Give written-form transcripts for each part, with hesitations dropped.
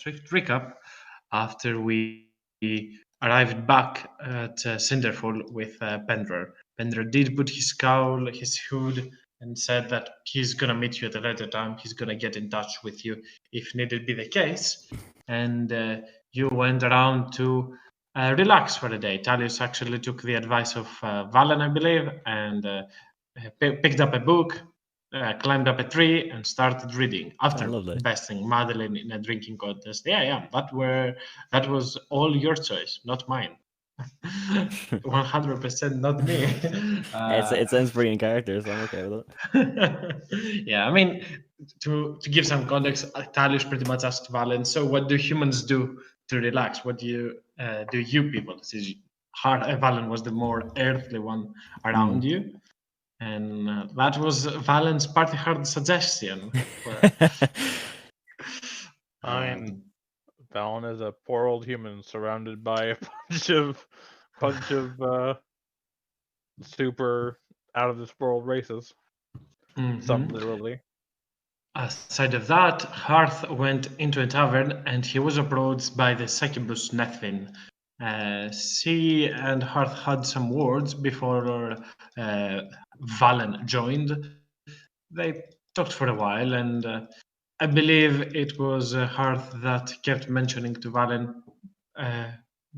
swift recap after we arrived back at Cinderfall with Pendra. Pendra did put his scowl, his hood, and said that he's gonna meet you at a later time. He's gonna get in touch with you if needed be the case. And you went around to relax for the day. Talius actually took the advice of Valen, I believe, and picked up a book, climbed up a tree, and started reading after lovely. besting Madeline in a drinking contest. Yeah. That was all your choice, not mine. 100% not me. It sounds pretty in character, so I'm okay with it. Yeah, I mean, to give some context, Talius pretty much asked Valen, so what do humans do to relax? What do you people? Since Valen was the more earthly one around you. And that was Valen's party hard suggestion. I'm Valen is a poor old human surrounded by a bunch of super out of this world races. Some literally. Aside of that, Hearth went into a tavern and he was approached by the succubus Nethvin. She and Hearth had some words before Valen joined. They talked for a while, and I believe it was Hearth that kept mentioning to Valen,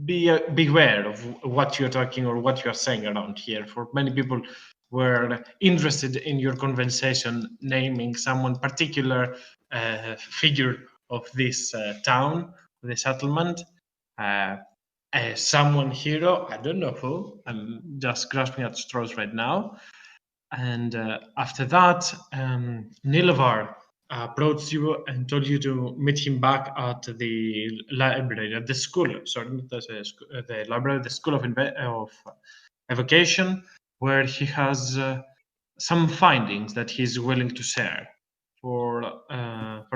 beware of what you're talking or what you're saying around here. For many people were interested in your conversation, naming someone particular figure of this town, the settlement. Someone hero, I don't know who. I'm just grasping at straws right now. And after that, Nilovar approached you and told you to meet him back at the library, at the school. Sorry, not the library, the school of evocation, where he has some findings that he's willing to share. For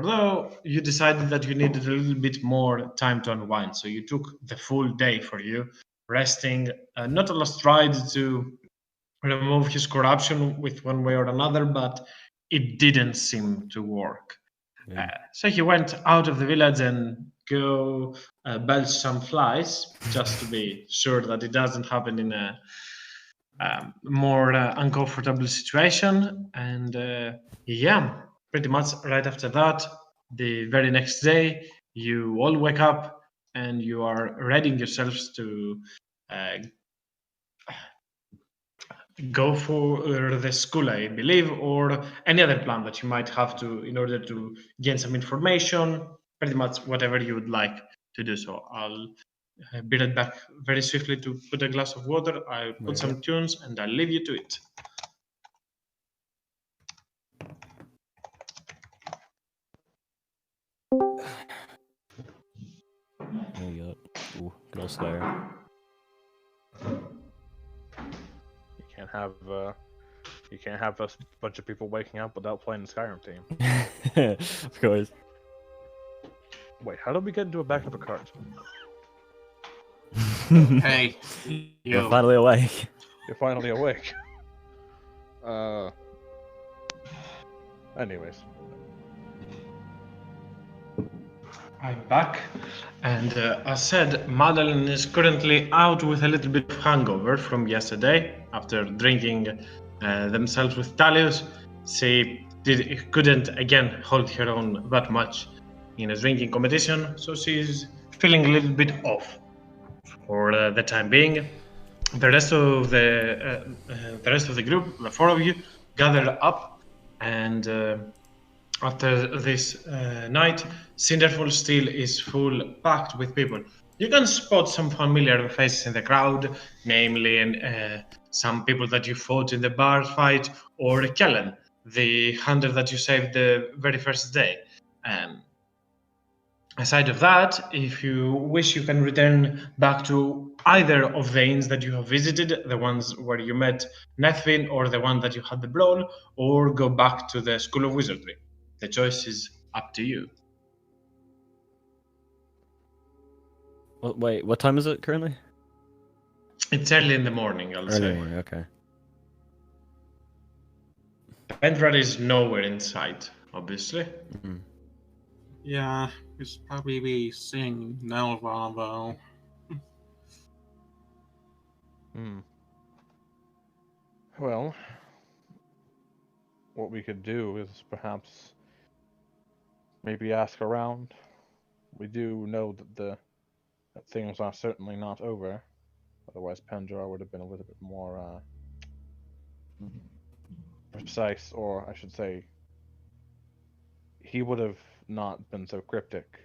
though you decided that you needed a little bit more time to unwind, so you took the full day for you, resting. Not a last tried to remove his corruption with one way or another, but it didn't seem to work. So he went out of the village and go belch some flies, just to be sure that it doesn't happen in a more uncomfortable situation. And yeah, pretty much right after that, the very next day, you all wake up and you are readying yourselves to go for the school, I believe, or any other plan that you might have to in order to gain some information, pretty much whatever you would like to do. So I'll be right back very swiftly to put a glass of water. I'll put some tunes and I'll leave you to it. There you go. Ooh, good old Skyrim. You can't have a bunch of people waking up without playing the Skyrim theme. Of course. Wait, how did we get into a backup of cards? Hey, You're finally awake. You're finally awake. Anyways. I'm back, and as said, Madeline is currently out with a little bit of hangover from yesterday after drinking themselves with Talius. She couldn't again hold her own that much in a drinking competition, so she's feeling a little bit off for the time being. The rest of the group, the four of you, gather up, and after this night, Cinderfall still is full packed with people. You can spot some familiar faces in the crowd, namely some people that you fought in the bar fight, or Kellen, the hunter that you saved the very first day. Aside of that, if you wish, you can return back to either of the inns that you have visited, the ones where you met Nethvin, or the one that you had the brawl, or go back to the School of Wizardry. The choice is up to you. Well, wait, what time is it currently? It's early in the morning, I'll say. Morning, okay. Pendrad is nowhere in sight, obviously. Mm-hmm. Yeah, we should probably be seeing Nelva, though. Hmm. Well, what we could do is perhaps maybe ask around. We do know that things are certainly not over. Otherwise, Pandora would have been a little bit more precise, or I should say, he would have not been so cryptic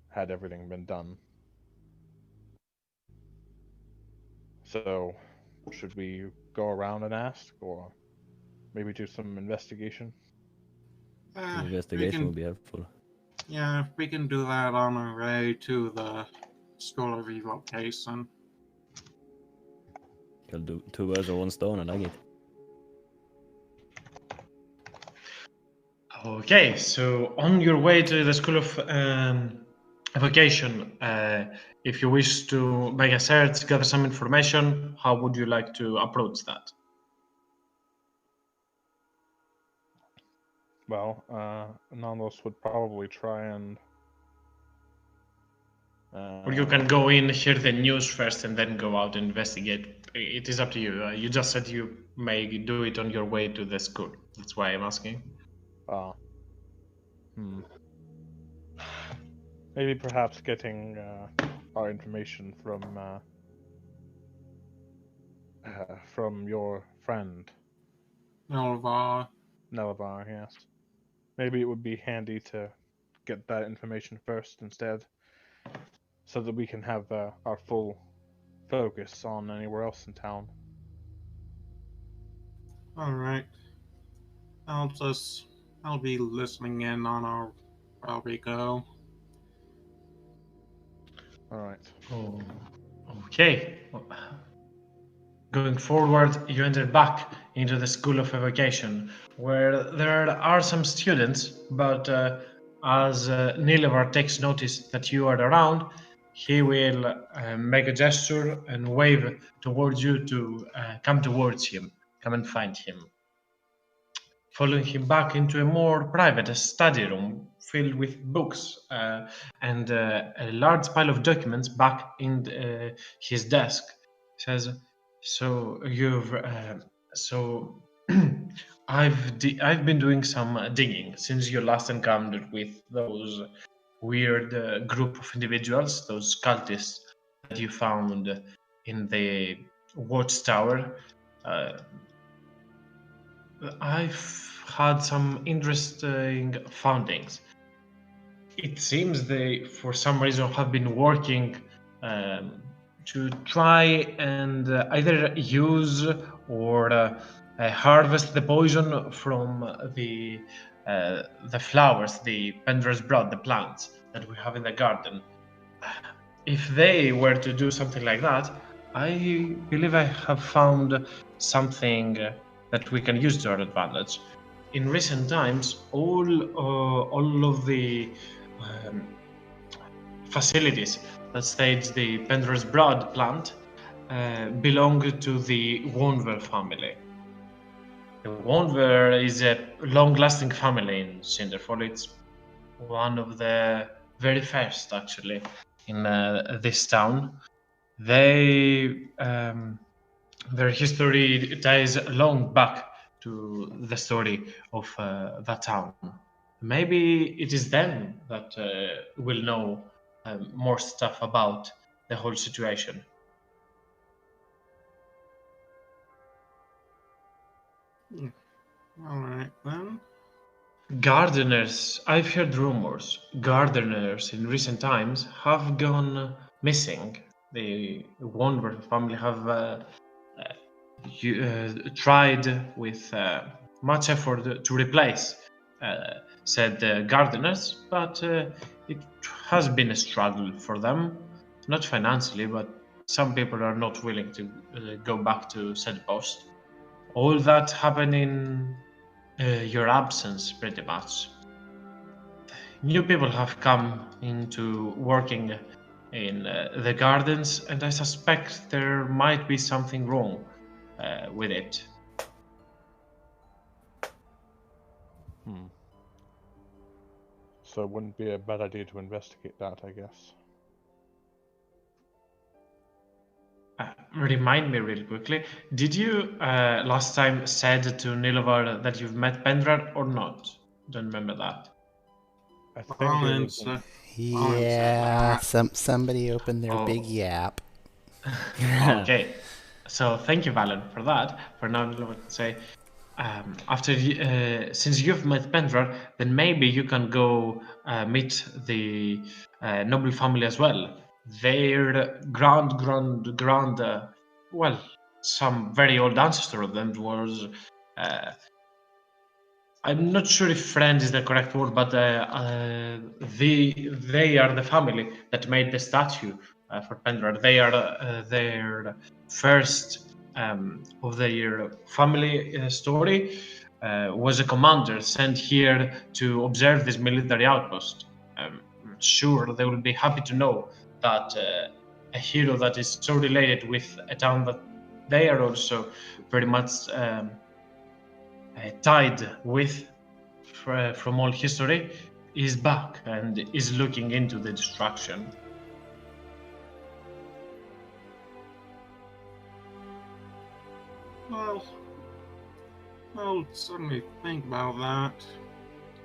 had everything been done. So, should we go around and ask, or maybe do some investigation? Some We investigation can, would be helpful. yeah, we can do that on our way to the School of Evocation. Kill two birds with one stone, I like it. Okay, so on your way to the School of Evocation, if you wish to make a search, gather some information, how would you like to approach that? Well, Nanos would probably try and. Or you can go in, hear the news first, and then go out and investigate. It is up to you. You just said you may do it on your way to the school. That's why I'm asking. Hmm. Maybe perhaps getting our information from your friend Nelva. Nelavar. Yes. Maybe it would be handy to get that information first instead, so that we can have our full focus on anywhere else in town. Alright. I'll be listening in on our where we go. All right. Oh, okay. Going forward, you enter back into the School of Evocation, where there are some students, but as Nilevar takes notice that you are around, he will make a gesture and wave towards you to come towards him, come and find him. Following him back into a more private study room filled with books and a large pile of documents back in his desk. He says, "So you've so I've been doing some digging since your last encounter with those weird group of individuals, those cultists that you found in the watchtower. Uh, I've had some interesting findings. It seems they, for some reason, have been working um, to try and either use or harvest the poison from the flowers, the Pendra's blood, the plants that we have in the garden. If they were to do something like that, I believe I have found something that we can use to our advantage. In recent times, all of the facilities that stage the Pendra's blood plant belong to the Wonver family. The Wonver is a long-lasting family in Cinderfall. It's one of the very first, actually, in this town. They their history ties long back to the story of that town. Maybe it is them that will know more stuff about the whole situation. Alright then. Gardeners, I've heard rumors. Gardeners in recent times have gone missing. The Wonver family have tried with much effort to replace said gardeners, but it has been a struggle for them, not financially, but some people are not willing to go back to said post. All that happened in your absence, pretty much. New people have come into working in the gardens, and I suspect there might be something wrong with it. so it wouldn't be a bad idea to investigate that, I guess. Remind me really quickly. Did you last time said to Nilovar that you've met Pendrar or not? Don't remember that. I think I'll it was answer. Yeah, somebody opened their Oh. big yap. Okay. So thank you, Valen, for that. For now, Nilovar can say, since you've met Pendrar, then maybe you can go meet the noble family as well. Their well, some very old ancestor of them was. I'm not sure if friend is the correct word, but they are the family that made the statue for Pendrar. They are their first of their family story was a commander sent here to observe this military outpost. I'm sure they will be happy to know that a hero that is so related with a town that they are also very much tied with from all history is back and is looking into the destruction. Well, I'll certainly think about that.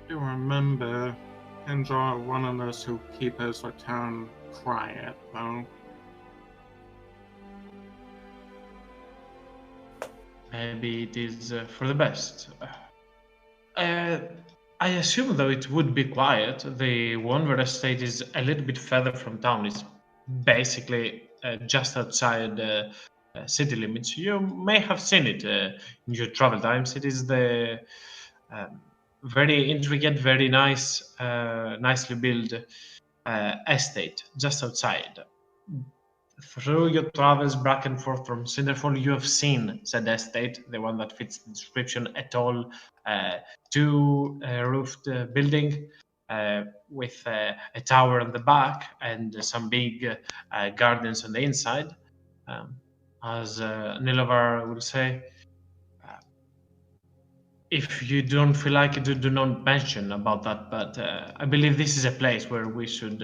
Do remember, Kendra are one of us who keep us the town quiet, though. Maybe it is for the best. I assume, though, it would be quiet. The Wonver estate is a little bit further from town. It's basically just outside city limits. You may have seen it in your travel times. It is the very intricate, very nice, nicely built estate just outside. Through your travels back and forth from Cinderfall, you have seen said estate, the one that fits the description, a tall, two-roofed building with a tower on the back and some big gardens on the inside. As Nilovar will say, if you don't feel like it, do not mention about that. But I believe this is a place where we should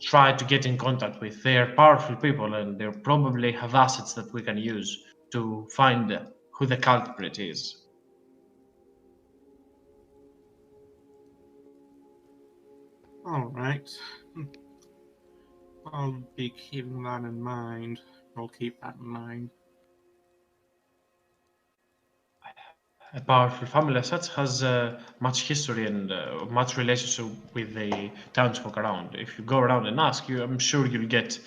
try to get in contact with. They're powerful people, and they probably have assets that we can use to find who the culprit is. Alright. I'll be keeping that in mind. I'll keep that in mind. A powerful family as such has much history and much relationship with the townsfolk around. If you go around and ask, I'm sure you'll get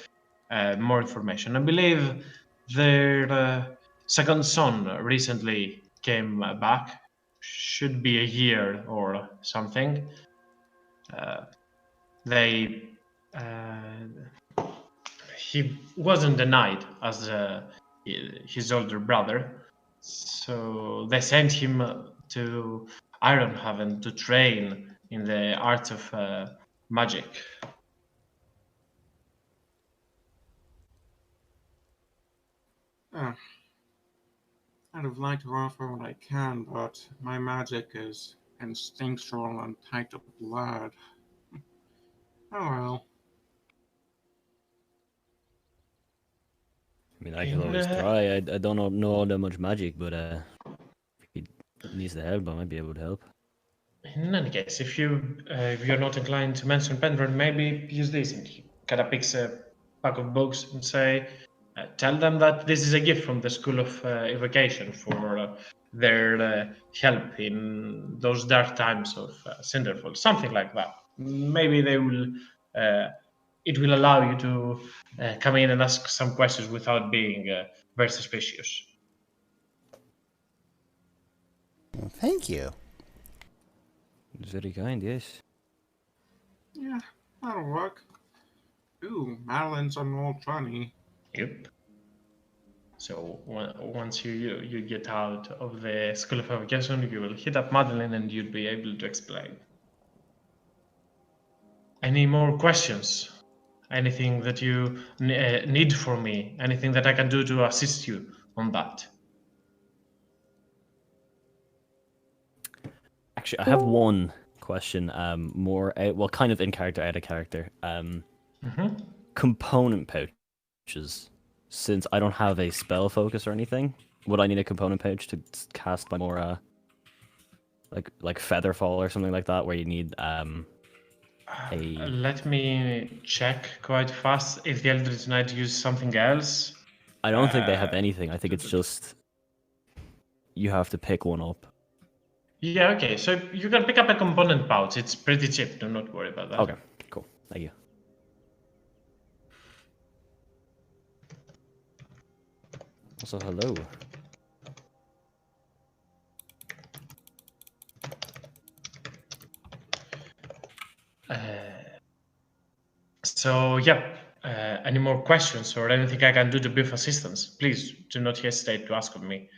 more information. I believe their second son recently came back. Should be a year or something. He wasn't denied as his older brother, so they sent him to Ironhaven to train in the arts of magic. I'd have liked to offer what I can, but my magic is instinctual and tied to blood. Oh well. I mean, I can always try. I don't know all that much magic, but if he needs the help, I might be able to help. In any case, if you're not inclined to mention Penrod, maybe use this. And he kind of picks a pack of books and say, tell them that this is a gift from the School of Evocation for their help in those dark times of Cinderfall, something like that. Maybe they will. It will allow you to come in and ask some questions without being very suspicious. Well, thank you. It's very kind, yes. Yeah, that'll work. Ooh, Madeline's an old funny. Yep. So once you get out of the School of Evocation, you will hit up Madeline and you'll be able to explain. Any more questions? Anything that you need from me? Anything that I can do to assist you on that? Actually, I have one question. More well, kind of in character, out of character. Mm-hmm. Component pouches. Since I don't have a spell focus or anything, would I need a component pouch to cast my more like Featherfall or something like that, where you need Let me check quite fast if the Eldritch Knight use something else. I don't think they have Uh, anything. I think it's just you have to pick one up. Yeah, okay. So you can pick up a component pouch. It's pretty cheap. Do not worry about that. Okay, cool. Thank you. Also, hello. So yeah, any more questions or anything I can do to be of assistance? Please do not hesitate to ask of me.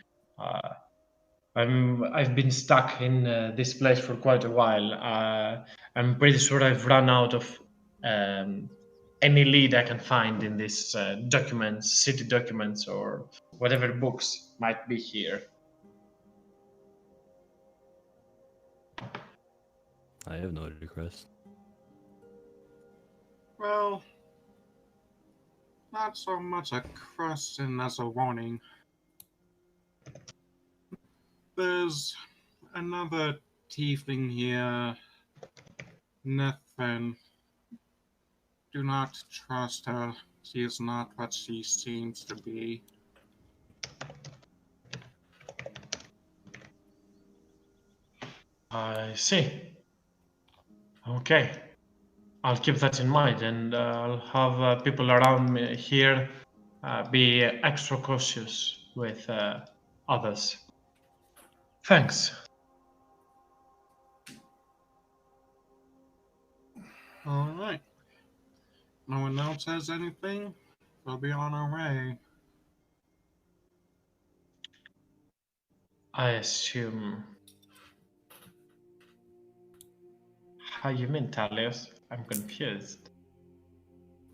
I've been stuck in this place for quite a while. I'm pretty sure I've run out of any lead I can find in these documents, city documents, or whatever books might be here. I have no request. Well, not so much a question as a warning. There's another tiefling here, Nethen. Do not trust her. She is not what she seems to be. I see. Okay. I'll keep that in mind, and I'll have people around me here be extra cautious with others. Thanks. Alright. No one else has anything? We'll be on our way. I assume. How you mean, Talios? I'm confused.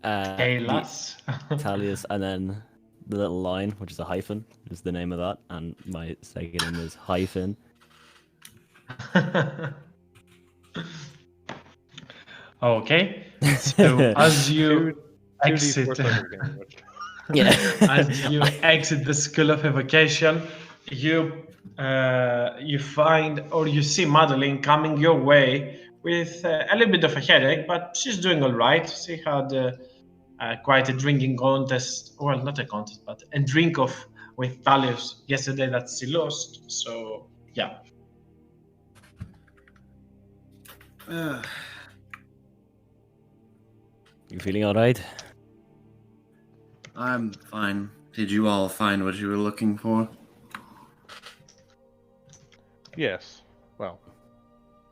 Talas? Talius, and then the little line, which is a hyphen, is the name of that, and my second name is hyphen. Okay. So as you exit, Yeah. as you exit the School of Evocation, you find or you see Madeline coming your way with a little bit of a headache, but she's doing all right. She had quite a drinking contest, well, not a contest, but a drink off with Talius yesterday that she lost. So yeah. You feeling alright? I'm fine. Did you all find what you were looking for? Yes. Well,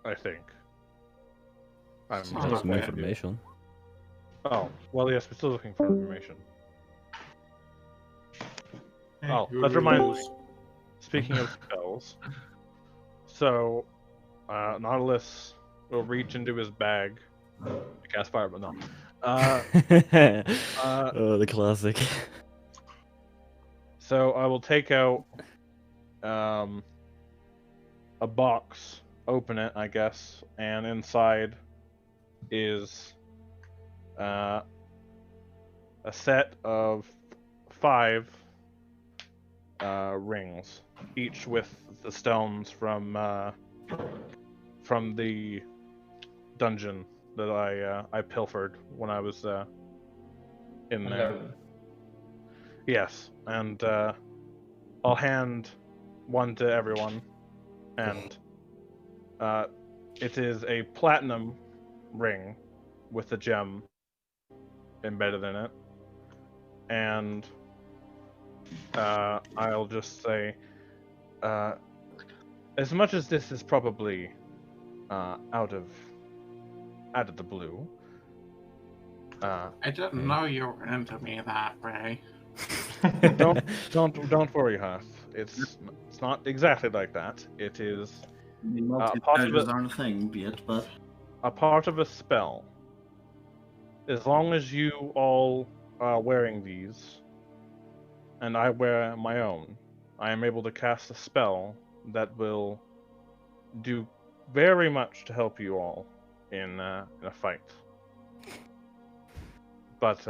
I think. I'm Sounds still Some looking at you. information. Oh, well, yes, we're still looking for information. Oh, that reminds me. Speaking of spells, so Nautilus will reach into his bag to cast fire, but no. Oh, the classic. So I will take out a box, open it, I guess, and inside is a set of 5 rings, each with the stones from the dungeon that I pilfered when I was in there. Hello. Yes, and I'll hand one to everyone, and it is a platinum ring with a gem embedded in it, and I'll just say, as much as this is probably out of the blue. I didn't know you were into me that way. Don't worry, Huff. It's not exactly like that. It is I mean, part of multi-treasures it- aren't a thing yet, but a part of a spell. As long as you all are wearing these, and I wear my own, I am able to cast a spell that will do very much to help you all in a fight. But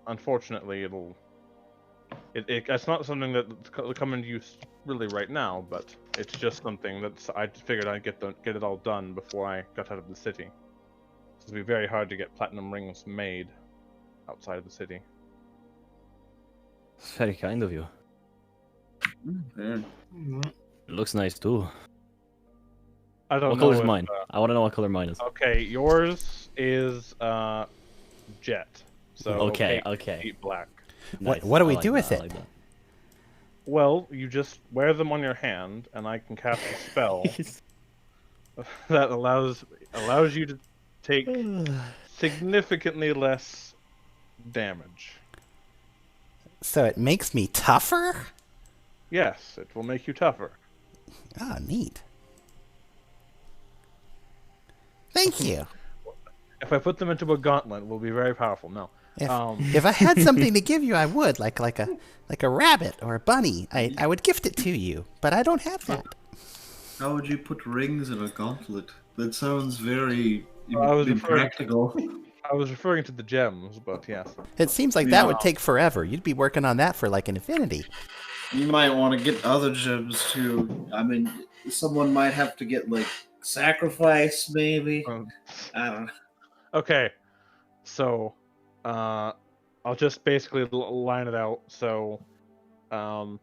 unfortunately, it's not something that's coming to use really right now. But it's just something that I figured I'd get it all done before I got out of the city. It's gonna be very hard to get platinum rings made outside of the city. It's very kind of you. Fair. Alright. It looks nice too. I don't What know. color's if, mine? I want to know what color mine is. Okay, yours is jet. So Okay, opaque, okay. deep black. Nice. What do I we like do that, with I it? like that. Well, you just wear them on your hand, and I can cast a spell that allows you to take significantly less damage. So it makes me tougher? Yes, it will make you tougher. Oh, neat. Thank you. If I put them into a gauntlet, it will be very powerful. No. If I had something to give you, I would, like a rabbit or a bunny. I would gift it to you, but I don't have that. How would you put rings in a gauntlet? That sounds very I was impractical. I was referring to the gems, but yes. It seems like that would take forever. You'd be working on that for like an infinity. You might want to get other gems too. I mean, someone might have to get like sacrifice, maybe. I don't know. Okay, so I'll just basically line it out. So, Valen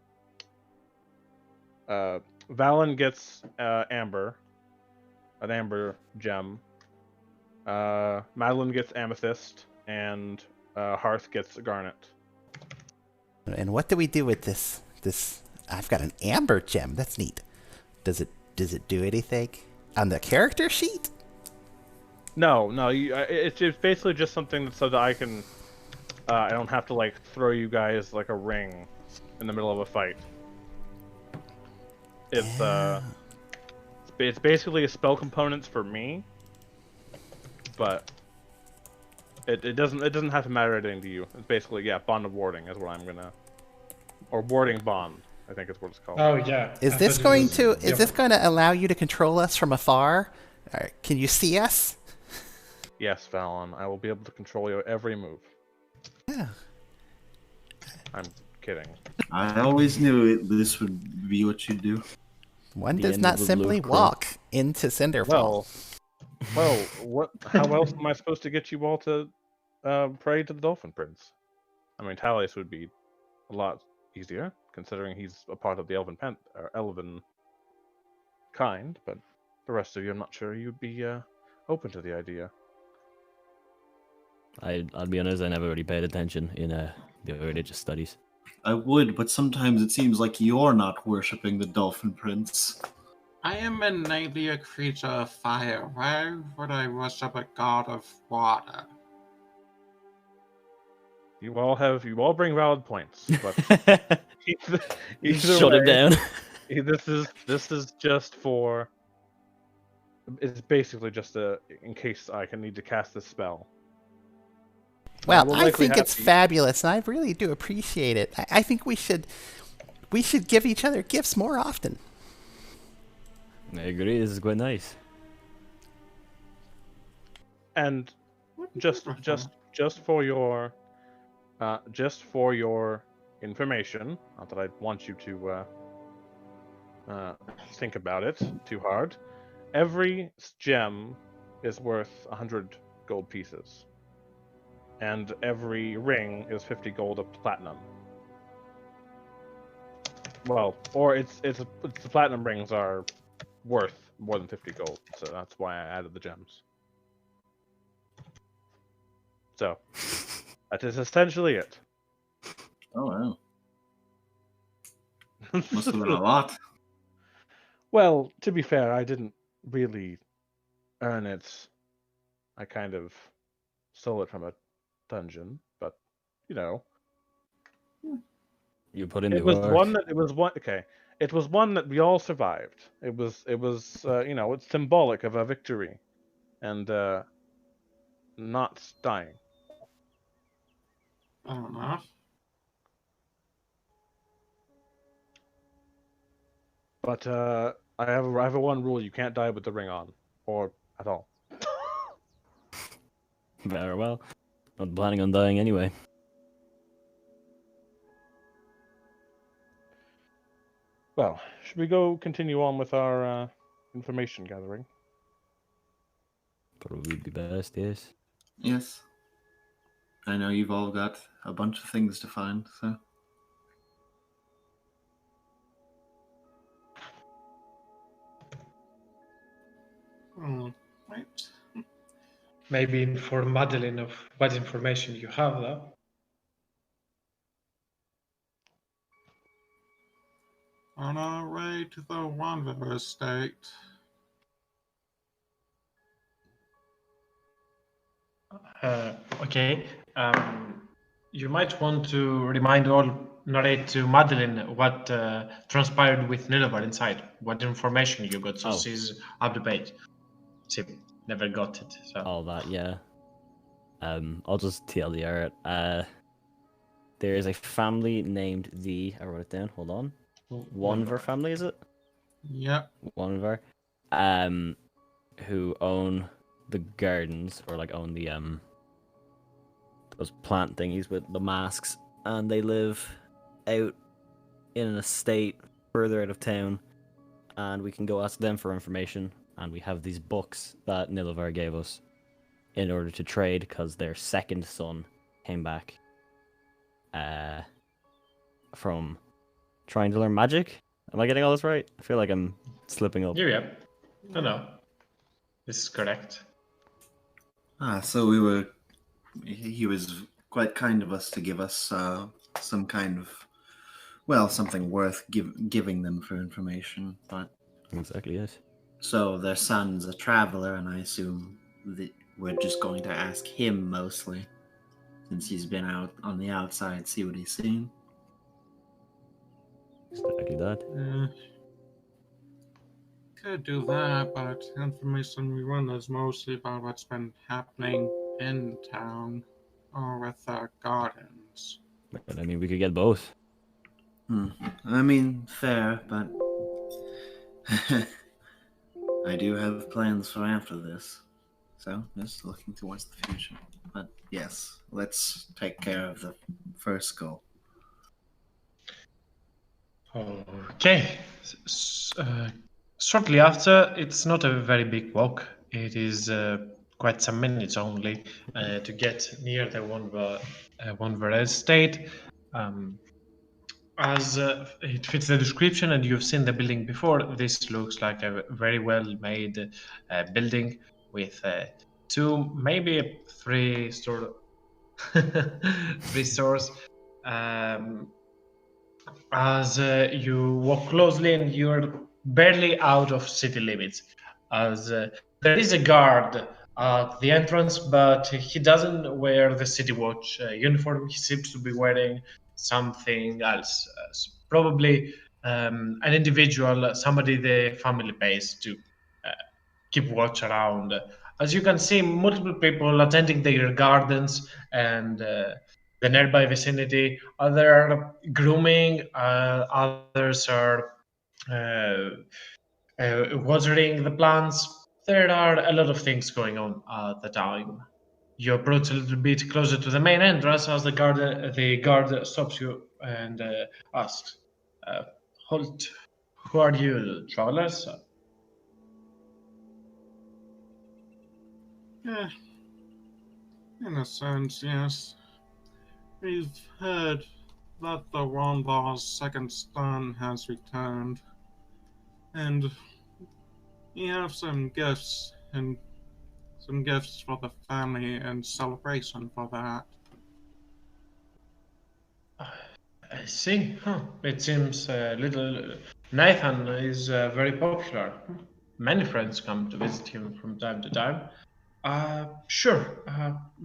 gets amber, an amber gem. Madeline gets amethyst, and Hearth gets a garnet. And what do we do with this? I've got an amber gem. That's neat. Does it do anything on the character sheet? No, it's basically just something so that I can, I don't have to like throw you guys like a ring in the middle of a fight. It's basically a spell components for me, but it doesn't have to matter anything to you. It's basically bond of warding is what I'm gonna, or warding bond, I think is what it's called. Oh yeah. Is I this thought it going was- to yeah. is this going to allow you to control us from afar? Can you see us? Yes, Valen, I will be able to control your every move. Yeah. I'm kidding. I always knew this would be what you do. One The does end not of the simply blue walk into Cinderfall. Well, what? How else am I supposed to get you all to pray to the Dolphin Prince? I mean, Thales would be a lot easier, considering he's a part of the Elven kind. But the rest of you, I'm not sure you'd be open to the idea. I'll be honest, I never really paid attention in the religious studies. I would, but sometimes it seems like you're not worshipping the Dolphin Prince. I am innately a creature of fire. Why would I worship a god of water? You all bring valid points, but either Shut him way, down. This is just for. It's basically just in case I can need to cast this spell. Well, we'll I likely think have it's to- fabulous, and I really do appreciate it. I think we should give each other gifts more often. I agree, this is quite nice. And What is just this? for your information, not that I want you to think about it too hard. Every gem is worth 100 gold pieces, and every ring is 50 gold of platinum. Well, or it's the platinum rings are worth more than 50 gold, so that's why I added the gems. So that is essentially it. Oh wow. Must have been a lot. Well, to be fair, I didn't really earn it. I kind of stole it from a dungeon, but you know, You put in it the was work. one that it was one. Okay, it was one that we all survived. It was you know, it's symbolic of a victory, and not dying. I don't know. But I have a one rule: you can't die with the ring on, or at all. Very well. Not planning on dying anyway. Well, should we go continue on with our information gathering? Probably be best, yes. Yes. I know you've all got a bunch of things to find, so. Right. Maybe inform Madeline of what information you have, though. On our way to the Wonvers estate. Okay. You might want to narrate to Madeline what transpired with Nilovar inside, what information you got, so Oh. she's up to date. She never got it, so. All that, yeah. I'll just TLDR it. There is a family named I wrote it down, hold on. Wonver family, is it? Yep. Wonver. Who own the gardens, or like own the those plant thingies with the masks, and they live out in an estate further out of town, and we can go ask them for information, and we have these books that Nilovar gave us in order to trade, because their second son came back from trying to learn magic. Am I getting all this right? I feel like I'm slipping up. Yeah. No. This is correct. So he was quite kind of us to give us some kind of, something worth giving them for information. But Exactly, yes. so their son's a traveler, and I assume that we're just going to ask him mostly, since he's been out on the outside, see what he's seen. Exactly that. Could do that, but information we want is mostly about what's been happening in town or with our gardens. But I mean, we could get both. I mean, fair, but I do have plans for after this. So, just looking towards the future. But yes, let's take care of the first goal. Okay. Shortly after, it's not a very big walk. It is quite some minutes only to get near the Wonver estate. As it fits the description, and you've seen the building before, this looks like a very well-made building with 2, maybe 3 three stores. As you walk closely, and you're barely out of city limits, as there is a guard at the entrance, but he doesn't wear the city watch uniform. He seems to be wearing something else, probably an individual, somebody the family pays to keep watch around. As you can see, multiple people attending their gardens and the nearby vicinity. Others are grooming, others are watering the plants. There are a lot of things going on at the time. You approach a little bit closer to the main entrance as the guard stops you and asks, "Halt! Who are you, travelers?" Yeah. In a sense, yes. We've heard that the Wonvar's second son has returned, and we have some gifts for the family in celebration for that. I see. It seems little Nathan is very popular. Many friends come to visit him from time to time. Sure.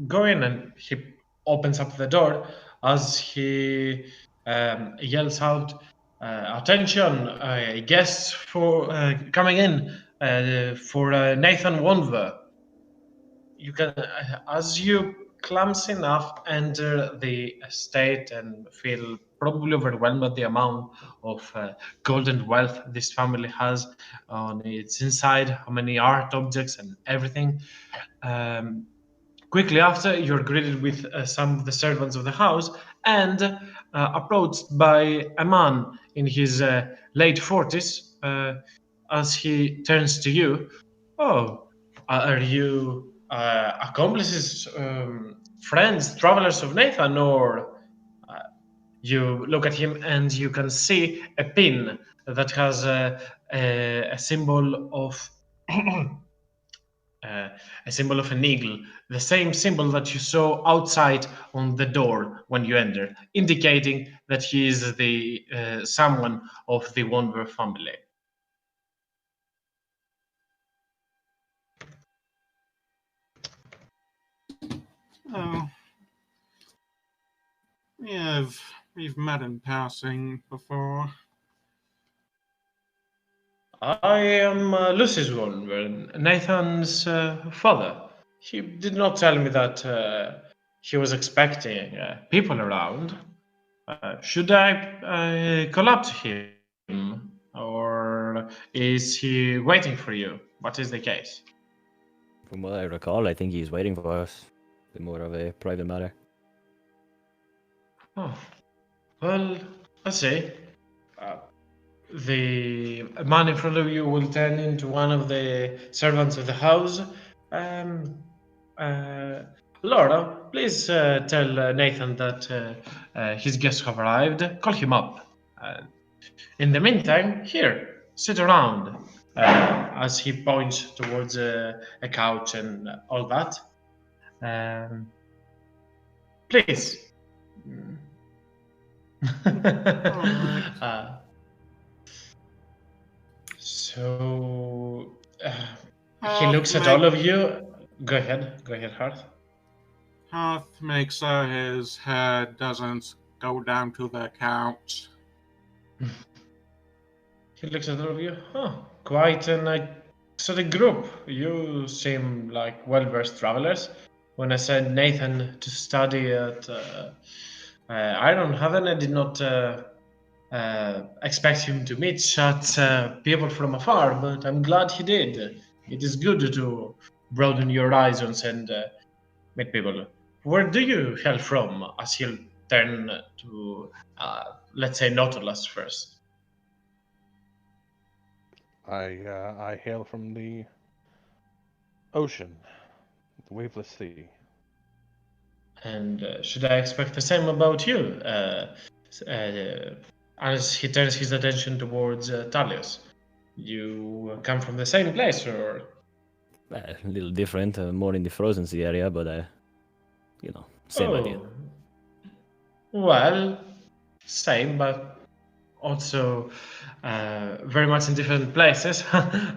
Go in, and he opens up the door as he yells out, "Attention, guests for coming in for Nathan Wonver." You can, as you clumsy enough, enter the estate and feel probably overwhelmed by the amount of gold and wealth this family has on its inside, how many art objects and everything. Quickly after, you're greeted with some of the servants of the house and approached by a man in his late 40s as he turns to you. Oh, are you accomplices, friends, travelers of Nathan, or you look at him and you can see a pin that has a symbol of a symbol of an eagle, the same symbol that you saw outside on the door when you entered, indicating that he is the someone of the Wonver family. Oh, we've met in passing before. I am Lucy's Wonver, Nathan's father. He did not tell me that he was expecting people around. Should I call up to him, or is he waiting for you? What is the case? From what I recall, I think he's waiting for us. Be more of a private matter. Oh, well, let's see. Uh, the man in front of you will turn into one of the servants of the house. Um, Laura, please tell Nathan that his guests have arrived. Call him up. In the meantime, here, sit around. As he points towards a couch and all that. Please. uh, so he looks at all of you. Go ahead, Hearth. Hearth makes sure his head doesn't go down to the couch. He looks at all of you. Oh, quite an exotic group. You seem like well-versed travelers. When I sent Nathan to study at Iron Heaven, I did not expect him to meet such people from afar, but I'm glad he did. It is good to broaden your horizons and meet people. Where do you hail from? As he'll turn to, let's say, Nautilus first. I hail from the ocean, the waveless sea. And should I expect the same about you? As he turns his attention towards Talios. You come from the same place, or? A little different, more in the frozen sea area, but same idea. Well, same, but also very much in different places.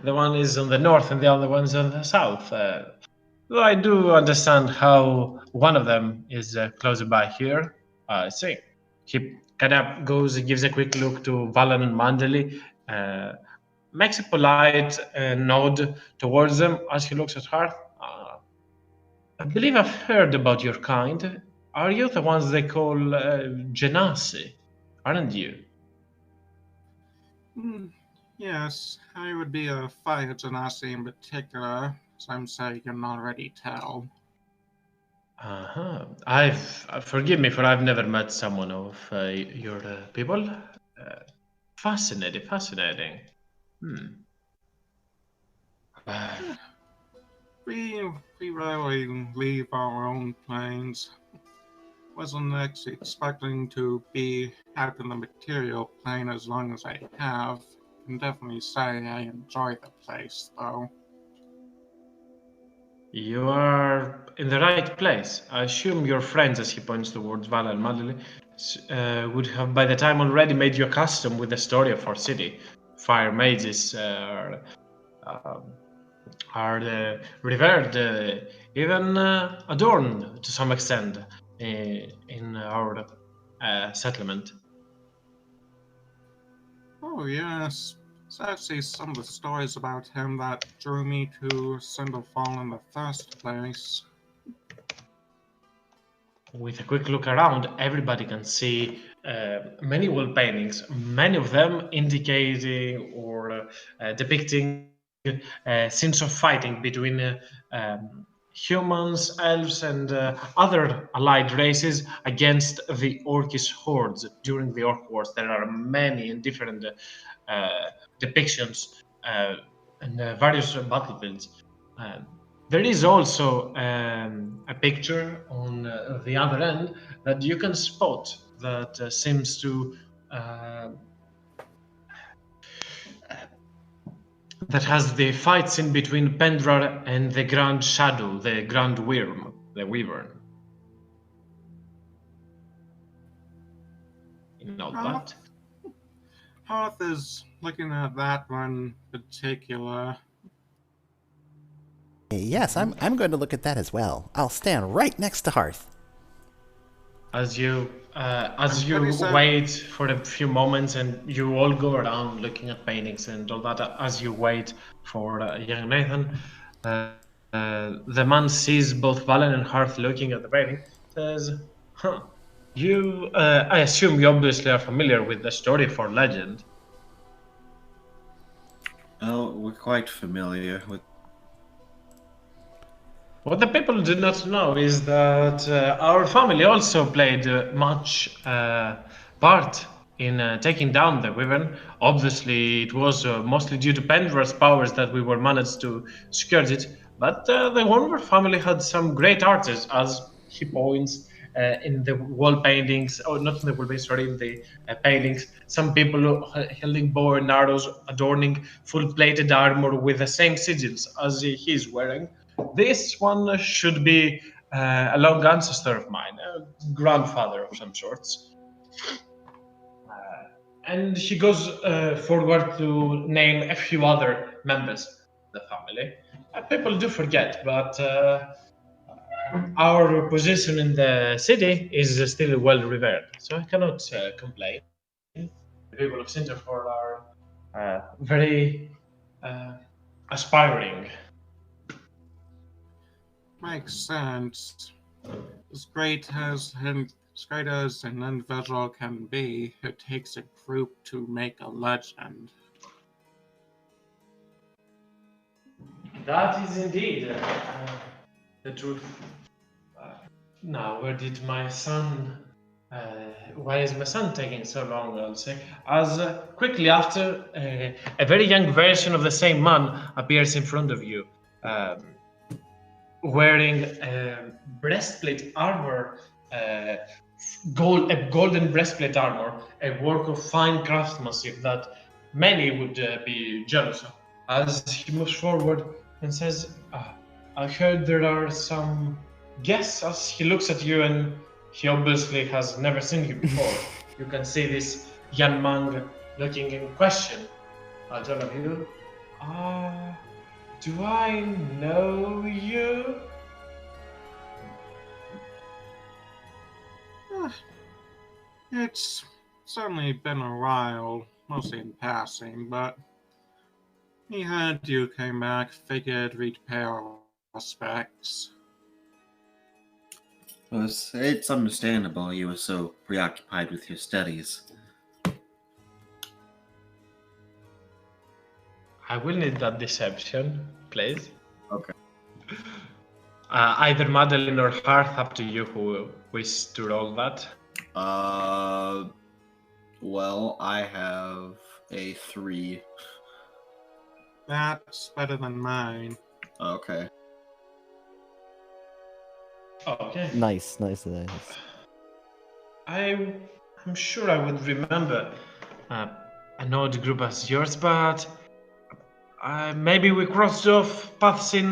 The one is on the north and the other one's on the south. Though I do understand how one of them is closer by here. See, he kind of goes, gives a quick look to Valan and Mandeli, makes a polite nod towards them as he looks at her. I believe I've heard about your kind. Are you the ones they call Genasi? Aren't you? Yes, I would be a fire genasi in particular, as I'm sure you can already tell. Forgive me, for I've never met someone of your people. Fascinating. We rarely leave our own planes. Wasn't actually expecting to be out in the material plane as long as I have. Can definitely say I enjoy the place, though. You are in the right place. I assume your friends, as he points towards Vala and Madeleine, would have by the time already made you accustomed with the story of our city. Fire mages are revered, even adorned to some extent in our settlement. Oh, yes. It's actually some of the stories about him that drew me to Cinderfall in the first place. With a quick look around, everybody can see many wall paintings, many of them indicating or depicting scenes of fighting between humans, elves, and other allied races against the Orcish hordes during the Orc Wars. There are many and different depictions and various battlefields. There is also a picture on the other end that you can spot that seems to that has the fight scene between Pendrar and the Grand Shadow, the Grand Wyrm, the Wyvern. You know that? Hearth is looking at that one particular. Yes, I'm going to look at that as well. I'll stand right next to Hearth. As you pretty certain- wait for a few moments and you all go around looking at paintings and all that, as you wait for young Nathan, the man sees both Valen and Hearth looking at the painting, says, huh, you, I assume you obviously are familiar with the story for legend. Well, we're quite familiar with. What the people do not know is that our family also played much part in taking down the Wyvern. Obviously, it was mostly due to Pendra's powers that we were managed to scourge it. But the Wonver family had some great artists, as he points in the wall paintings, or not in the wall paintings, sorry, in the paintings. Some people holding bow and arrows, adorning full-plated armor with the same sigils as he's wearing. This one should be a long ancestor of mine, a grandfather of some sorts. And he goes forward to name a few other members of the family. People do forget, but our position in the city is still well revered, so I cannot complain. The people of Sinterford are very aspiring. Makes sense. As great as an individual can be, it takes a group to make a legend. That is indeed the truth. Now, where did my son? Why is my son taking so long? I'll say, as quickly after a very young version of the same man appears in front of you, wearing breastplate armor, a golden breastplate armor, a work of fine craftsmanship that many would be jealous of. As he moves forward and says, I heard there are some guests, as he looks at you, and he obviously has never seen you before. You can see this young man looking in question at all of you. Do I know you? It's certainly been a while, mostly in passing, but he heard you came back, figured we'd pay our respects. Well, it's understandable you were so preoccupied with your studies. I will need that deception, please. Okay. Either Madeline or Hearth, up to you who wish to roll that. Well, I have a 3. That's better than mine. Okay. Okay. Nice. I'm sure I would remember an odd group as yours, but maybe we crossed off paths in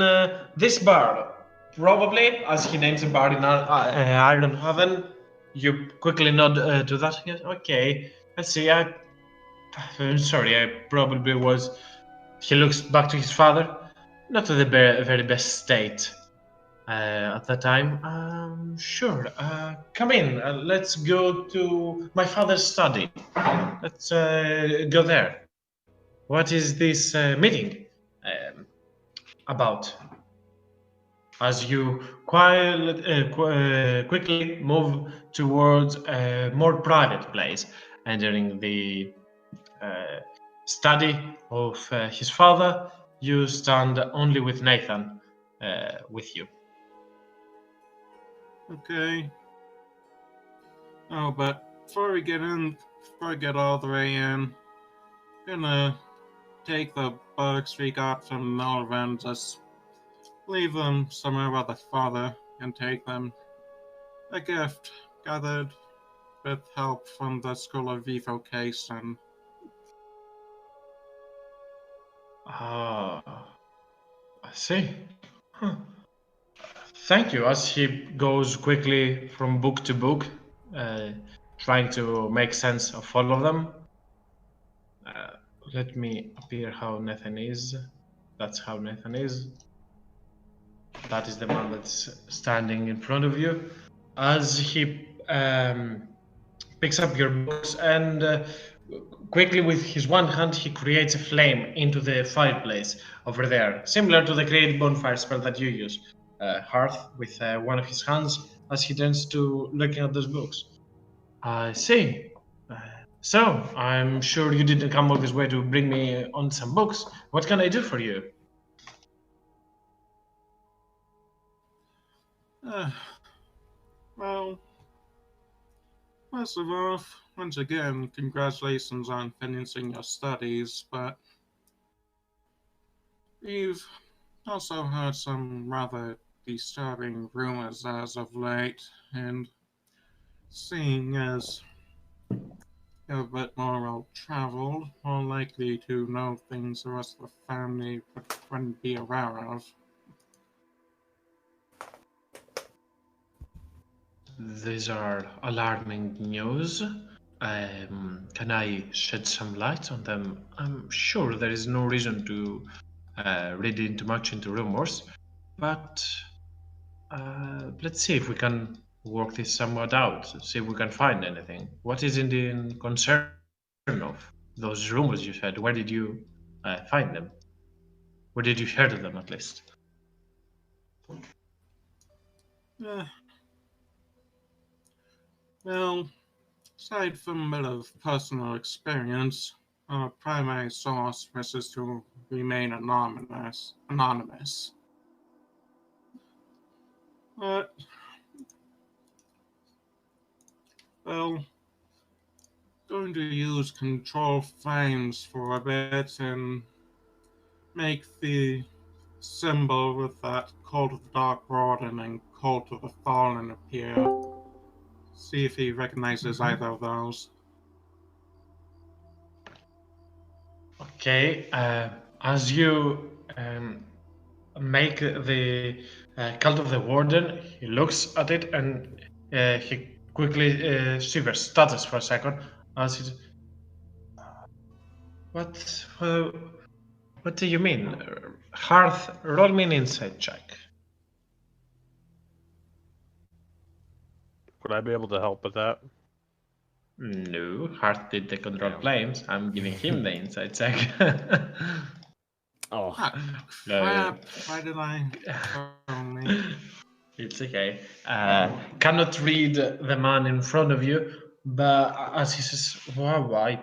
this bar. Probably, as he names a bar in Iron Haven. You quickly nod to that. Yes, okay, let's see. I'm sorry, I probably was. He looks back to his father. Not to the very best state at that time. Sure, come in. Let's go to my father's study. Let's go there. What is this meeting about? as you quickly move towards a more private place, entering the study of his father. You stand only with Nathan with you. Okay. Oh, but before I get all the way in, I'm gonna take the books we got from Nova and just leave them somewhere with the father and take them. A gift gathered with help from the School of Evocation. Ah, I see. Huh. Thank you. As he goes quickly from book to book, uh, trying to make sense of all of them. Uh, Let me appear how Nathan is. That's how Nathan is. That is the man that's standing in front of you. As he picks up your books and quickly with his one hand he creates a flame into the fireplace over there, similar to the create bonfire spell that you use, Hearth, with one of his hands as he turns to looking at those books. I see. Uh, so, I'm sure you didn't come all this way to bring me on some books. What can I do for you? Well, first of all, once again, congratulations on finishing your studies, but we've also heard some rather disturbing rumors as of late, and seeing as you're a bit more well traveled, more likely to know things the rest of the family wouldn't be aware of. These are alarming news. Can I shed some light on them? I'm sure there is no reason to read into much into rumors, but let's see if we can work this somewhat out. See if we can find anything. What is in concern of those rumors you said? Where did you find them? Where did you hear of them, at least? Uh, well, aside from a bit of personal experience, our primary source wishes to remain anonymous. But, well, going to use control flames for a bit and make the symbol with that Cult of the Dark Warden and Cult of the Fallen appear. See if he recognizes either of those. Okay, as you make the cult of the warden, he looks at it and he quickly shivers, stutters for a second. As he, what? What do you mean? Hearth, roll me an insight check. Would I be able to help with that? No, Hearth did the control flames. I'm giving him the insight check. Oh, Ah, crap! Why did I? Me? It's okay. Cannot read the man in front of you, but as he says, "Wow, why?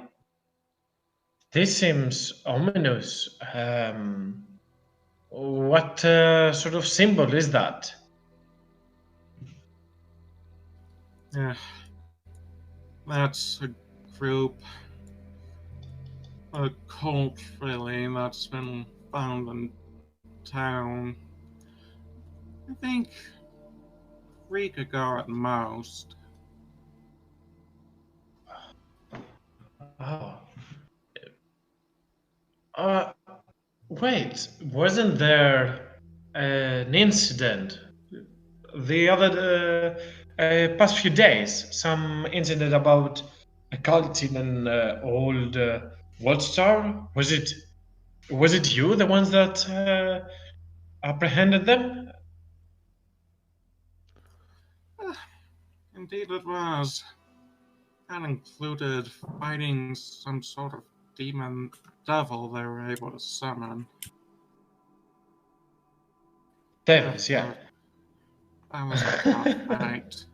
This seems ominous. What sort of symbol is that?" Yeah, that's a group, a cult, really, that's been found in town. I think a week ago at most. Oh. Uh, Wait, wasn't there an incident the other past few days? Some incident about a cult in an old watchtower? Was it you, the ones that apprehended them? Indeed it was. That included fighting some sort of demon devil they were able to summon. Davis, yeah. That was a tough fight.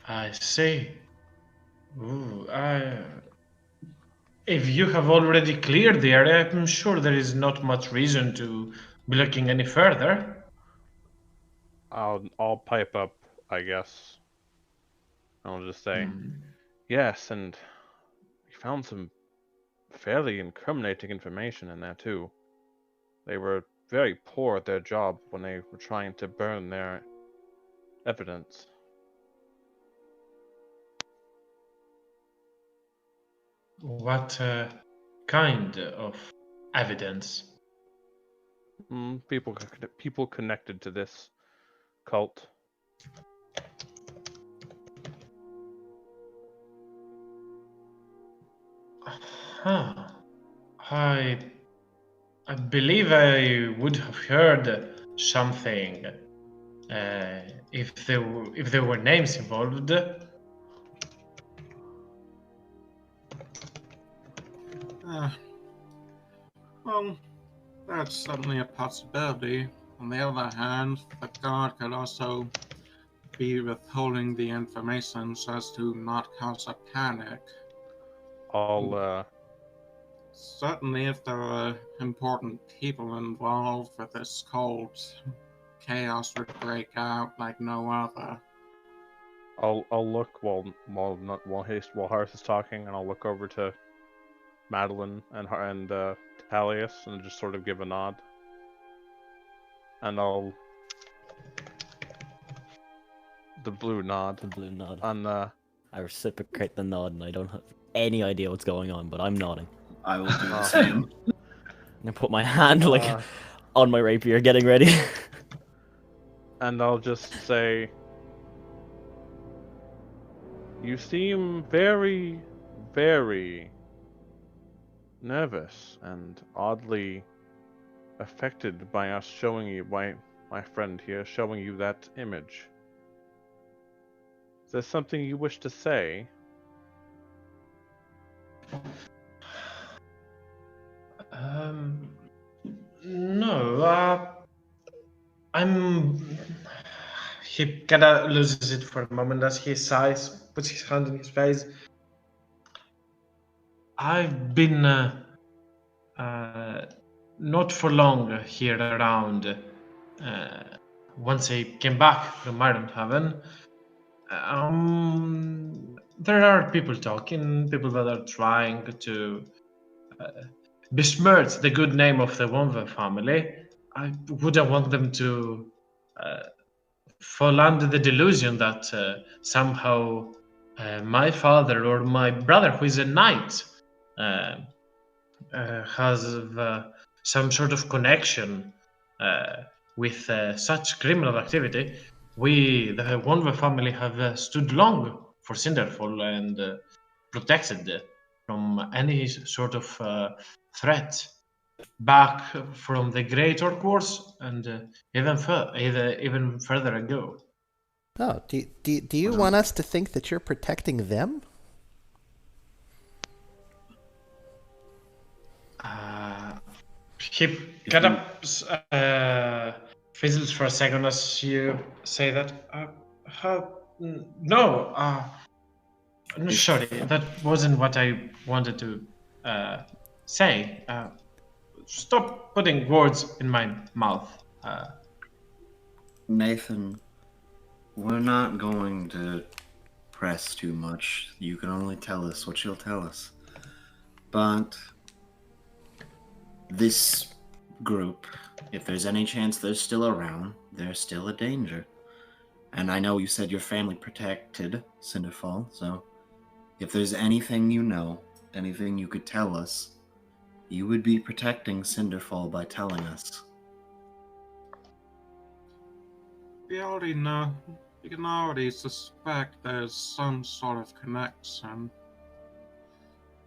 I see. If you have already cleared the area, I'm sure there is not much reason to be looking any further. I'll pipe up, I guess. I'll just say, yes, and we found some fairly incriminating information in there too. They were very poor at their job when they were trying to burn their evidence. What kind of evidence? People connected to this cult. Huh. I believe I would have heard something if there were names involved. Well, that's certainly a possibility. On the other hand, the guard could also be withholding the information so as to not cause a panic. Certainly, if there are important people involved with this cult, chaos would break out like no other. I'll look while Harris is talking, and I'll look over to Madeline and Talius and just sort of give a nod. And the blue nod. The blue nod. And I reciprocate the nod, and I don't have any idea what's going on, but I'm nodding. I will do the same. I put my hand on my rapier, getting ready. And I'll just say, you seem very, very nervous and oddly affected by us showing you, by my friend here showing you that image. Is there something you wish to say? No, he kinda loses it for a moment as he sighs, puts his hand in his face. I've been not for long here around. Once I came back from Iron Heaven, there are people talking, people that are trying to besmirch the good name of the Wonver family. I wouldn't want them to fall under the delusion that somehow my father or my brother, who is a knight, has some sort of connection with such criminal activity. We, the Wonver family, have stood long for Cinderfall and protected from any sort of threat back from the Great Orc Wars and even further ago. Oh, do you want us to think that you're protecting them? He kind of fizzles for a second as you say that. No, sorry, that wasn't what I wanted to say. Stop putting words in my mouth. Nathan, we're not going to press too much. You can only tell us what you'll tell us. But this group, if there's any chance they're still around, they're still a danger. And I know you said your family protected Cinderfall, so if there's anything you know, anything you could tell us, you would be protecting Cinderfall by telling us. We already know. We can already suspect there's some sort of connection.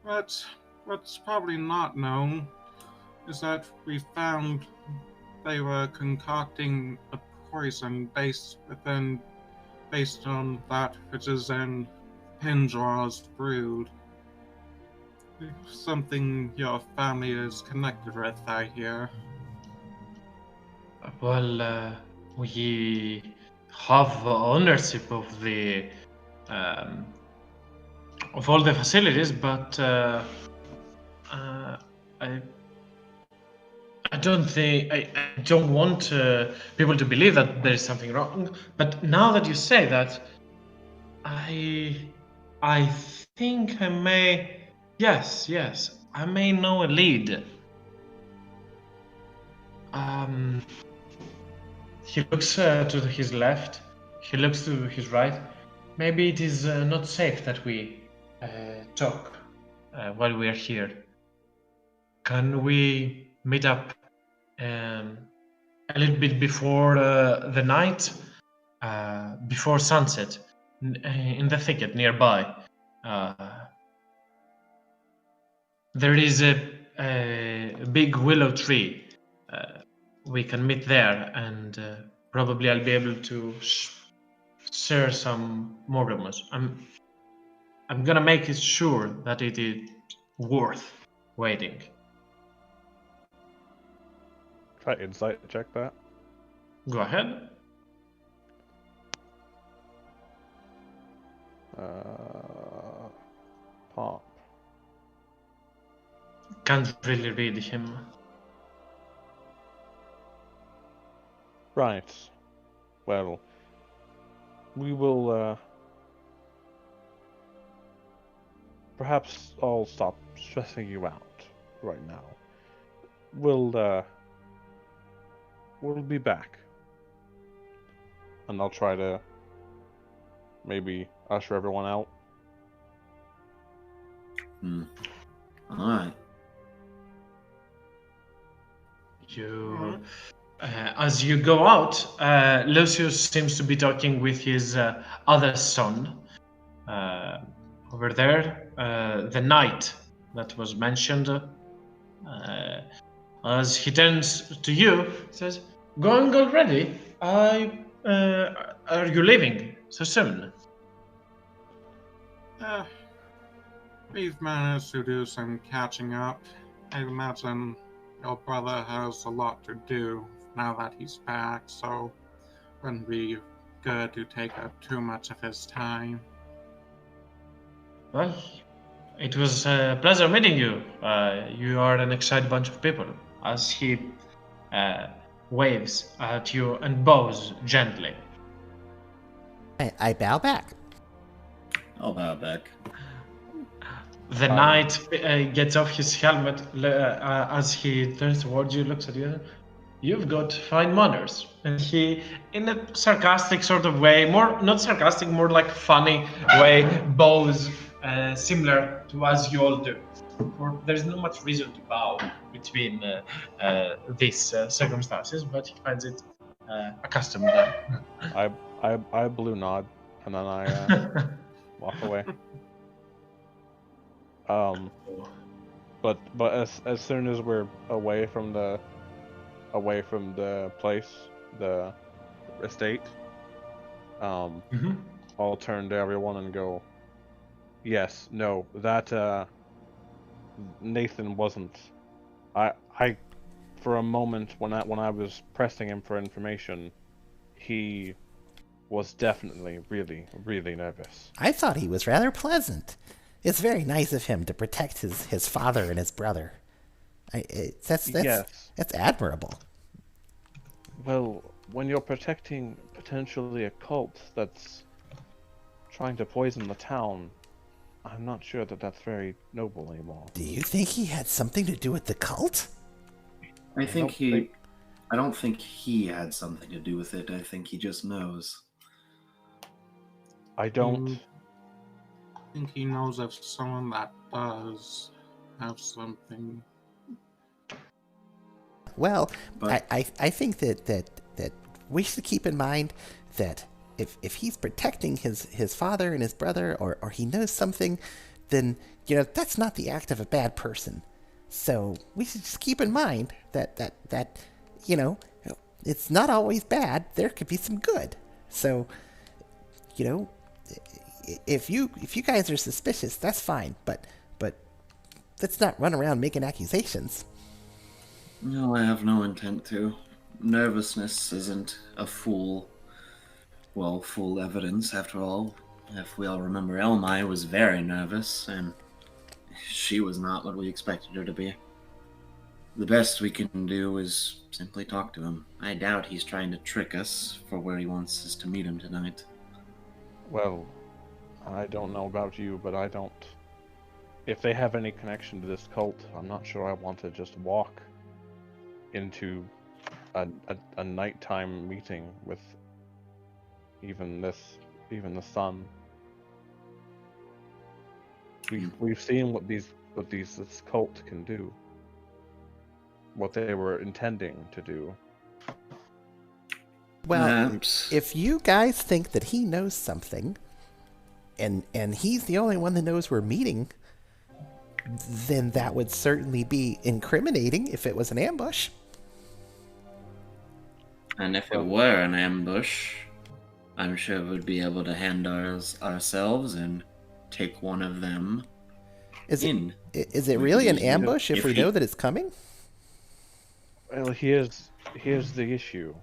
But what's probably not known is that we found they were concocting a poison based on that which is in Pindra's brood. Something your family is connected with, I hear. Well, we have ownership of the of all the facilities, but I don't think I don't want people to believe that there is something wrong. But now that you say that, I think I may. Yes, I may know a lead. He looks to his left. He looks to his right. Maybe it is not safe that we talk while we are here. Can we meet up a little bit before the night, before sunset, in the thicket nearby? There is a big willow tree. We can meet there, and probably I'll be able to share some more rumors. I'm gonna make it sure that it is worth waiting. Try insight check that. Go ahead. Pop. Can't really read him. Right. Well, we will perhaps I'll stop stressing you out right now. We'll be back. And I'll try to maybe usher everyone out. Alright. As you go out, Lucius seems to be talking with his other son over there, the knight that was mentioned. As he turns to you, says, "Going already? Are you leaving so soon?" We've managed to do some catching up. I imagine your brother has a lot to do now that he's back, so wouldn't be good to take up too much of his time. Well, it was a pleasure meeting you. You are an excited bunch of people. As he waves at you and bows gently. I bow back. I'll bow back. The knight gets off his helmet as he turns towards you, looks at you. "You've got fine manners." And he, in a sarcastic sort of way, not sarcastic, more like funny way, bows similar to as you all do. For there's not much reason to bow between these circumstances, but he finds it accustomed there. I blue nod and then I walk away. But as soon as we're away from the place, the estate, I'll turn to everyone and go, "Yes, no, that Nathan wasn't. I for a moment when I was pressing him for information, he was definitely really nervous. I thought he was rather pleasant. It's very nice of him to protect his father and his brother. That's admirable. Well, when you're protecting potentially a cult that's trying to poison the town, I'm not sure that that's very noble anymore. Do you think he had something to do with the cult? I don't think he had something to do with it. I think he just knows. I don't. I think he knows of someone that does have something. Well, But- I think that we should keep in mind that if he's protecting his father and his brother, or he knows something, then that's not the act of a bad person. So we should just keep in mind that it's not always bad. There could be some good. So if you guys are suspicious, that's fine. But let's not run around making accusations. No, I have no intent to. nervousness isn't a full evidence after all. If we all remember, Elmai was very nervous, and she was not what we expected her to be. The best we can do is simply talk to him. I doubt he's trying to trick us for where he wants us to meet him tonight. Well, I don't know about you, but I don't. If they have any connection to this cult, I'm not sure I want to just walk into a nighttime meeting with even the sun. We've seen what this cult can do. What they were intending to do. Well, Perhaps. if you guys think that he knows something, and he's the only one that knows we're meeting, then that would certainly be incriminating if it was an ambush. And if it were an ambush, I'm sure we'd be able to hand ourselves and take one of them in. Is it really an ambush if we know that it's coming? Well, here's the issue.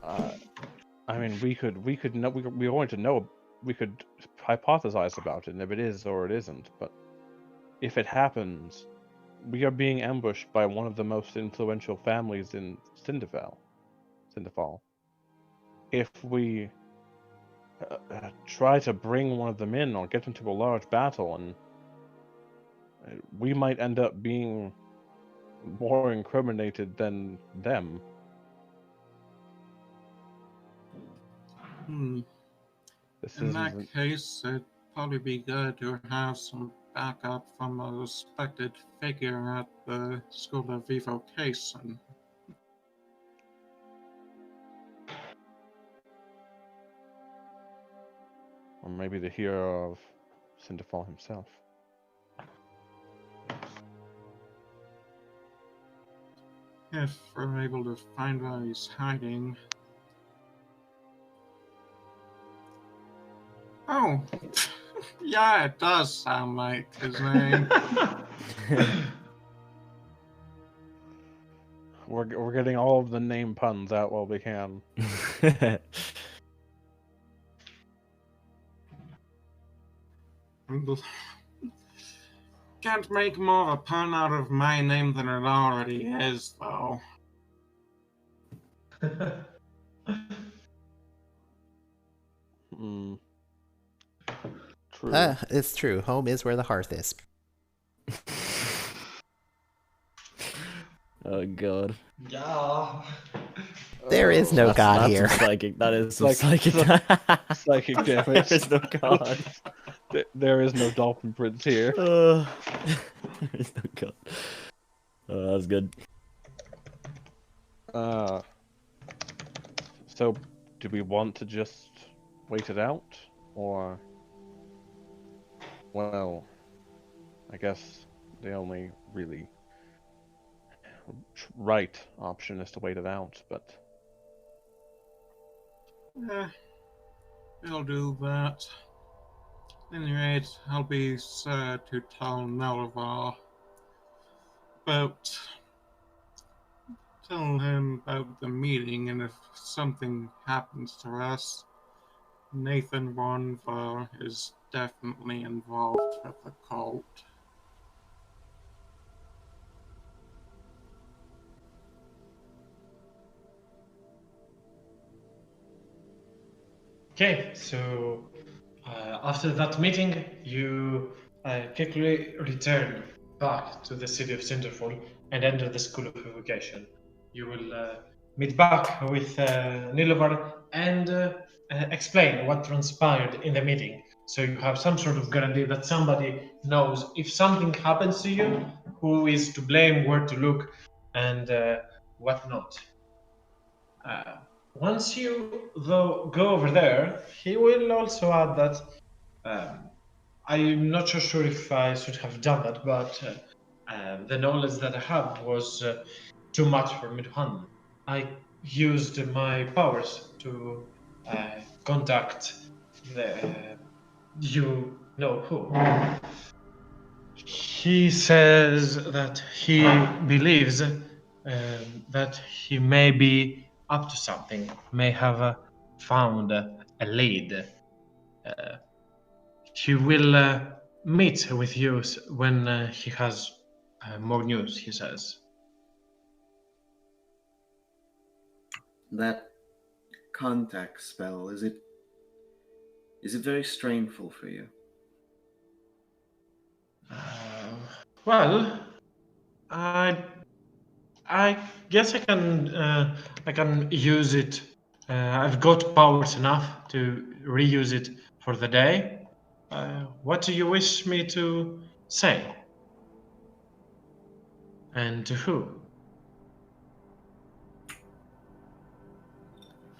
I mean, we could know. We're going to know. We could hypothesize about it, and if it is or it isn't. But if it happens, we are being ambushed by one of the most influential families in Cinderfell. If we try to bring one of them in or get into a large battle, and we might end up being more incriminated than them. In that case, it'd probably be good to have some backup from a respected figure at the School of Evocation. Or maybe the hero of Cinderfall himself. If we're able to find where he's hiding. Oh, yeah, it does sound like his name. We're getting all of the name puns out while we can. Can't make more of a pun out of my name than it already is, though. True. It's true. Home is where the hearth is. Oh god. Yeah. There is no God That's here. some psychic. That is some Like- psychic. Psychic damage. There is no god. There is no dolphin prince here. There is no god. Oh, that was good. So, do we want to just wait it out, or? Well, I guess the only really right option is to wait it out, but I'll do that. At any rate, I'll be sad to tell Nelavar about. Tell him about the meeting, and if something happens to us, Nathan Wonver is definitely involved with the cult. Okay, so after that meeting, you quickly return back to the city of Cinderfall and enter the School of Evocation. You will meet back with Nilovar and explain what transpired in the meeting. So you have some sort of guarantee that somebody knows if something happens to you, who is to blame, where to look, and whatnot. Once you, though, go over there, he will also add that I'm not so sure if I should have done that, but the knowledge that I have was too much for me to handle. I used my powers to contact the you know who. He says that he believes that he may be up to something, may have found a lead. He will meet with you when he has more news, he says. That contact spell, is it very strainful for you? Well, I guess I can use it. I've got powers enough to reuse it for the day. What do you wish me to say? And to who?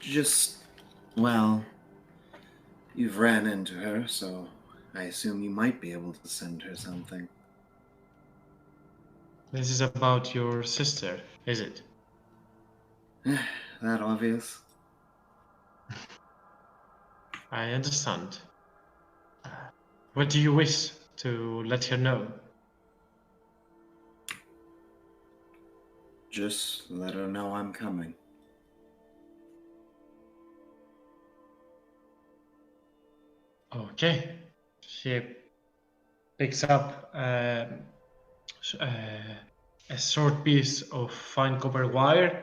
Just, well, you've ran into her, so I assume you might be able to send her something. This is about your sister, is it? That obvious? I understand. What do you wish to let her know? Just let her know I'm coming. Okay. She picks up a short piece of fine copper wire,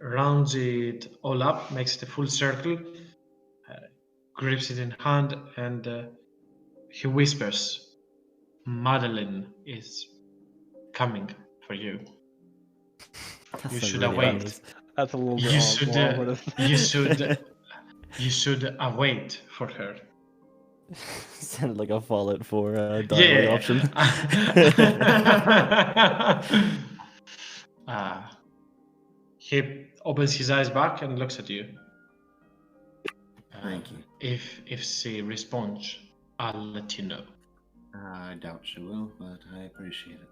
rounds it all up, makes it a full circle, grips it in hand, and he whispers, "Madeline is coming for you. That You sounds should really await. ominous. That's a little bit You should, more ominous. you should await for her." Sounded like a Fallout 4 dialogue option. He opens his eyes back and looks at you. Thank you. If she responds, I'll let you know. I doubt she will, but I appreciate it.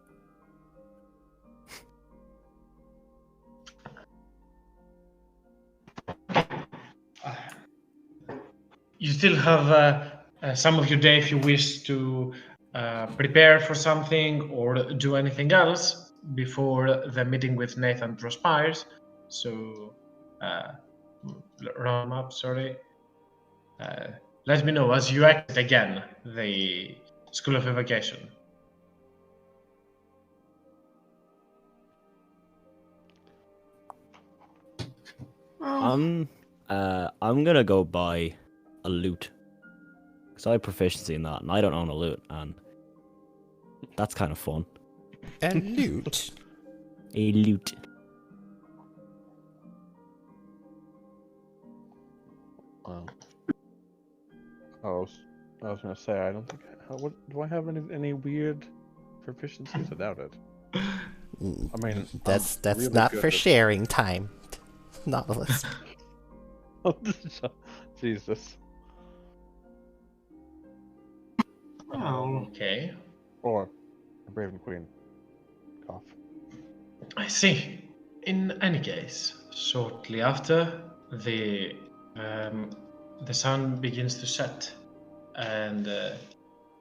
You still have some of your day if you wish to prepare for something or do anything else before the meeting with Nathan transpires. So, round up, sorry. Let me know as you exit again the School of Evocation. I'm gonna go buy a loot because I have proficiency in that, and I don't own a loot, and that's kind of fun. A loot? A loot. I was gonna say I don't think. What do I have any weird proficiencies? I doubt it. I mean, That's really not good for at- sharing time, Nautilus. Jesus. Well, Okay. Or a Raven Queen. Cough. I see. In any case, shortly after, the sun begins to set, and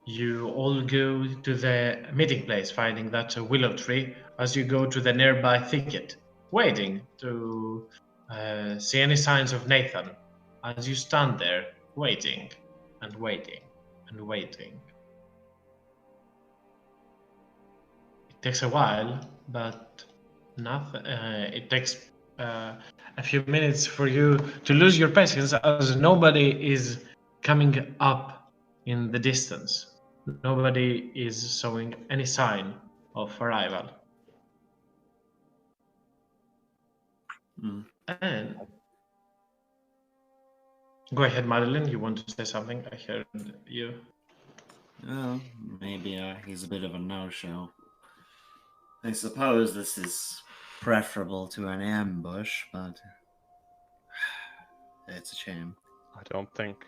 you all go to the meeting place, finding that willow tree as you go to the nearby thicket, waiting to see any signs of Nathan. As you stand there, waiting and waiting and waiting. It takes a while, but nothing. It takes a few minutes for you to lose your patience, as nobody is coming up in the distance. Nobody is showing any sign of arrival. Mm. And go ahead, Madeline. You want to say something? I heard you. Well, maybe he's a bit of a no-show. I suppose this is preferable to an ambush, but it's a shame. I don't think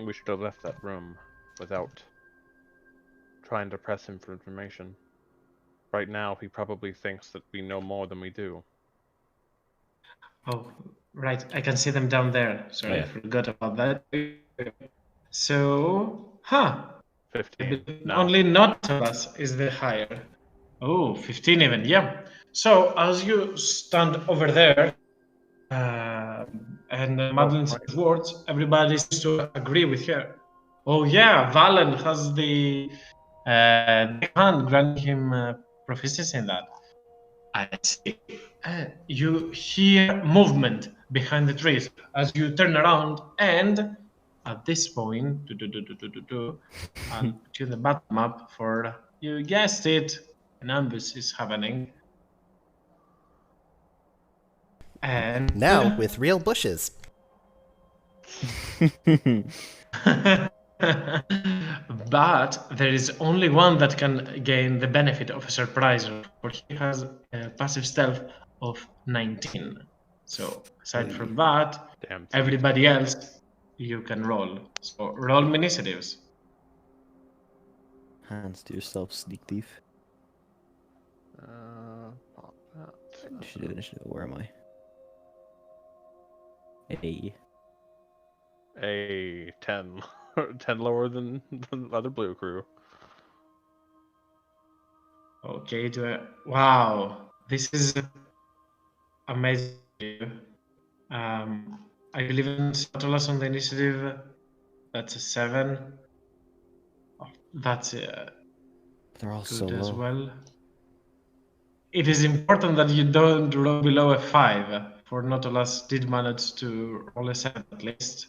we should have left that room without trying to press him for information. Right now, he probably thinks that we know more than we do. Oh, right. I can see them down there. Sorry, Oh, yeah. I forgot about that. So, 15. No. only not of us is the higher. Oh, 15 even, yeah. So as you stand over there, and Madeline says words, everybody seems to agree with her. Oh yeah, Valen has the hand granting him proficiency in that. I see. You hear movement behind the trees as you turn around, and at this point, I'll put you the battle map for, you guessed it, an ambush is happening. And Now with real bushes. but there is only one that can gain the benefit of a surprise, for he has a passive stealth of 19. So aside from that, Damn. everybody else you can roll. So roll initiatives. Hands to yourself, sneak thief. Pop that. Initiative. Where am I? Hey. A 10. 10 lower than the other blue crew. Okay, wow, this is amazing. I believe in Satulas on the initiative. That's a 7. Oh, that's They're all good so as low. well. It is important that you don't roll below a 5. For Nautilus did manage to roll a 7 at least.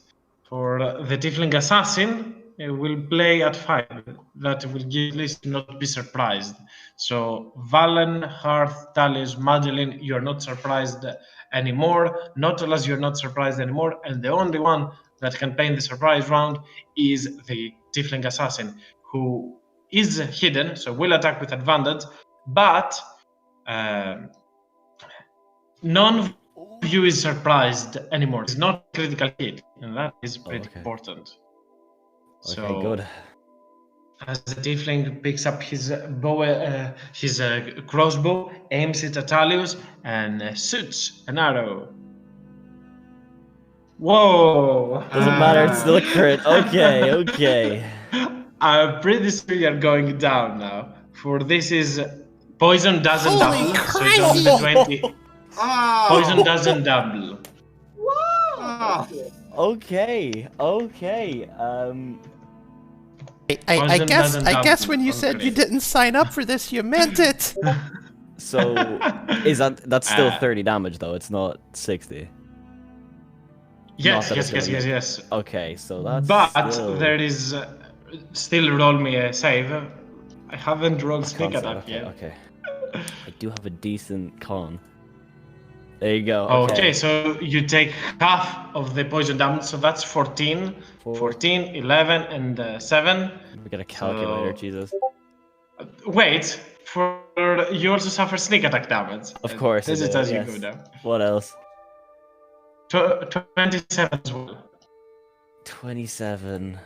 For the Tiefling Assassin, it will play at 5. That will give at least not be surprised. So Valen, Hearth, Talis, Madeline, you're not surprised anymore. Nautilus, you're not surprised anymore. And the only one that can play in the surprise round is the Tiefling Assassin, who is hidden, so will attack with advantage, but none of you is surprised anymore. It's not a critical hit, and that is pretty important. Okay, So, good. as the tiefling picks up his bow, his crossbow, aims it at Talius, and shoots an arrow. Whoa! Doesn't matter, it's still a crit. Okay, okay. I'm pretty sure you're going down now. For this is poison doesn't Holy double, so Christ! it's only 20. Oh! Poison doesn't double. Oh! Okay. I Poison guess doesn't I guess double when you on said you crit. didn't sign up for this, you meant it. So is that's still 30 Uh, damage though? It's not 60. Yes, Not that yes, it's yes, gonna yes, make- yes. Okay, so that's But still... there is still roll me a save. I haven't rolled sneak Con save, attack okay, yet. okay. I do have a decent con. There you go. Okay, so you take half of the poison damage, so that's 14, 14, 11, and 7. We got a calculator, So- Jesus. Wait, you also suffer sneak attack damage. Of course This I is do, as you yes. go down. What else? 27 as well. 27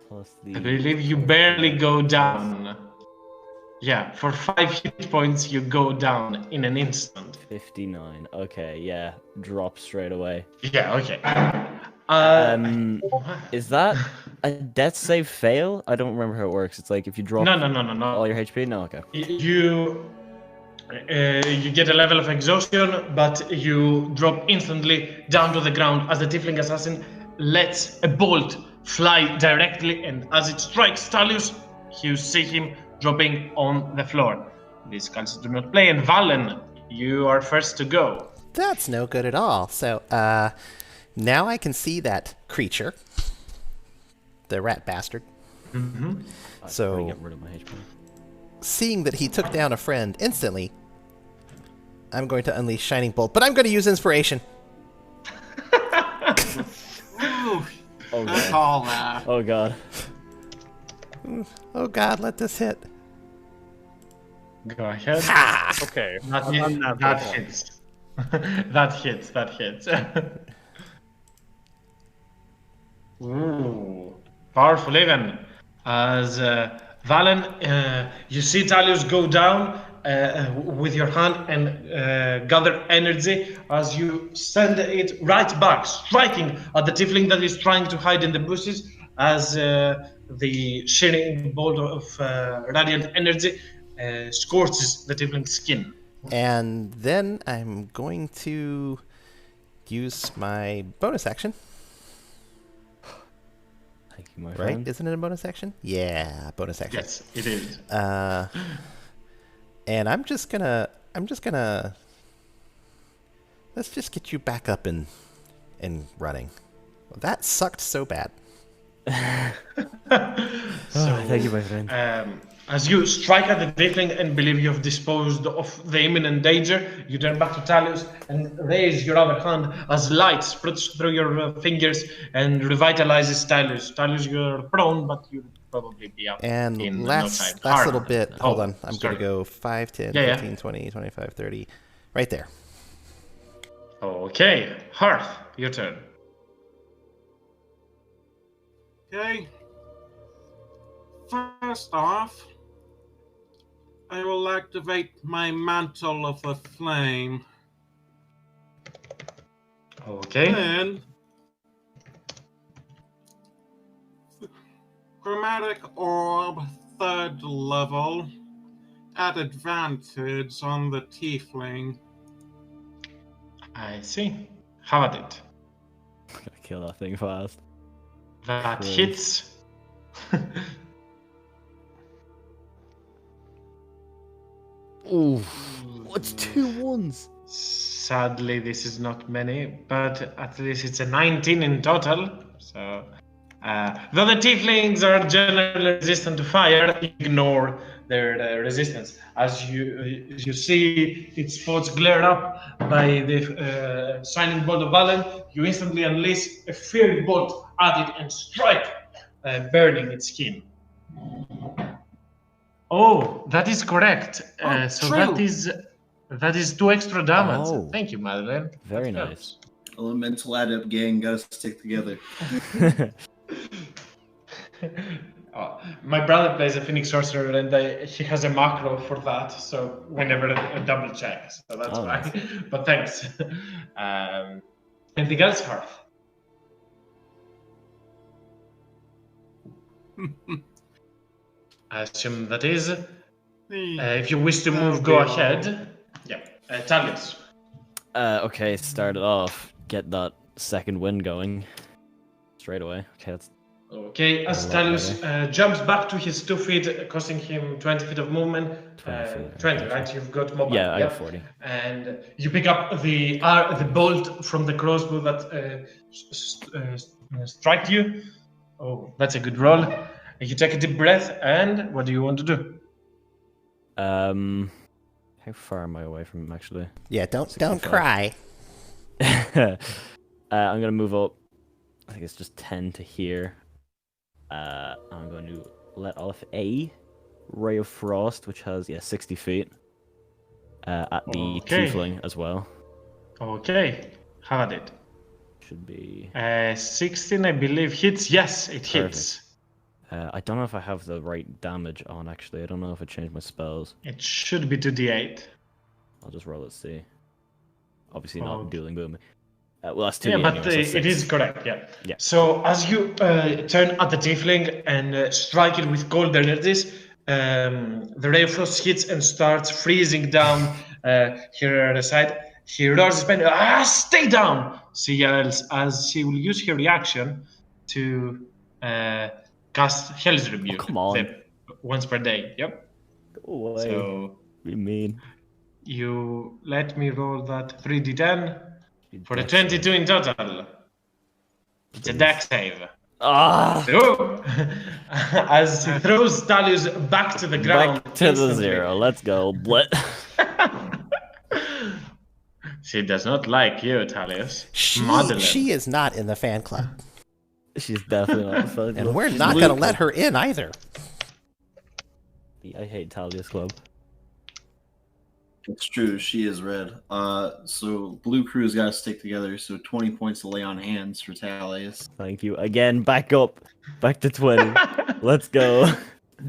plus the... I believe you barely go down. Yeah, for 5 hit points you go down in an instant. 59. Okay, yeah. Drop straight away. Yeah, okay. Is that a death save fail? I don't remember how it works. It's like if you drop No. all your HP? No, okay. You get a level of exhaustion, but you drop instantly down to the ground as the Tiefling Assassin lets a bolt fly directly, and as it strikes Talius, you see him dropping on the floor. These cards do not play, and Valen, you are first to go. That's no good at all. So, now I can see that creature, the rat bastard. Mm-hmm. So- I'm get rid of my HP. Seeing that he took down a friend instantly, I'm going to unleash Shining Bolt, but I'm going to use Inspiration. Ooh, Oh I god. call that. Oh god. Oh god, let this hit. Go ahead. Ha! Okay. That hits. That hits. Ooh, powerful even. As Valen, you see Talius go down with your hand and gather energy as you send it right back, striking at the tiefling that is trying to hide in the bushes as the shining bolt of radiant energy scorches the tiefling's skin. And then I'm going to use my bonus action. Thank you, my Right? friend. Isn't it a bonus action? Yeah, bonus action. Yes, it is. And I'm just gonna let's just get you back up and running. Well, that sucked so bad. Thank you, my friend. As you strike at the tiefling and believe you have disposed of the imminent danger, you turn back to Talius and raise your other hand as light spreads through your fingers and revitalizes Talius. Talius, you're prone, but you'll probably be up And in last no time. last Harm. little bit. Hold Oh, on. I'm sorry. going to go 5, 10, Yeah, 15, 20, 25, 30. Right there. Okay, Hearth, your turn. Okay. First off, I will activate my Mantle of the Flame. Okay. Then, Chromatic Orb, 3rd level, at advantage on the Tiefling. I see. How about it? Gotta kill that thing fast. That Christ. hits. Ooh, what's 2 1s? Sadly, this is not many, but at least it's a 19 in total. So, though the tieflings are generally resistant to fire, ignore their resistance. As you see its spots glare up by the shining bolt of Valen, you instantly unleash a fiery bolt at it and strike, burning its skin. Oh, that is correct. Oh, So true. that is 2 extra damage. Oh. Thank you, Madeleine. Very That nice. Elemental adept gang gotta stick together. helps. Oh, my brother plays a Phoenix Sorcerer and he has a macro for that, so whenever a double check. So that's Oh, why. nice. But thanks. Anything else, Hearth? I assume that is. If you wish to move, go ahead. Yeah. Talius. Okay, start it off. Get that second wind going. Straight away. Okay, that's Okay, as A lot Talius jumps back to his 2 feet, costing him 20 feet of movement. 20 feet, 20, okay, right? You've got mobile. yeah, I got Yep. 40. And you pick up the bolt from the crossbow that struck you. Oh, that's a good roll. You take a deep breath, and what do you want to do? How far am I away from him actually? Yeah, don't 65. cry. I'm gonna move up. I think it's just 10 to here. I'm going to let off a Ray of Frost, which has 60 feet. At the Okay. tiefling as well. Okay, how about it? Should be. 16, I believe, hits. Yes, it hits. I don't know if I have the right damage on actually. I don't know if I changed my spells. It should be 2d8. I'll just roll it, see. Obviously not Oh. dueling boom. Well, that's 2 Yeah, but anyway, so it 6. is correct, yeah. Yeah. So as you turn at the tiefling and strike it with cold energies, the ray of frost hits and starts freezing down here at the side. He roars his pen, stay down! She yells as she will use her reaction to cast Hell's Rebuke. come on. Once per day, yep. Go away. So Be mean. you let me roll that 3d10 for a Dex 22 in total. It's a Please. dex save. Ah! So, as he throws Talius back to the ground. Back to the instantly. 0. Let's go. Blit. She does not like you, Talius. She is not in the fan club. She's definitely not fun. And we're not going to let her in either. I hate Talia's club. It's true, she is red. So Blue Crew's got to stick together. So 20 points to lay on hands for Talius. Thank you. Again, back up. Back to 20. Let's go.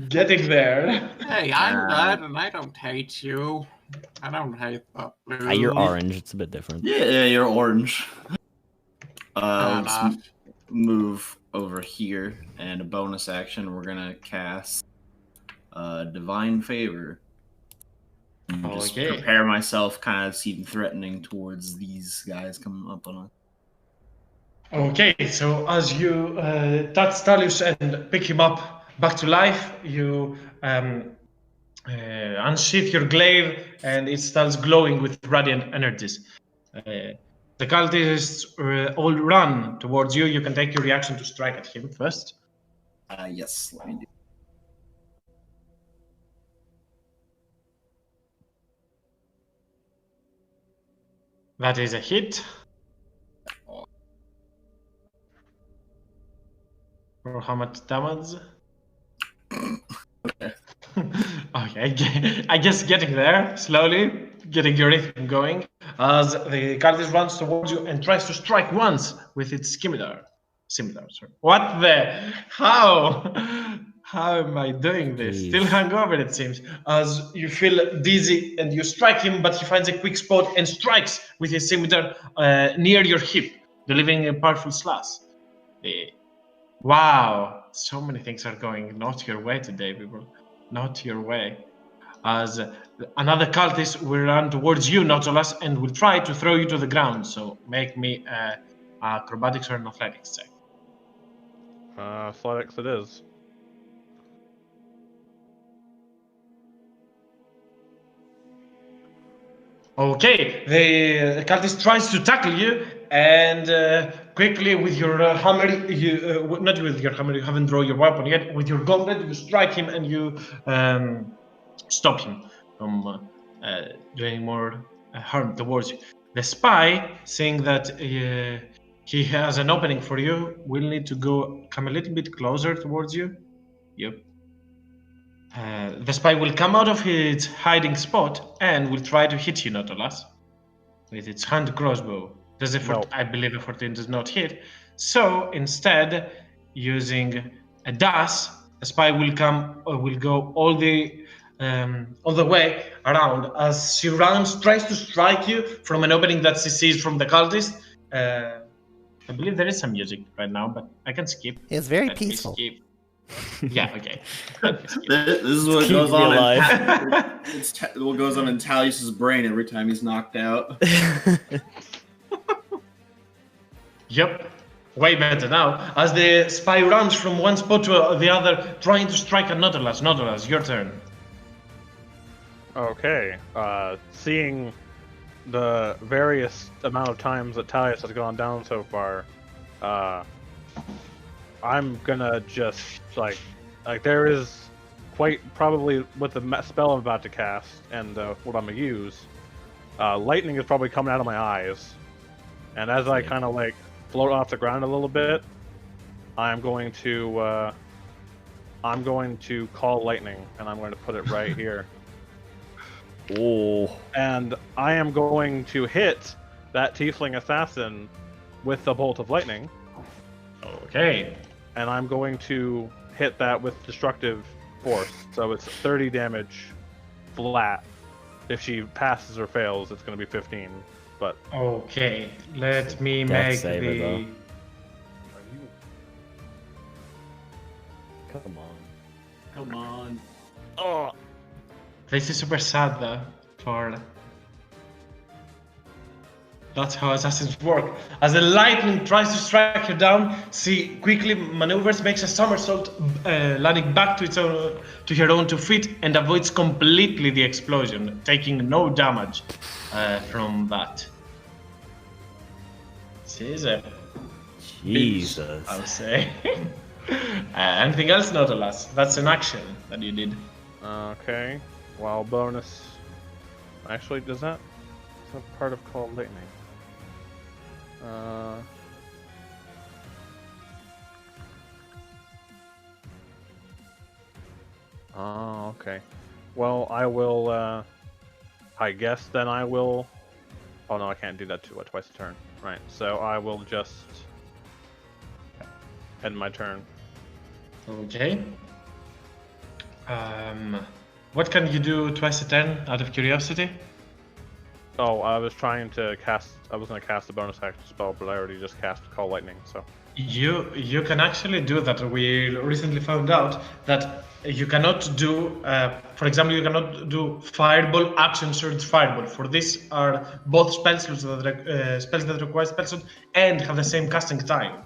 Getting there. Hey, I'm red and I don't hate you. I don't hate the blue. You're orange. It's a bit different. Yeah, you're orange. Let's enough. move over here, and a bonus action. We're gonna cast Divine Favor And just Okay. prepare myself, kind of seem threatening towards these guys coming up on us. Okay, so as you touch Stalius and pick him up back to life, you unsheath your glaive and it starts glowing with radiant energies. The cultists all run towards you. You can take your reaction to strike at him first. Yes, let me do. That is a hit. For how much damage? Okay. Okay, I guess getting there slowly, getting your rhythm going, as the cultist runs towards you and tries to strike once with its scimitar. Sorry. What the? How? How am I doing this? Jeez. Still hungover, it seems. As you feel dizzy and you strike him, but he finds a quick spot and strikes with his scimitar near your hip, delivering a powerful slash. Wow, so many things are going not your way today, people. Not your way. As another cultist will run towards you, Nautilus, and will try to throw you to the ground. So make me acrobatics or an athletics check. Athletics it is. Okay, the cultist tries to tackle you, and quickly with your hammer, not with your hammer, you haven't drawn your weapon yet. With your gauntlet, you strike him and you stop him from doing more harm towards you. The spy, seeing that he has an opening for you, will need to come a little bit closer towards you. Yep. The spy will come out of its hiding spot and will try to hit you, Nautilus, with its hand crossbow. I believe a 14 does not hit. So instead, using a dash, the spy will go all the way around as she tries to strike you from an opening that she sees from the cultist. I believe there is some music right now, but I can skip. It's very Let me peaceful. skip. Yeah, okay. This is what Keep goes me on. alive. What goes on in Talius's brain every time he's knocked out. Yep, way better now. As the spy runs from one spot to the other, trying to strike at Nautilus. Nautilus, your turn. Okay. Seeing the various amount of times that Talius has gone down so far, I'm gonna just like there is quite probably with the spell I'm about to cast and what I'm gonna use, lightning is probably coming out of my eyes, and as I kind of like float off the ground a little bit, I'm going to call lightning, and I'm going to put it right here. Oh. And I am going to hit that tiefling assassin with the bolt of lightning. Okay. And I'm going to hit that with destructive force. So it's 30 damage flat. If she passes or fails, it's going to be 15. But Okay, let me Death make saver, the. though. Come on. Come on. Oh. This is super sad though. For that's how assassins work. As the lightning tries to strike her down, she quickly maneuvers, makes a somersault, landing back to her own 2 feet, and avoids completely the explosion, taking no damage from that. She is a Jesus. beast, I would say. Anything else, Nautilus? That's an action that you did. okay. While bonus. Actually, does that? Is that part of Call Lightning? Oh, okay. Well, I will, I guess then I will... Oh no, I can't do that twice a turn. Right, so I will just end my turn. Okay. What can you do twice a turn, out of curiosity? Oh, I was trying to cast... I was going to cast a bonus action spell, but I already just cast Call Lightning, so... You can actually do that. We recently found out that you cannot do, for example, you cannot do fireball, action surge, fireball. For this are both spell slots spells that require spell slot and have the same casting time.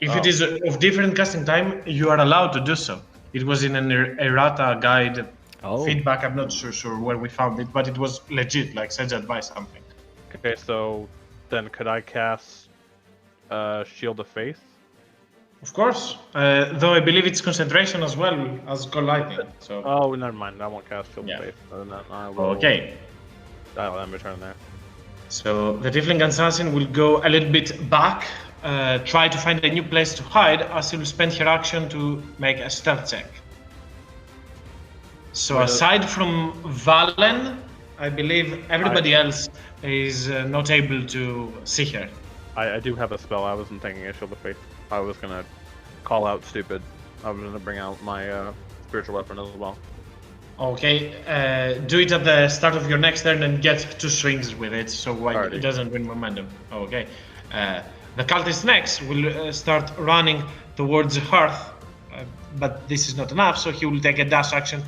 If it is of different casting time, you are allowed to do so. It was in an errata guide feedback. I'm not sure where we found it, but it was legit, like sage advice something. Okay, so then could I cast Shield of Faith? Of course, though I believe it's concentration as well as Cold Lightning. So. Oh, never mind. I won't cast Shield of Faith. Other than that, I will Okay. I'll end my turn there. So the Tiefling Assassin will go a little bit back, try to find a new place to hide, as he will spend her action to make a stealth check. So aside from Valen, I believe everybody else is not able to see her. I do have a spell. I wasn't thinking of Shield of Faith. I was gonna call out stupid. I was gonna bring out my spiritual weapon as well. Okay, do it at the start of your next turn and get 2 swings with it, so it doesn't win momentum. Okay. The cultist next will start running towards the hearth, but this is not enough, so he will take a dash action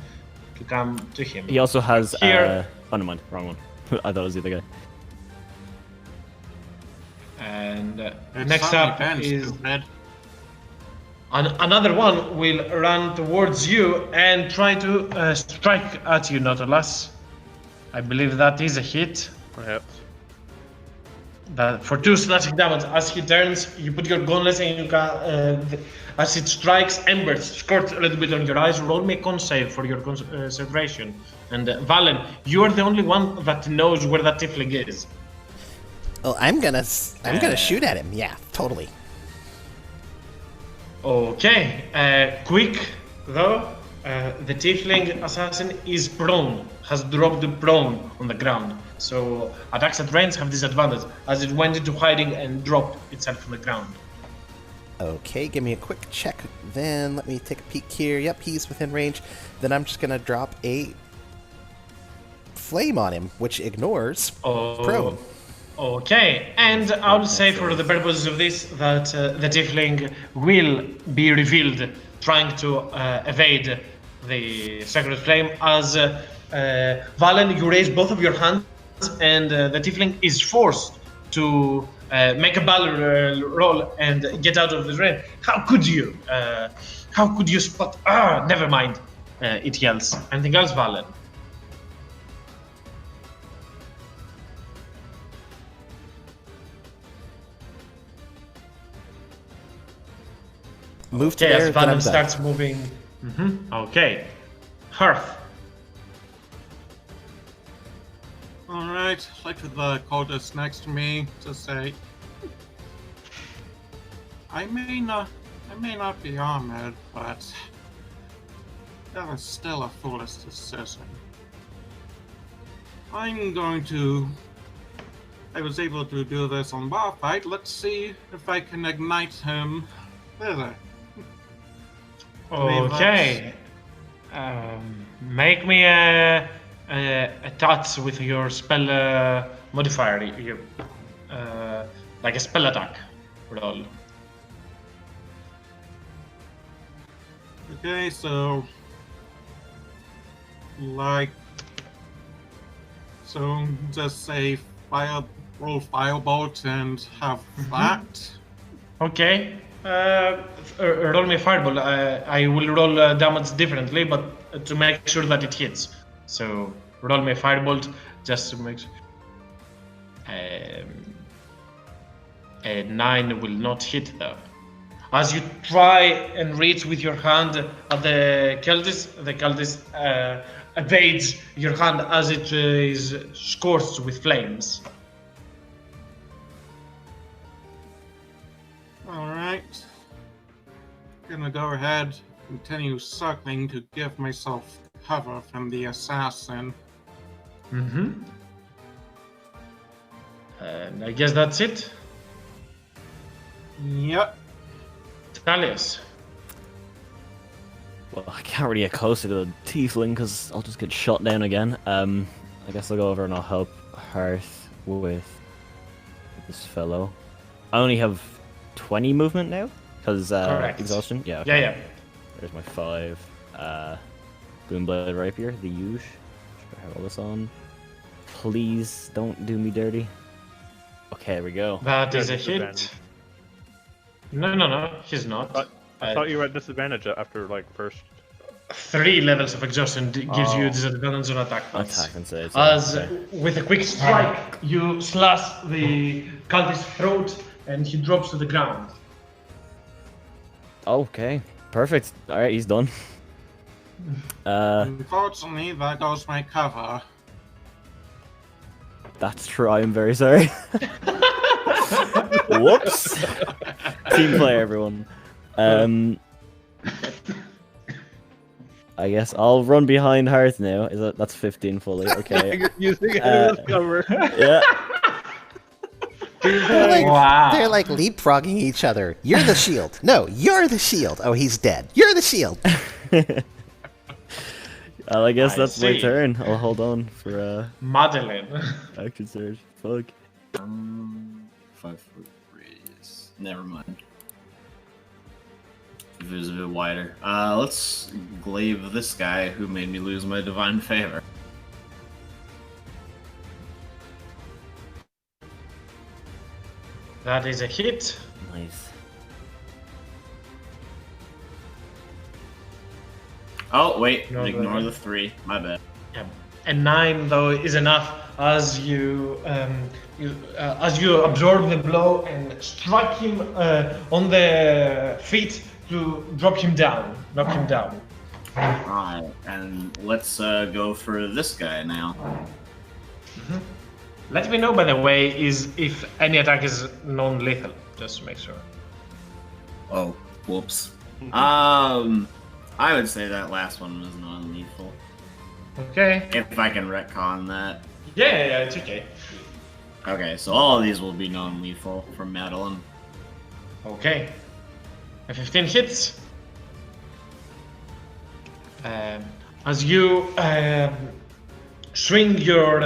to come to him. He also has here. Oh, never mind, wrong one. I thought it was the other guy. And next up is another one will run towards you and try to strike at you, Nautilus. I believe that is a hit. Perhaps. That for 2 slashing damage. As he turns, you put your gauntlets and you can, as it strikes, embers scorch a little bit on your eyes. Roll me a con save for your concentration. And Valen, you are the only one that knows where that tiefling is. Oh, I'm gonna shoot at him. Yeah, totally. Okay, quick though. The tiefling assassin is prone, has dropped prone on the ground. So attacks at range have disadvantage as it went into hiding and dropped itself on the ground. Okay, give me a quick check then. Let me take a peek here. Yep, he's within range. Then I'm just gonna drop a flame on him, which ignores prone. Okay, and I'll say for the purposes of this that the tiefling will be revealed trying to evade the sacred flame as Valen, you raise both of your hands and the tiefling is forced to make a battle roll and get out of the range. How could you? How could you spot? Never mind. It yells. Anything else, Valen? Move to there. As Valen starts moving. Okay. Hearth. Alright, like to the cultist next to me to say, I may not be armored, but that was still a foolish decision. I was able to do this on bar fight. Let's see if I can ignite him further. Okay. Make me a touch with your spell modifier, like a spell attack roll. Okay, so just say roll firebolt and have that. Okay. Roll me a fireball. I will roll damage differently, but to make sure that it hits. So roll me a firebolt just to make sure. A 9 will not hit though. As you try and reach with your hand at the cultist evades your hand as it is scorched with flames. Alright. Gonna go ahead, continue circling to give myself cover from the assassin. And I guess that's it. Yep. Thalius. Well, I can't really get closer to the tiefling because I'll just get shot down again. I guess I'll go over and I'll help Hearth with this fellow. I only have 20 movement now? Because Correct. exhaustion? Yeah. Okay. Yeah, yeah. There's my 5. Boomblade Rapier, the huge. Should I have all this on? Please don't do me dirty. Okay, there we go. That is a disadvantage. hit. No, he's not. I thought you were at disadvantage after like first. 3 levels of exhaustion gives you disadvantage on attack rolls. Attack and saves. As Okay. with a quick strike, you slash the cultist's throat and he drops to the ground. Okay, perfect. Alright, he's done. Unfortunately, there goes my cover. That's true. I'm very sorry. Whoops. Team play, everyone. I guess I'll run behind Hearth now. That's 15 fully? Okay. Using it as cover. Yeah. They're like leapfrogging each other. You're the shield. No, you're the shield. Oh, he's dead. You're the shield. Well, I guess I that's my see. turn. I'll hold on for Madeline. action surge. Fuck. 5 foot radius. Never mind. If it was a bit wider. Let's glaive this guy who made me lose my divine favor. That is a hit. Nice. Oh wait, No, ignore the- the 3. My bad. Yeah. And 9 though is enough as you absorb the blow and strike him on the feet to drop him down. Knock him down. Alright, and let's go for this guy now. Let me know, by the way, is if any attack is non-lethal, just to make sure. Oh, whoops. I would say that last one was non-lethal. Okay. If I can retcon that. Yeah, it's okay. Okay, so all of these will be non-lethal from Madeline. Okay. A 15 hits. As you swing your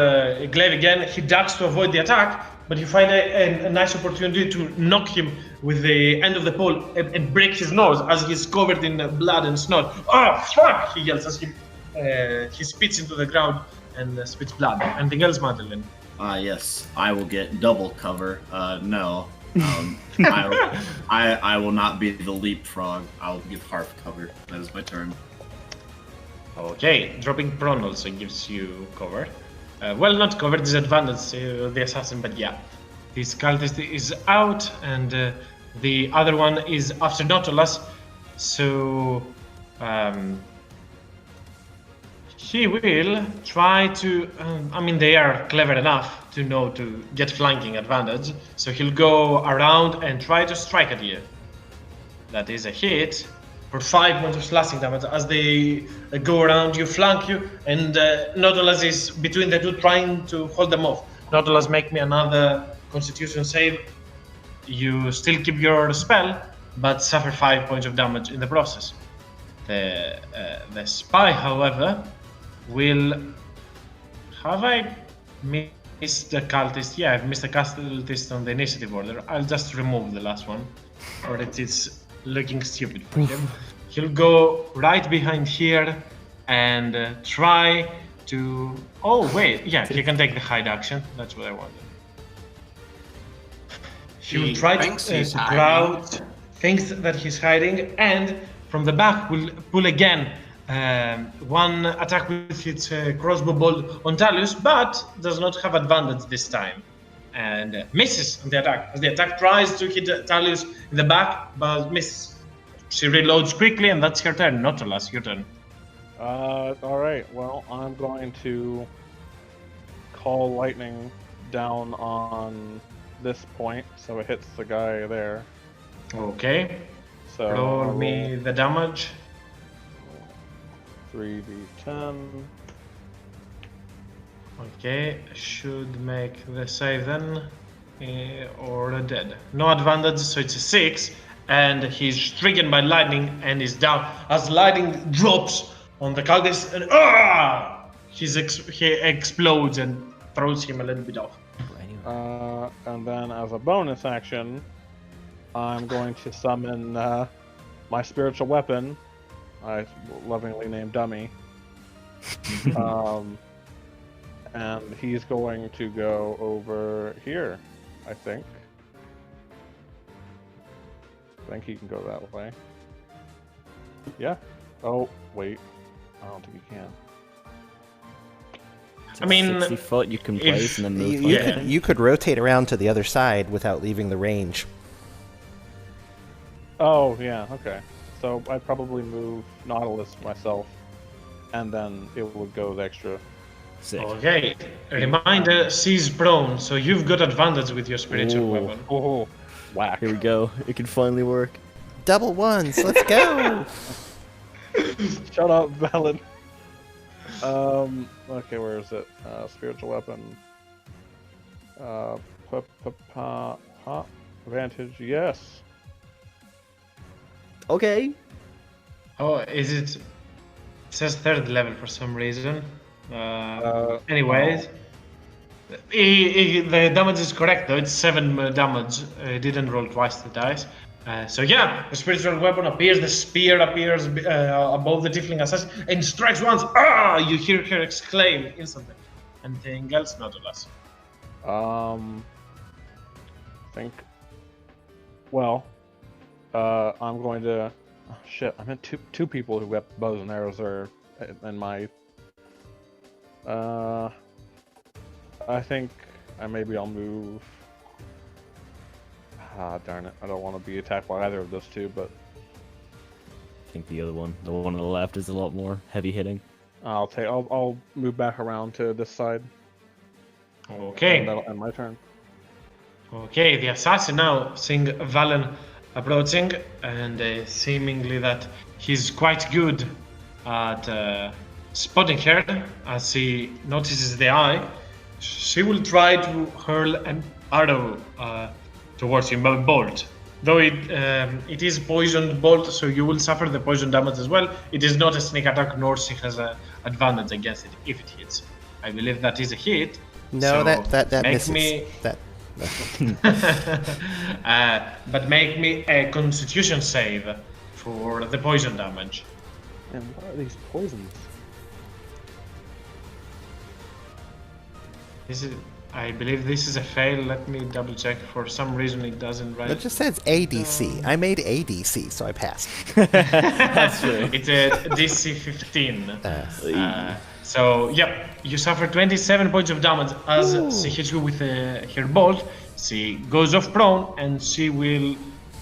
glaive again, he ducks to avoid the attack, but you find a nice opportunity to knock him with the end of the pole and break his nose as he's covered in blood and snot. Oh, fuck! He yells as he spits into the ground and spits blood. Anything else, Madeline? Yes, I will get double cover. No. I will not be the leapfrog. I'll give half cover. That is my turn. Okay, dropping prone also gives you cover. Well, not cover, disadvantage the assassin, but yeah. This cultist is out, and the other one is after Nautilus, so he will try to. They are clever enough to know to get flanking advantage, so he'll go around and try to strike at you. That is a hit. For 5 points of slashing damage as they go around you, flank you, and Nautilus is between the two trying to hold them off. Nautilus, make me another Constitution save. You still keep your spell, but suffer 5 points of damage in the process. The spy, however, will... Have I missed the cultist? Yeah, I've missed the cultist on the initiative order. I'll just remove the last one, or it is looking stupid for him. He'll go right behind here and try to... Oh, wait. Yeah, he can take the hide action. That's what I wanted. He will try to crowd, thinks that he's hiding, and from the back will pull again one attack with his crossbow bolt on Talus, but does not have advantage this time. And misses on the attack. As the attack tries to hit Talus in the back, but misses. She reloads quickly, and that's her turn. Nautilus, your turn. Alright, well, I'm going to call lightning down on this point, so it hits the guy there. Okay. So Roll me the damage. 3d10. Okay, should make the save then, or a dead. No advantage, so it's a 6, and he's stricken by lightning and is down. As lightning drops on the cultist, and he explodes and throws him a little bit off. And then as a bonus action, I'm going to summon my spiritual weapon, I lovingly named Dummy. And he's going to go over here, I think. I think he can go that way. Yeah. Oh, wait. I don't think he can. I mean, 60 foot you can place and then move. You could rotate around to the other side without leaving the range. Oh, yeah, okay. So I'd probably move Nautilus myself, and then it would go the extra. Sick. Okay. A reminder, she's prone, so you've got advantage with your spiritual Ooh. weapon. Oh, whack. Here we go. It can finally work. Double ones, let's go! Shut up, Valen. Okay, where is it? Spiritual weapon. Advantage, yes. Okay. Oh, is it? It says 3rd level for some reason. Anyways, the damage is correct though. It's 7 damage. Didn't roll twice the dice. So yeah, the spiritual weapon appears. The spear appears above the tiefling assassin and strikes once. Ah! You hear her exclaim instantly. Anything else, Nautilus? Think. Well, I'm going to. Oh, shit, I meant two people who have bows and arrows are in my. I think maybe I'll move. Ah, darn it! I don't want to be attacked by either of those two, but I think the one on the left, is a lot more heavy hitting. I'll move back around to this side. Okay. And that'll end my turn. Okay, the assassin now seeing Valen approaching and seemingly that he's quite good at spotting her as he notices the eye. She will try to hurl an arrow towards him, a bolt. Though it is poisoned bolt, so you will suffer the poison damage as well. It is not a sneak attack, nor she has an advantage against it if it hits. I believe that is a hit. No, so that make misses. me- That. But make me a Constitution save for the poison damage. And what are these poisons? I believe this is a fail. Let me double check. For some reason, it doesn't write. It just says ADC. I made ADC, so I passed. That's true. It's a DC 15. So, yep, you suffer 27 points of damage as she hits you with her bolt. She goes off prone and she will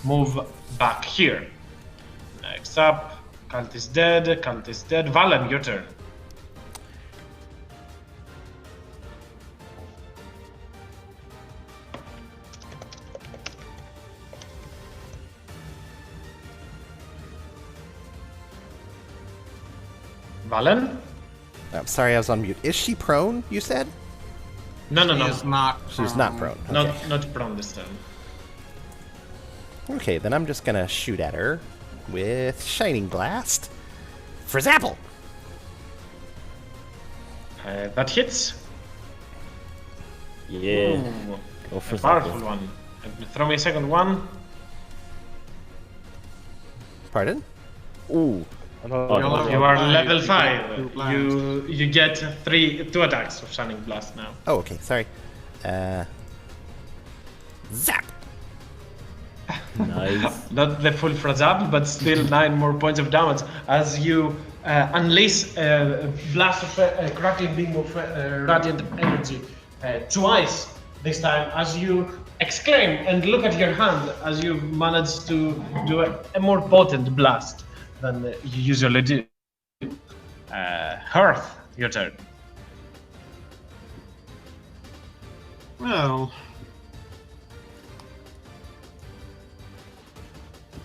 move back here. Next up, Cult is dead. Valen, your turn. Valen? I'm sorry, I was on mute. Is she prone, you said? No. She is not. She's not prone. Okay. Not prone this time. Okay, then I'm just gonna shoot at her with Shining Blast. For Zapple! That hits. Yeah. Ooh, Go for a powerful something. one. Throw me a second one. Pardon? Ooh. You are level 5. You You get 2 attacks of Shining Blast now. Oh, okay, sorry. Zap! Nice. Not the full Frazab, but still 9 more points of damage as you unleash a blast of a crackling beam of radiant energy twice this time as you exclaim and look at your hand as you manage to do a more potent blast than you usually do. Hearth, your turn. Well,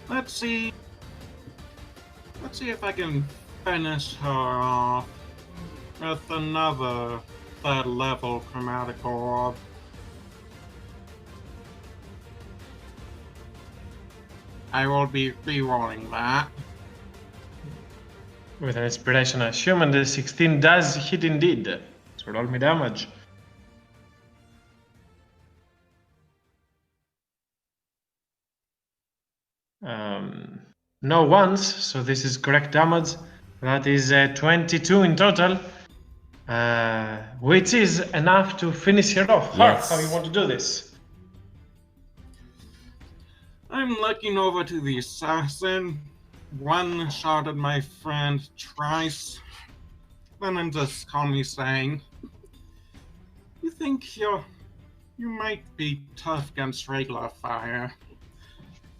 let's see if I can finish her off with another 3rd level chromatic orb. I will be rerolling that. With an inspiration, I assume, and the 16 does hit indeed. So roll me damage. No ones, so this is correct damage. That is 22 in total, which is enough to finish her off. Hark, Yes. how you want to do this? I'm looking over to the assassin, one shot at my friend Trice, then I'm just calmly saying, you think you might be tough against regular fire.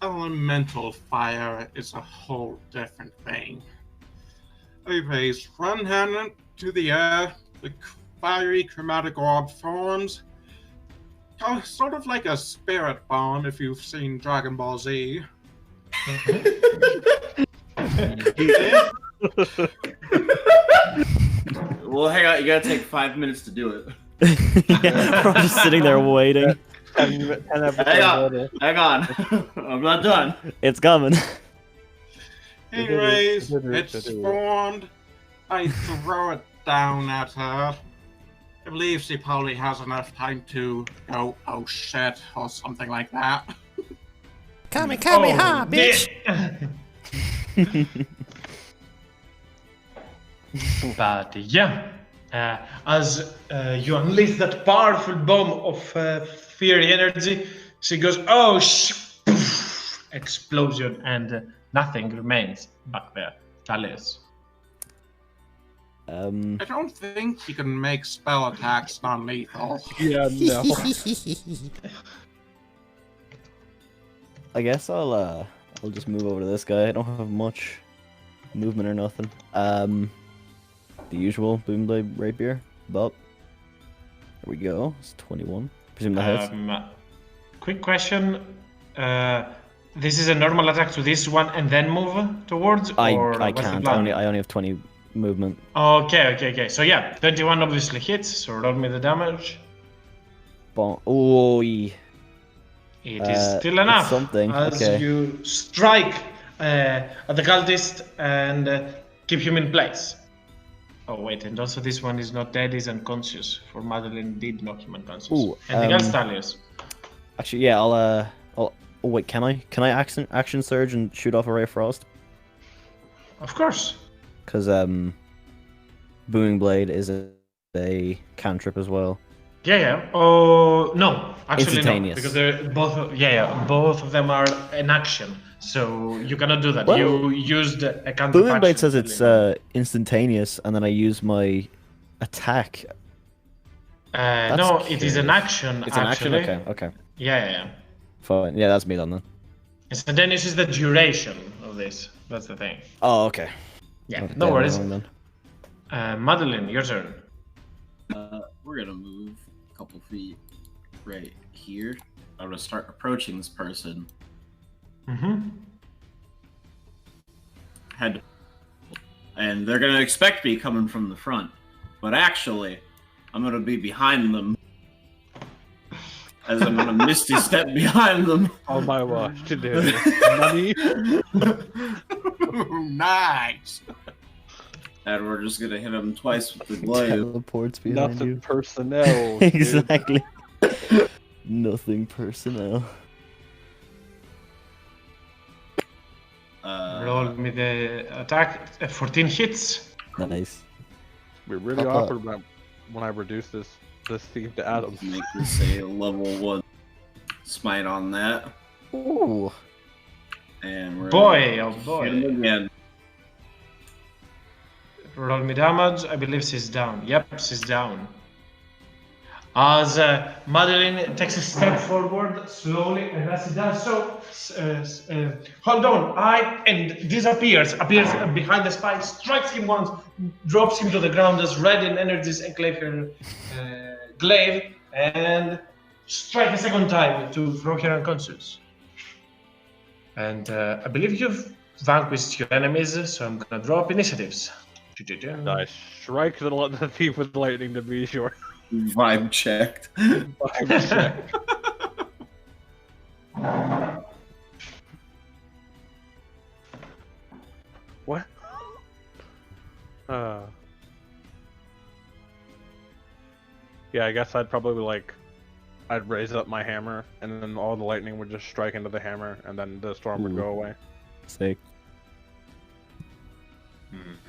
Elemental fire is a whole different thing. I raise one hand to the air, the fiery chromatic orb forms, sort of like a spirit bomb if you've seen Dragon Ball Z. Well, hang on. You gotta take 5 minutes to do it. We're all just sitting there waiting. 10 episodes Hang on. later. Hang on. I'm not done. It's coming. Anyways, it's formed. I throw it down at her. I believe she probably has enough time to go, oh shit, or something like that. Kamehameha, bitch! But yeah, as you unleash that powerful bomb of fiery energy, she goes, oh poof, explosion, and nothing remains back there. Thalius. I don't think you can make spell attacks non-lethal. Yeah, no. I guess I'll just move over to this guy. I don't have much movement or nothing. The usual Boomblade Rapier. But there we go. It's 21. Presume that hits. Quick question. This is a normal attack to this one and then move towards? I what's the can't. plan? I only have 20 movement. Okay. So yeah, 21 obviously hits, so roll me the damage. Oh, yeah. It is still enough. something, As okay. you strike at the cultist and keep him in place. Oh wait, and also this one is not dead, he's unconscious. For Madeline did knock him unconscious. Ooh, Anything else, Thalius? Actually, yeah, I'll oh wait, can I action surge and shoot off a ray of frost? Of course. Because booming blade is a cantrip as well. Yeah. Oh no, actually no, Instantaneous. because they're both. Both of them are in action, so you cannot do that. Well, you used a counter. Booming blade says it's instantaneous, and then I use my attack. No, it is an action. It's an action. actually. Okay. Yeah. Fine. Yeah, that's me done then. Instantaneous is the duration of this. That's the thing. Oh, okay. Yeah, Okay, no then worries. wrong then. Madeline, your turn. We're gonna move a couple feet right here. I'm gonna start approaching this person. Mm-hmm. And they're gonna expect me coming from the front, but actually, I'm gonna be behind them. As I'm gonna misty step behind them. Oh my gosh, to do money. Nice. And we're just gonna hit them twice with the blade. Teleports behind Nothing you. personnel. dude. Exactly. Nothing personnel. Roll me the attack. 14 hits. Nice. We're really Pop up. awkward when I reduce this theme to atoms. Make this a level 1 smite on that. Ooh. And we're Boy, oh hit boy. him again. Roll me damage. I believe she's down. Yep, she's down. As Madeline takes a step forward slowly, and as she does so, hold on, and appears behind the spike, strikes him once, drops him to the ground as red in energies enclave her glaive, and strike a second time to throw her unconscious. And I believe you've vanquished your enemies, so I'm gonna drop initiatives. I strike the thief with lightning to be sure. Vibe checked. Vibe check. What? Yeah, I guess I'd probably I'd raise up my hammer, and then all the lightning would just strike into the hammer, and then the storm would go away. Sick.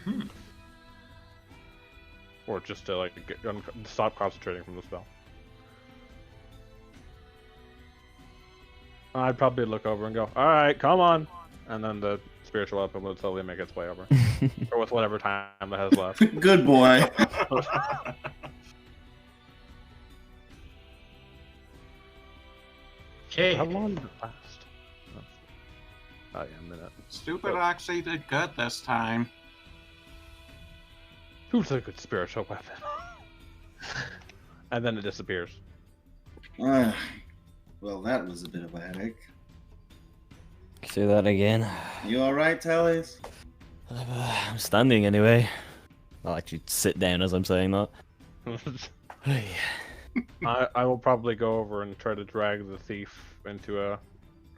Mhm. Or just to like stop concentrating from the spell. I'd probably look over and go, "All right, come on," and then the spiritual weapon would slowly make its way over, or with whatever time it has left. Good boy. Okay. How long did it last? Oh yeah, a minute. Stupid actually did good this time. Who's a good spiritual weapon? And then it disappears. Well, that was a bit of a headache. Say that again. You alright, Tallies? I'm standing anyway. I'll actually sit down as I'm saying that. I will probably go over and try to drag the thief into a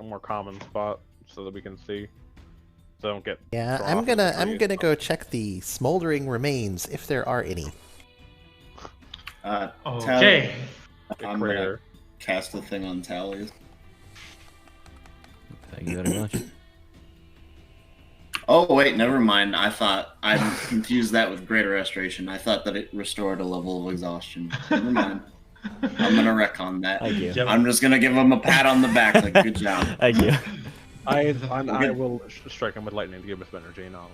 more common spot so that we can see. So I don't get. Yeah, thrown I'm off into gonna the I'm trees. gonna go check the smoldering remains if there are any. Okay. The I'm crater. gonna cast the thing on Tallies. Thank you very much. Oh wait, never mind. I thought I confused that with Greater Restoration. I thought that it restored a level of exhaustion. Never mind. I'm gonna wreck on that. Thank you. Yep. I'm just gonna give him a pat on the back, like good job. Thank you. I will strike him with lightning to give us energy, and I'll.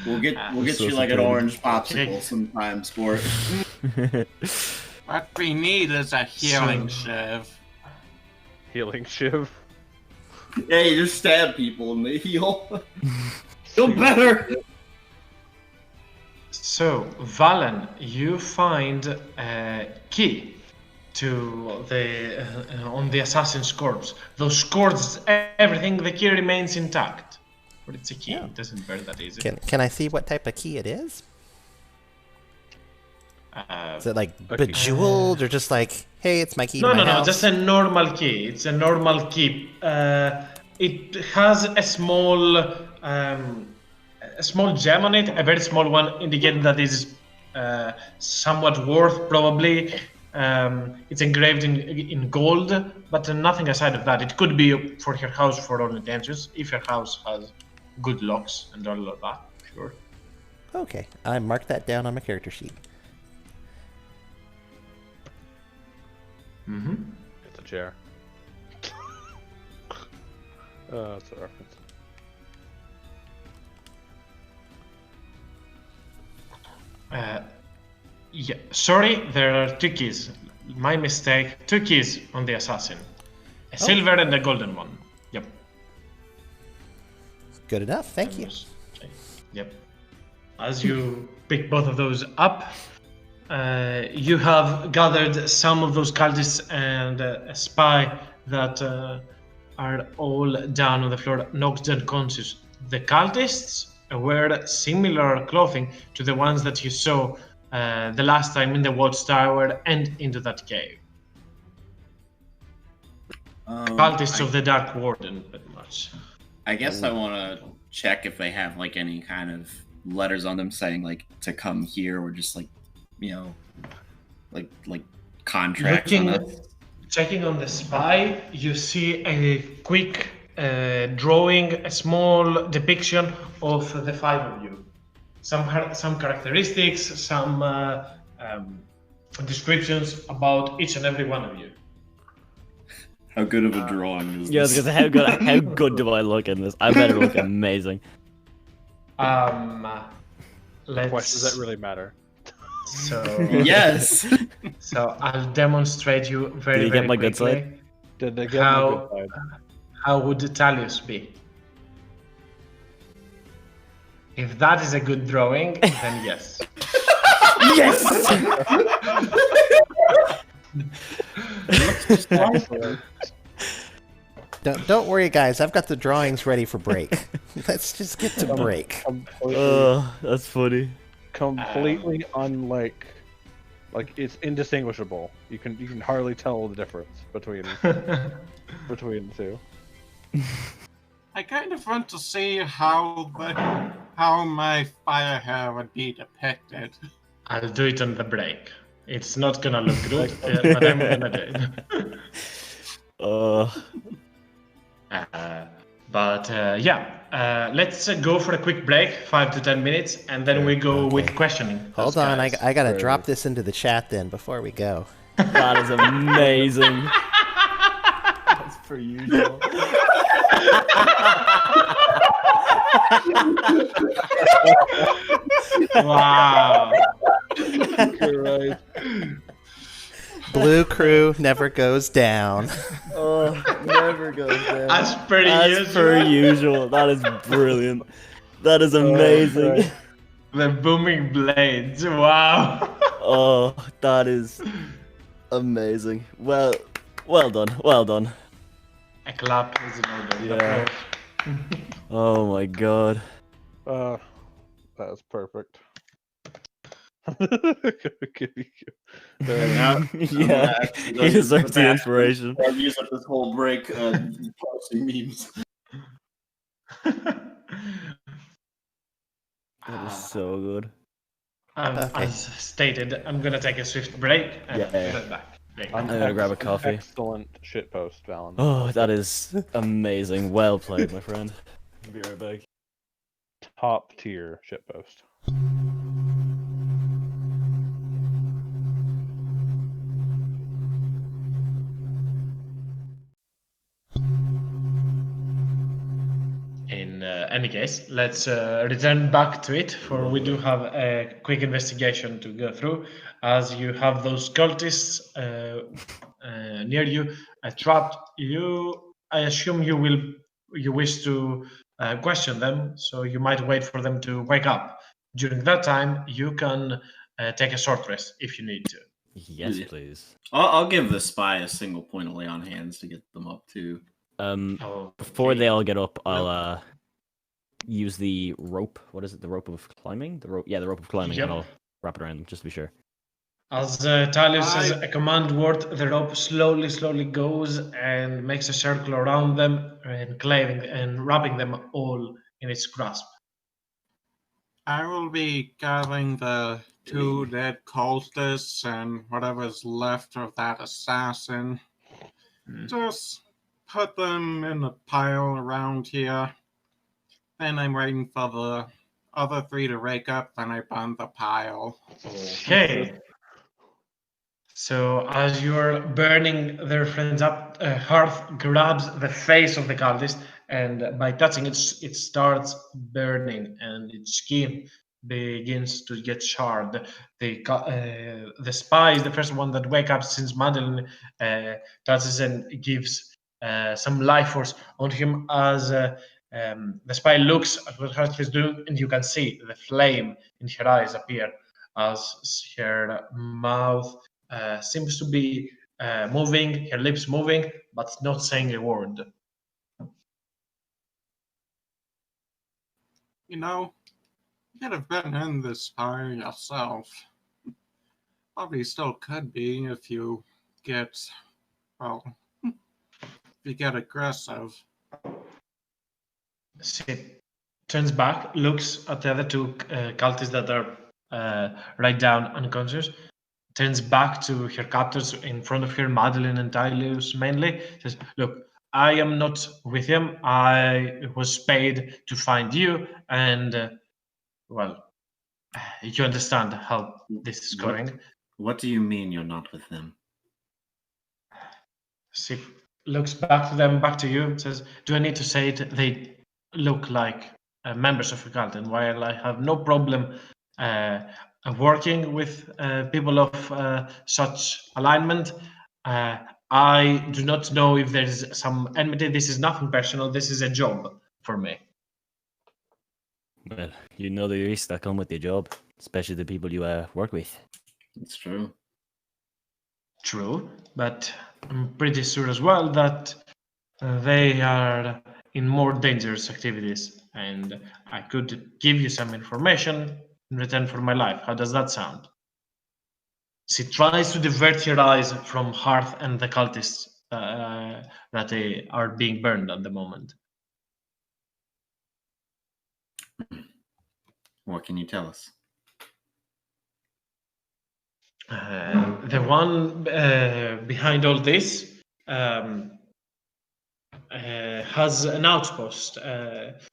We'll get So you like an supportive. orange popsicle sometime, sport. What we need is a healing shiv. Healing shiv. Yeah, you just stab people and they heal. Feel better. So, Valen, you find a key to the on the assassin's corpse. Those cords, everything, the key remains intact. But it's a key, Yeah. it doesn't burn that easy. Can I see what type of key it is? Is it like Okay. bejeweled or just like, hey, it's my key to No, my no, no, house? just a normal key. It's a normal key. It has a small gem on it, a very small one, indicating that is somewhat worth, probably. It's engraved in gold, but nothing aside of that. It could be for her house for all intentions, if her house has good locks and all of that, sure. Okay, I marked that down on my character sheet. Mm-hmm. It's a chair. That's a reference. Yeah, sorry, there are two keys. My mistake. Two keys on the assassin. A silver and a golden one. Yep. Good enough, thank you. Okay. Yep. As you pick both of those up, you have gathered some of those cultists and a spy that are all down on the floor, knocked unconscious. The cultists wear similar clothing to the ones that you saw the last time in the watchtower and into that cave. Cultists of the Dark Warden, pretty much. I guess I want to check if they have like any kind of letters on them saying like to come here, or just like, you know, like contracts on us. Checking on the spy, you see a quick drawing, a small depiction of the five of you. Some characteristics, some descriptions about each and every one of you. How good of a drawing is Yeah, this? because how good do I look in this? I better look amazing. Why Let's. does that really matter? So Yes. So I'll demonstrate you very, Did you very get my good quickly. side? Did they get How- on the good side? How would Talius be? If that is a good drawing, then yes. Excellent. Don't worry, guys. I've got the drawings ready for break. Let's just get to break. That's funny. Completely unlike, like it's indistinguishable. You can hardly tell the difference between the two. I kind of want to see how my fire hair would be depicted. I'll do it on the break. It's not gonna look good, but I'm gonna do it. Let's go for a quick break, 5 to 10 minutes, and then we go Okay. with questioning. Hold those on, guys. I gotta Sure. drop this into the chat then before we go. That is amazing. That's per usual. Wow. Right. Blue crew never goes down. Oh, never goes down. As per usual. That is brilliant. That is amazing. right. The booming blades. Wow. Oh, that is amazing. Well done. Well done. A clap is in order. Yeah. Oh my god. That's perfect. Now, Yeah, he deserves the inspiration. I've used up this whole break posting memes. That is so good. Okay. As stated, I'm gonna take a swift break and Yeah. be right back. I'm gonna grab a coffee. Excellent shitpost, Valen. Oh, that is amazing. Well played, my friend. I'll be right back. Top tier shitpost. In any case, let's return back to it, for we do have a quick investigation to go through, as you have those cultists near you, trapped. I assume you wish to question them, so you might wait for them to wake up. During that time, you can take a short rest if you need to. Yes, Yeah. please. I'll give the spy a single point of lay on hands to get them up too. Before they all get up, I'll use the rope. What is it? The rope of climbing? The rope of climbing, Yep. and I'll wrap it around them just to be sure. As Tyler says a command word, the rope slowly goes and makes a circle around them and claiming and wrapping them all in its grasp. I will be gathering the 2 dead cultists and whatever's left of that assassin. Just put them in a pile around here. Then I'm waiting for the other 3 to wake up, then I burn the pile. Okay. So as you're burning their friends up, Hearth grabs the face of the cultist, and by touching it, it starts burning, and its skin begins to get charred. The spy is the first one that wakes up since Madeline touches and gives some life force on him. As the spy looks at what Hearth is doing, and you can see the flame in her eyes appear as her mouth seems to be moving, her lips moving, but not saying a word. You know, you could have been in this fire yourself. Probably still could be if you get, aggressive. She turns back, looks at the other 2 cultists that are right down unconscious, turns back to her captors in front of her, Madeline and Tylius mainly, says, "Look, I am not with him. I was paid to find you, and you understand how this is going." What do you mean you're not with them? She looks back to them, back to you, says, "Do I need to say it? They look like members of a cult, and while I have no problem working with people of such alignment, I do not know if there is some enmity. This is nothing personal. This is a job for me." Well, you know the risks that come with your job, especially the people you work with. It's true. True, but I'm pretty sure as well that they are in more dangerous activities, and I could give you some information in return for my life. How does that sound? She tries to divert your eyes from Hearth and the cultists that they are being burned at the moment. What can you tell us? The one behind all this has an outpost,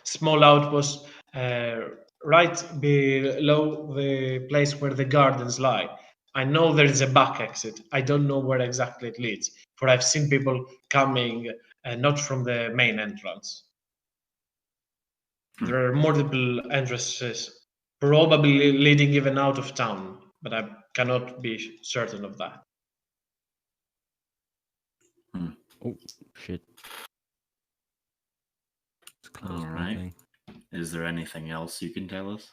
small outpost, right below the place where the gardens lie. I know there is a back exit. I don't know where exactly it leads, for I've seen people coming not from the main entrance. There are multiple entrances, probably leading even out of town, but I cannot be certain of that. Oh shit! Close All one right. thing. Is there anything else you can tell us?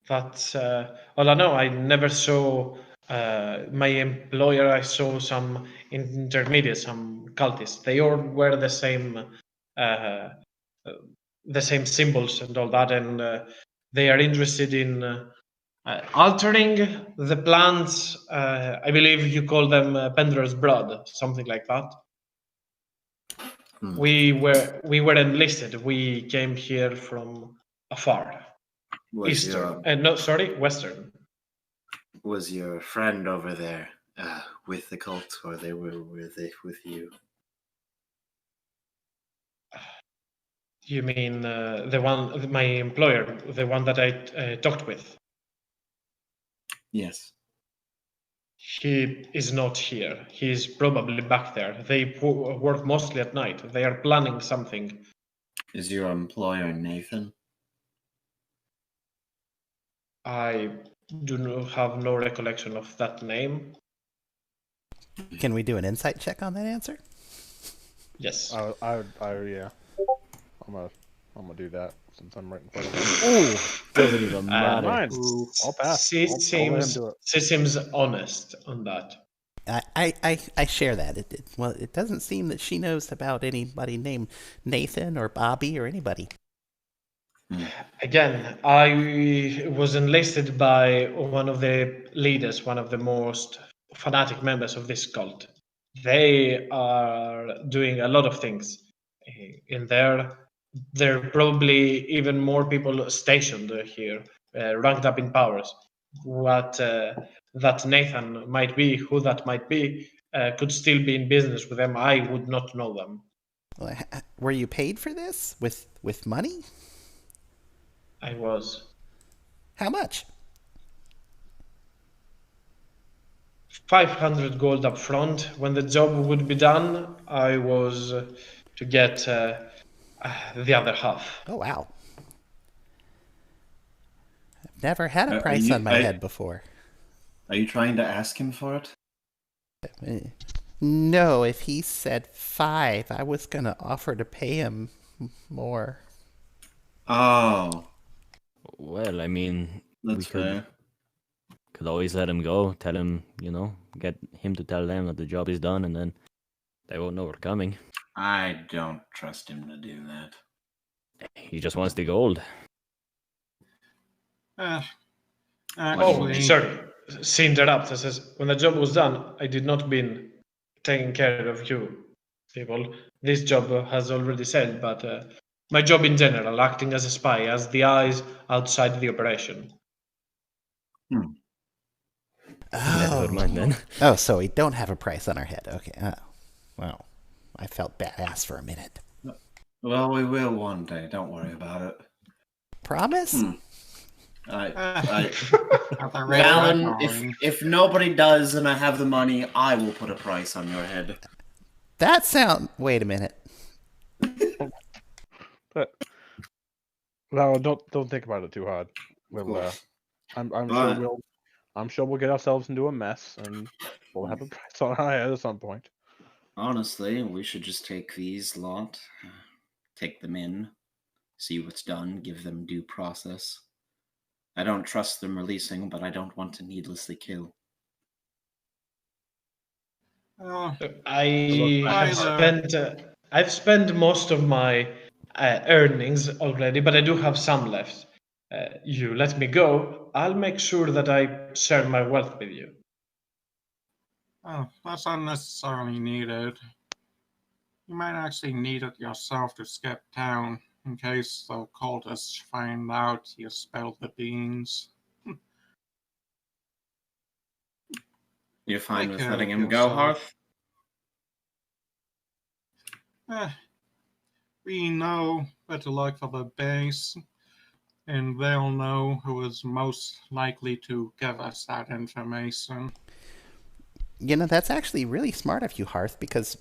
That's all I know. I never saw my employer. I saw some intermediates, some cultists. They all wear uh, the same symbols and all that, and they are interested in altering the plants. I believe you call them Pendra's blood, something like that. Hmm. We were enlisted. We came here from afar. Eastern. No, sorry, Western. Was your friend over there with the cult, or they were with you? You mean the one, my employer, the one that I talked with? Yes. He is not here. He is probably back there. They work mostly at night. They are planning something. Is your employer Nathan? I do not have no recollection of that name. Can we do an insight check on that answer? Yes. Yeah. I'm gonna do that since I'm right in front of him. Oh, doesn't even matter. Mine. I'll pass. I'll let him do it. She seems honest on that. I share that. Well, it doesn't seem that she knows about anybody named Nathan or Bobby or anybody. Again, I was enlisted by one of the leaders, one of the most fanatic members of this cult. They are doing a lot of things in there. There are probably even more people stationed here, ranked up in powers. What that Nathan might be, who that might be, could still be in business with them. I would not know them. Well, were you paid for this with money? I was. How much? 500 gold up front. When the job would be done, I was to get the other half. Oh wow! I've never had a Are price you- on my I- head before. Are you trying to ask him for it? No, if he said 5, I was gonna offer to pay him more. Oh, Well, I mean, we that's could fair. always let him go. Tell him, get him to tell them that the job is done, and then they won't know we're coming. I don't trust him to do that. He just wants the gold. Oh, Actually, sorry. She interrupts. Says, when the job was done, I did not mean taking care of you people. This job has already said, but my job in general, acting as a spy, as the eyes outside the operation. Never mind then. Oh, so we don't have a price on our head. Okay. Oh, well, I felt badass for a minute. Well, we will one day. Don't worry about it. Promise? I at the rate Alan, we're going, if nobody does and I have the money, I will put a price on your head. That sound. Wait a minute. But no, don't think about it too hard. We'll, I'm sure we'll get ourselves into a mess, and we'll have a price on our head at some point. Honestly, we should just take these lot, take them in, see what's done, give them due process. I don't trust them releasing, but I don't want to needlessly kill. I've spent most of my earnings already, but I do have some left. You let me go, I'll make sure that I share my wealth with you. that's unnecessarily needed. You might actually need it yourself to skip town in case the cultists find out you spilled the beans. You're fine Take with care letting of him go, yourself. Hearth? We know where to look for the base, and they'll know who is most likely to give us that information. You know, that's actually really smart of you, Hearth, because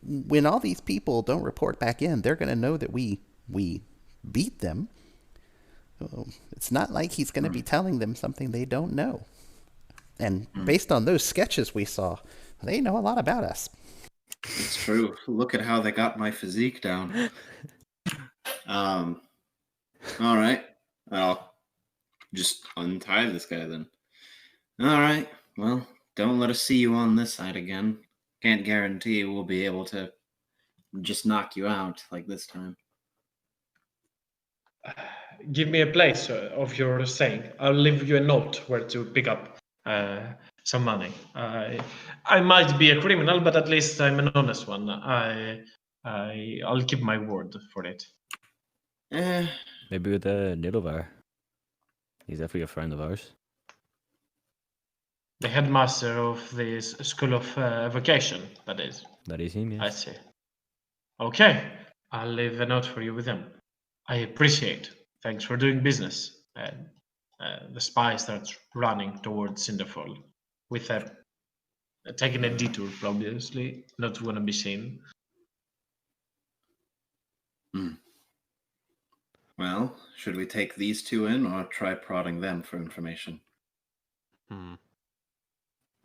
when all these people don't report back in, they're going to know that we beat them. It's not like he's going to be telling them something they don't know. And based on those sketches we saw, they know a lot about us. It's true. Look at how they got my physique down. All right. I'll just untie this guy then. All right. Well, don't let us see you on this side again. Can't guarantee we'll be able to just knock you out like this time. Give me a place of your staying. I'll leave you a note where to pick up some money. I might be a criminal, but at least I'm an honest one. I'll keep my word for it. Maybe with the Nidovar. He's definitely a friend of ours. The headmaster of this school of vocation, that is. That is him, yes. I see. Okay, I'll leave a note for you with him. I appreciate. Thanks for doing business. The spy starts running towards Cinderfall with taking a detour, obviously, not to want to be seen. Well, should we take these two in or try prodding them for information?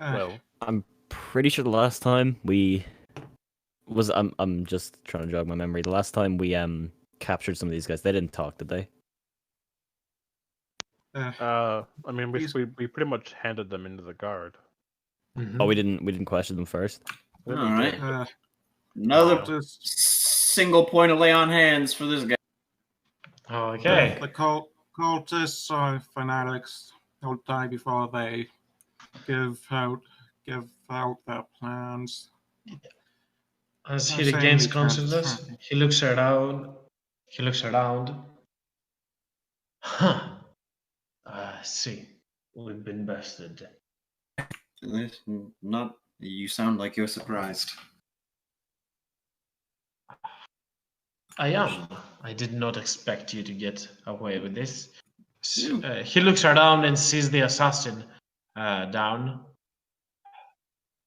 Well, I'm pretty sure the last time we was I'm just trying to jog my memory. The last time we captured some of these guys, they didn't talk, did they? I mean, we pretty much handed them into the guard. Mm-hmm. Oh, we didn't question them first. All right. Uh, Another cultists, single point of lay on hands for this guy. Okay. the cultists are fanatics. They'll die before they give out their plans. As he I'm saying regains we consciousness, transfer. he looks around. I see. We've been bested. Not. You sound like you're surprised. I am. I did not expect you to get away with this. He looks around and sees the assassin down.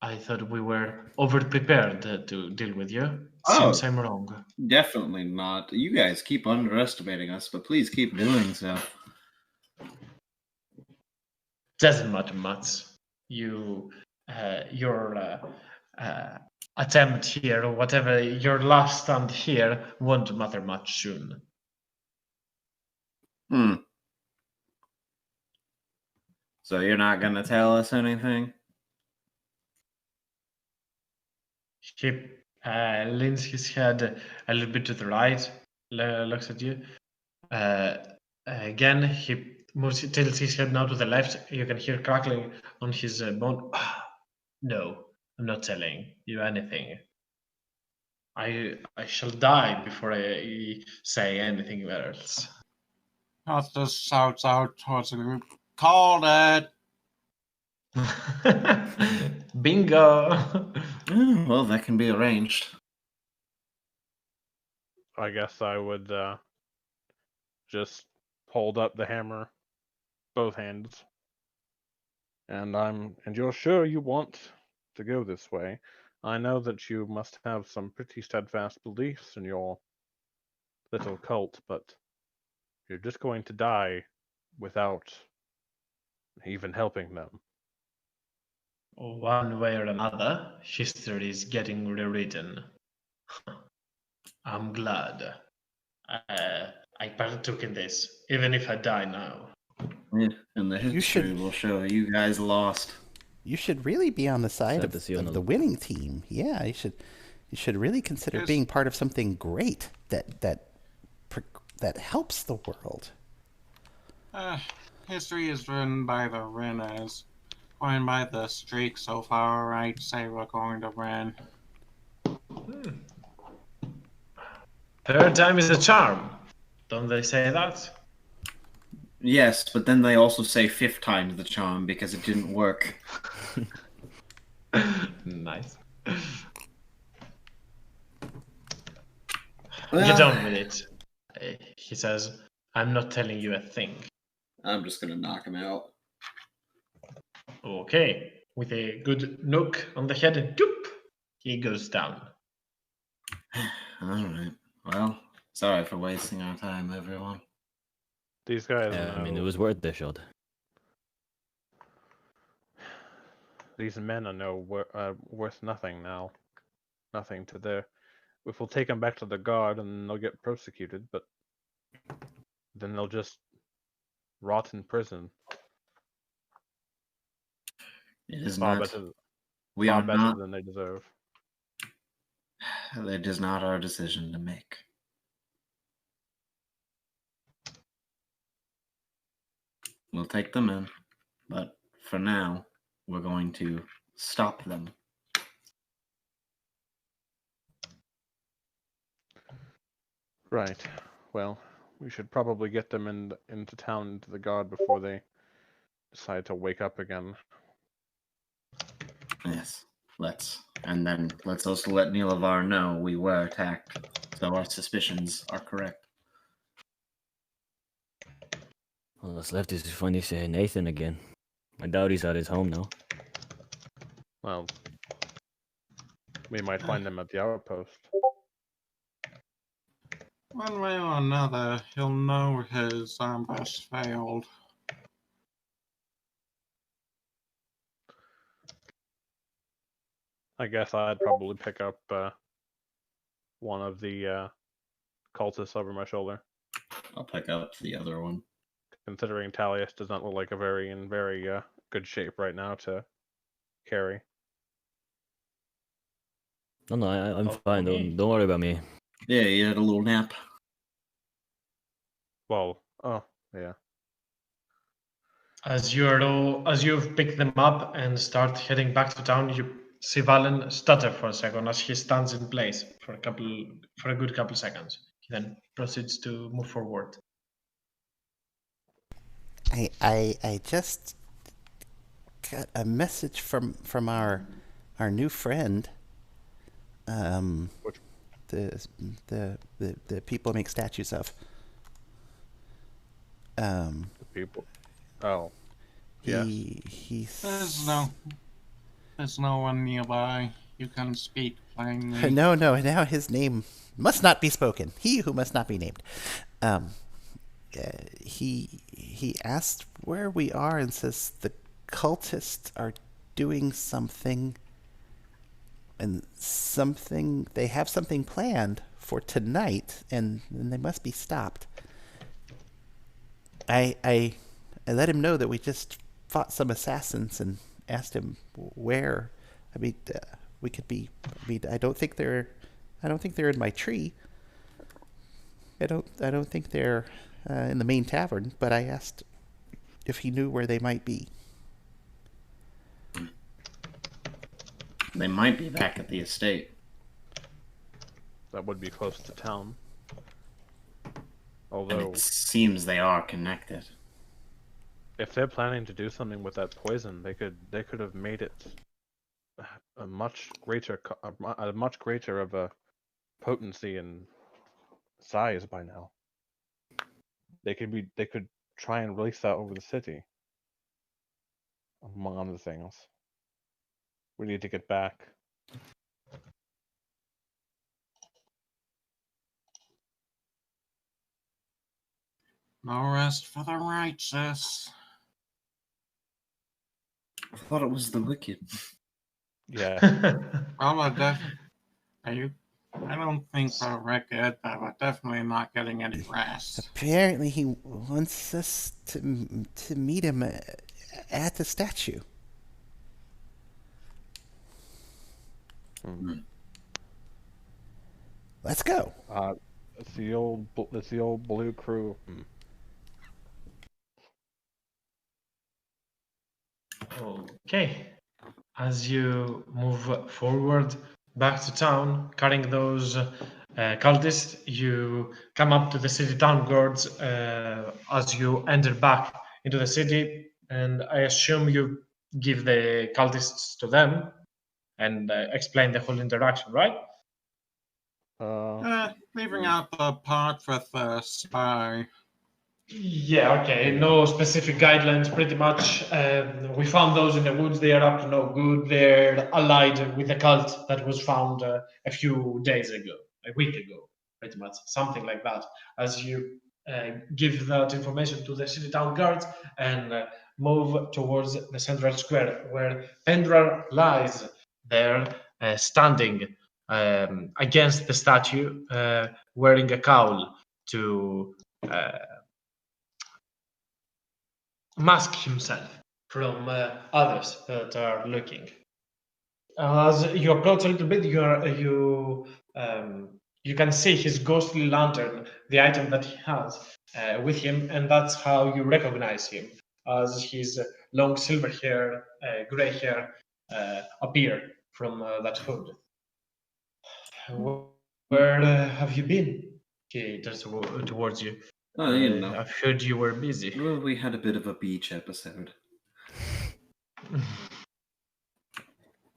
I thought we were over-prepared to deal with you. Seems I'm wrong. Definitely not. You guys keep underestimating us, but please keep doing so. Doesn't matter much. Your attempt here, or whatever your last stand here, won't matter much soon. So you're not gonna tell us anything? He leans his head a little bit to the right, looks at you. Again, he tilts his head now to the left. You can hear crackling on his bone. No, I'm not telling you anything. I shall die before I say anything else. Cultist shouts out towards the group. Called it! Bingo! Well, that can be arranged. I guess I would just hold up the hammer, both hands. And you're sure you want to go this way? I know that you must have some pretty steadfast beliefs in your little cult, but you're just going to die without even helping them. One way or another, history is getting rewritten. I'm glad I partook in this, even if I die now. Yeah, and the history will show you guys lost. You should really be on the side Sad to see of the winning team. Yeah, you should really consider Yes. being part of something great that helps the world. History is written by the winners. Going by the streak so far, I'd say we're going to win. Third time is a charm. Don't they say that? Yes, but then they also say 5th time's the charm because it didn't work. Nice. Well, Get on with it. He says, I'm not telling you a thing. I'm just gonna knock him out. Okay. With a good knock on the head, doop, he goes down. All right. Well, sorry for wasting our time, everyone. These guys I mean, it know- was worth the shot. These men are worth nothing now. Nothing to their. If we'll take them back to the guard, and they'll get persecuted, but then they'll just rot in prison. It is Far not. better, We far are better not. than they deserve. It is not our decision to make. We'll take them in, but for now, we're going to stop them. Right. Well, we should probably get them into town, into the guard, before they decide to wake up again. Yes, let's. And then let's also let Nilavar know we were attacked, so our suspicions are correct. All that's left is to find this Nathan again. I doubt he's at his home now. Well, we might find them at the outpost. One way or another, he'll know his ambush failed. I guess I'd probably pick up one of the cultists over my shoulder, I'll pick up the other one. considering Talius does not look like a very good shape right now to carry. No, I'm fine. Okay. Don't worry about me. Yeah, you had a little nap. Well, oh yeah. As you've picked them up and start heading back to town, you see Valen stutter for a second as he stands in place for a good couple seconds. He then proceeds to move forward. I just got a message from our new friend. Which- The people make statues of. The people. Oh, yeah. He's There's no one nearby. You can speak plainly. No, now his name must not be spoken. He who must not be named. He asked where we are and says the cultists are doing something, and they have something planned for tonight, and they must be stopped. I let him know that we just fought some assassins and asked him where. I mean, we could be. I mean, I don't think they're in my tree. I don't think they're in the main tavern. But I asked if he knew where they might be. They might be back at the estate. That would be close to town. And Although, it seems they are connected. if they're planning to do something with that poison, they could have made it a much greater of a potency and size by now. They could try and release that over the city, among other things. We need to get back. No rest for the righteous. I thought it was the wicked. Yeah. Well, I don't think we're wicked, but we're definitely not getting any rest. Apparently, he wants us to meet him at the statue. Let's go. It's the old blue crew. Okay. As you move forward back to town, carrying those cultists, you come up to the city town guards as you enter back into the city, and I assume you give the cultists to them. and explain the whole interaction, right? Leaving out the part with the spy. Yeah, okay. No specific guidelines, pretty much. We found those in the woods. They are up to no good. They're allied with the cult that was found a few days ago, a week ago, pretty much, something like that. As you give that information to the city town guards and move towards the central square where Pendra lies there, standing against the statue, wearing a cowl to mask himself from others that are looking. As you approach a little bit, you can see his ghostly lantern, the item that he has with him, and that's how you recognize him, as his long silver hair, gray hair appear from that hood. Where have you been? He turns towards you. Oh, you know. I've heard you were busy. Well, we had a bit of a beach episode.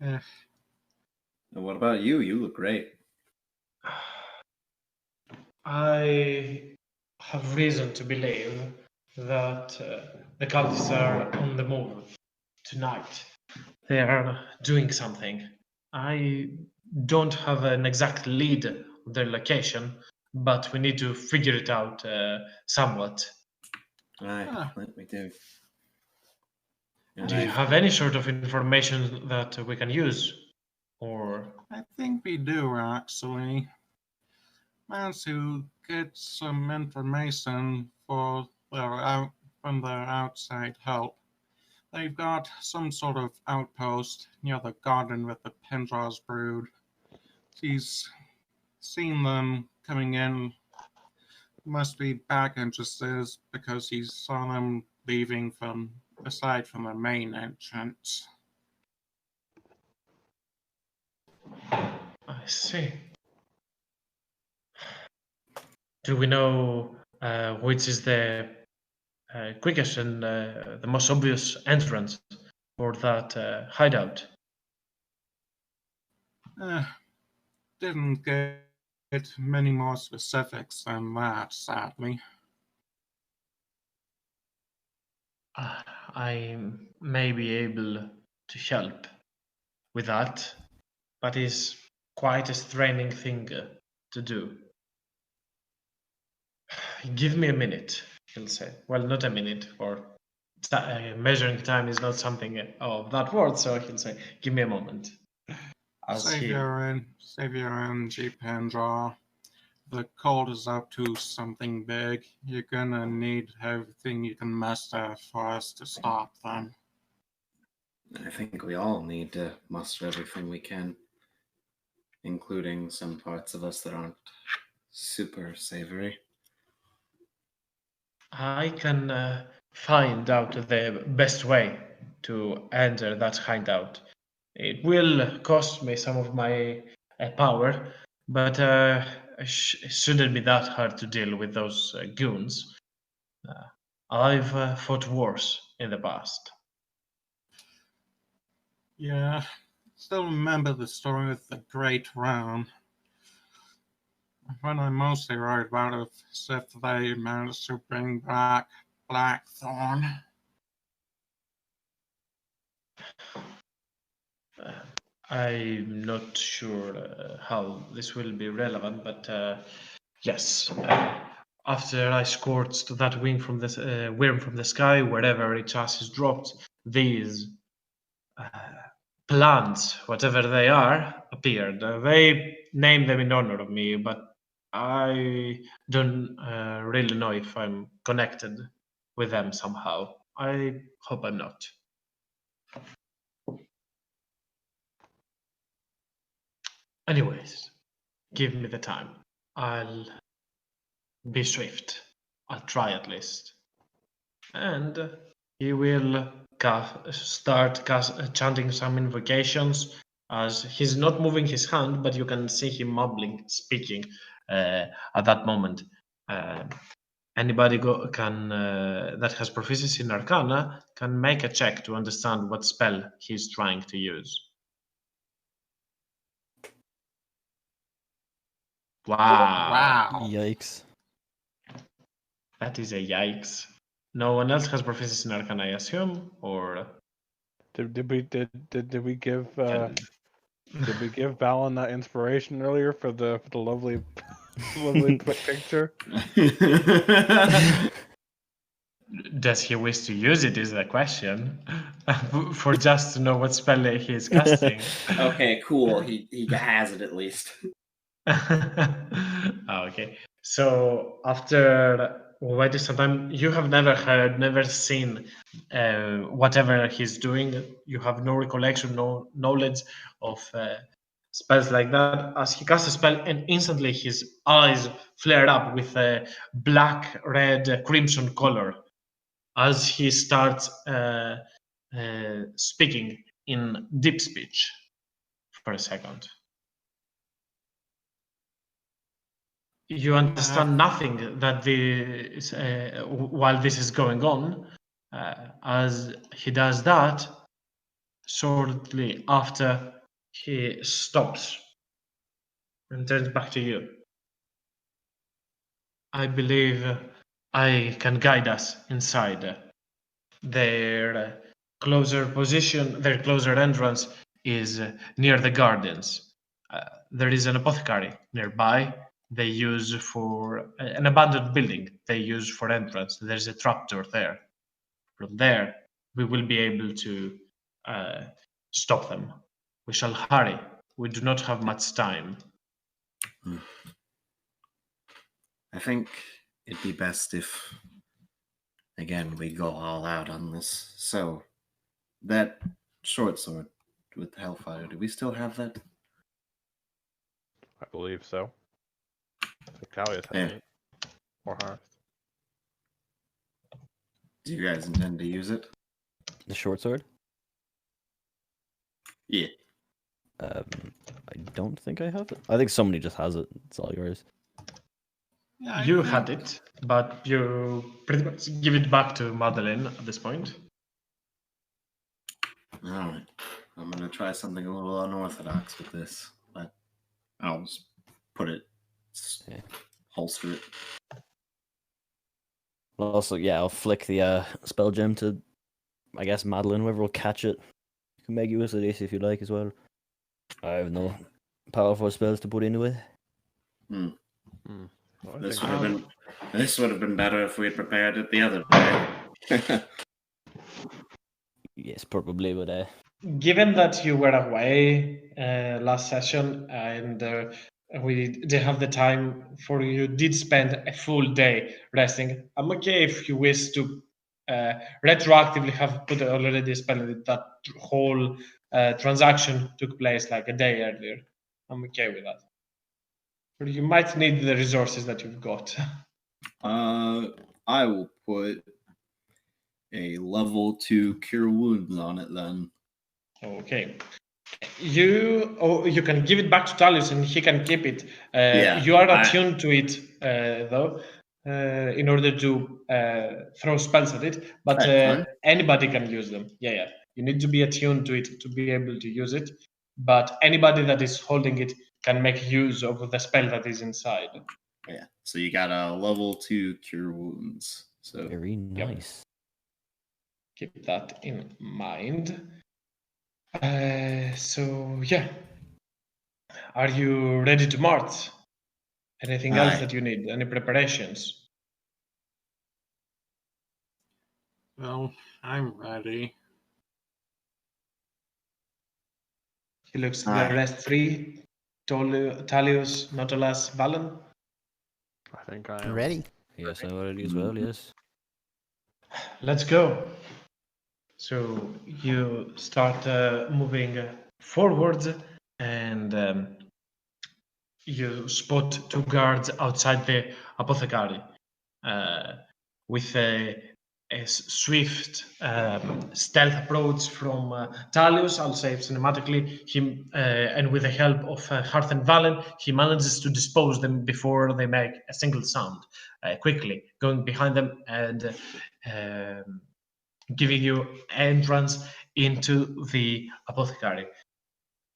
Eh, And what about you? You look great. I have reason to believe that the cultists are on the move tonight. They are doing something. I don't have an exact lead of their location, but we need to figure it out somewhat. Aye, let me do. Do you have any sort of information that we can use? Or I think we do, actually. Managed to get some information from their outside help. They've got some sort of outpost near the garden with the Pendra's brood. He's seen them coming in. Must be back entrances because he saw them leaving from aside from the main entrance. I see. Do we know which is the quickest and the most obvious entrance for that hideout? Didn't get many more specifics than that, sadly. I may be able to help with that, but it's quite a straining thing to do. Give me a minute, he'll say. Well, not a minute, or measuring time is not something of that word, so he'll say, give me a moment. Save your energy, Pandra. The cold is up to something big. You're gonna need everything you can muster for us to stop them. I think we all need to muster everything we can, including some parts of us that aren't super savory. I can find out the best way to enter that hideout. It will cost me some of my power, but it shouldn't be that hard to deal with those goons. I've fought wars in the past. Yeah, still remember the story of the Great Round. What I'm mostly worried about is if they managed to bring back Blackthorn. I'm not sure how this will be relevant, but yes. After I scorched that worm from the sky, wherever its ass is dropped, these plants, whatever they are, appeared. They named them in honor of me, but I don't really know if I'm connected with them somehow. I hope I'm not. Anyways, give me the time. I'll be swift. I'll try at least. And he will start chanting some invocations as he's not moving his hand, but you can see him mumbling, speaking at that moment. Anybody that has proficiency in Arcana can make a check to understand what spell he's trying to use. Wow. Wow. Yikes. That is a yikes. No one else has proficiency in Arcana, I assume, or Did we give did we give Valen that inspiration earlier for the lovely lovely picture? does he wish to use it? Is the question. For just to know what spell he is casting. Okay, cool. He has it at least. Okay. So after wait some time, you have never heard, never seen whatever he's doing. You have no recollection, no knowledge of spells like that. As he casts a spell, and instantly his eyes flare up with a black, red, crimson color as he starts speaking in deep speech for a second. You understand nothing that this while this is going on. As he does that, shortly after he stops and turns back to you. I believe I can guide us inside. Their closer position, their closer entrance is near the gardens. There is an apothecary nearby. They use for an abandoned building. They use for entrance. There's a trapdoor there. From there, we will be able to stop them. We shall hurry. We do not have much time. I think it'd be best if, again, we go all out on this. So, that short sword with Hellfire, do we still have that? I believe so. Callius has Yeah. it. Or Hearth. Do you guys intend to use it? The short sword? Yeah. I don't think I have it. I think somebody just has it. It's all yours. Yeah, You had it, but you pretty much give it back to Madeleine at this point. Alright. I'm gonna try something a little unorthodox with this, but I'll just put it, Yeah. holster it. Also, yeah, I'll flick the spell gem to, I guess, Madeline, whoever will catch it. You can make use of this if you like as well. I have no powerful spells to put into it. Well, I This think would have been better if we had prepared it the other day. Yes, probably, but Given that you were away last session and we didn't have the time for you, did spend a full day resting. I'm okay if you wish to retroactively have put already a spell that whole transaction took place like a day earlier. I'm okay with that. But you might need the resources that you've got. I will put a level 2 cure wounds on it then. Okay. You can give it back to Talius and he can keep it. Yeah, You are attuned to it though, in order to throw spells at it. But That's fine. anybody can use them. Yeah. You need to be attuned to it to be able to use it. But anybody that is holding it can make use of the spell that is inside. Yeah. So you got a level 2 cure wounds. So very nice. Keep that in mind. So yeah, are you ready to march? Anything else Aye. that you need? Any preparations? Well, I'm ready. He looks Aye. the rest three. Talius, Nautilus, Valen. I think I am Ready? Yes, I'm ready as well, yes. Let's go. So you start moving forwards and you spot two guards outside the apothecary with a swift stealth approach from Talius. I'll say cinematically, him and with the help of Hearth and Valen, he manages to dispose them before they make a single sound, quickly going behind them and giving you entrance into the apothecary.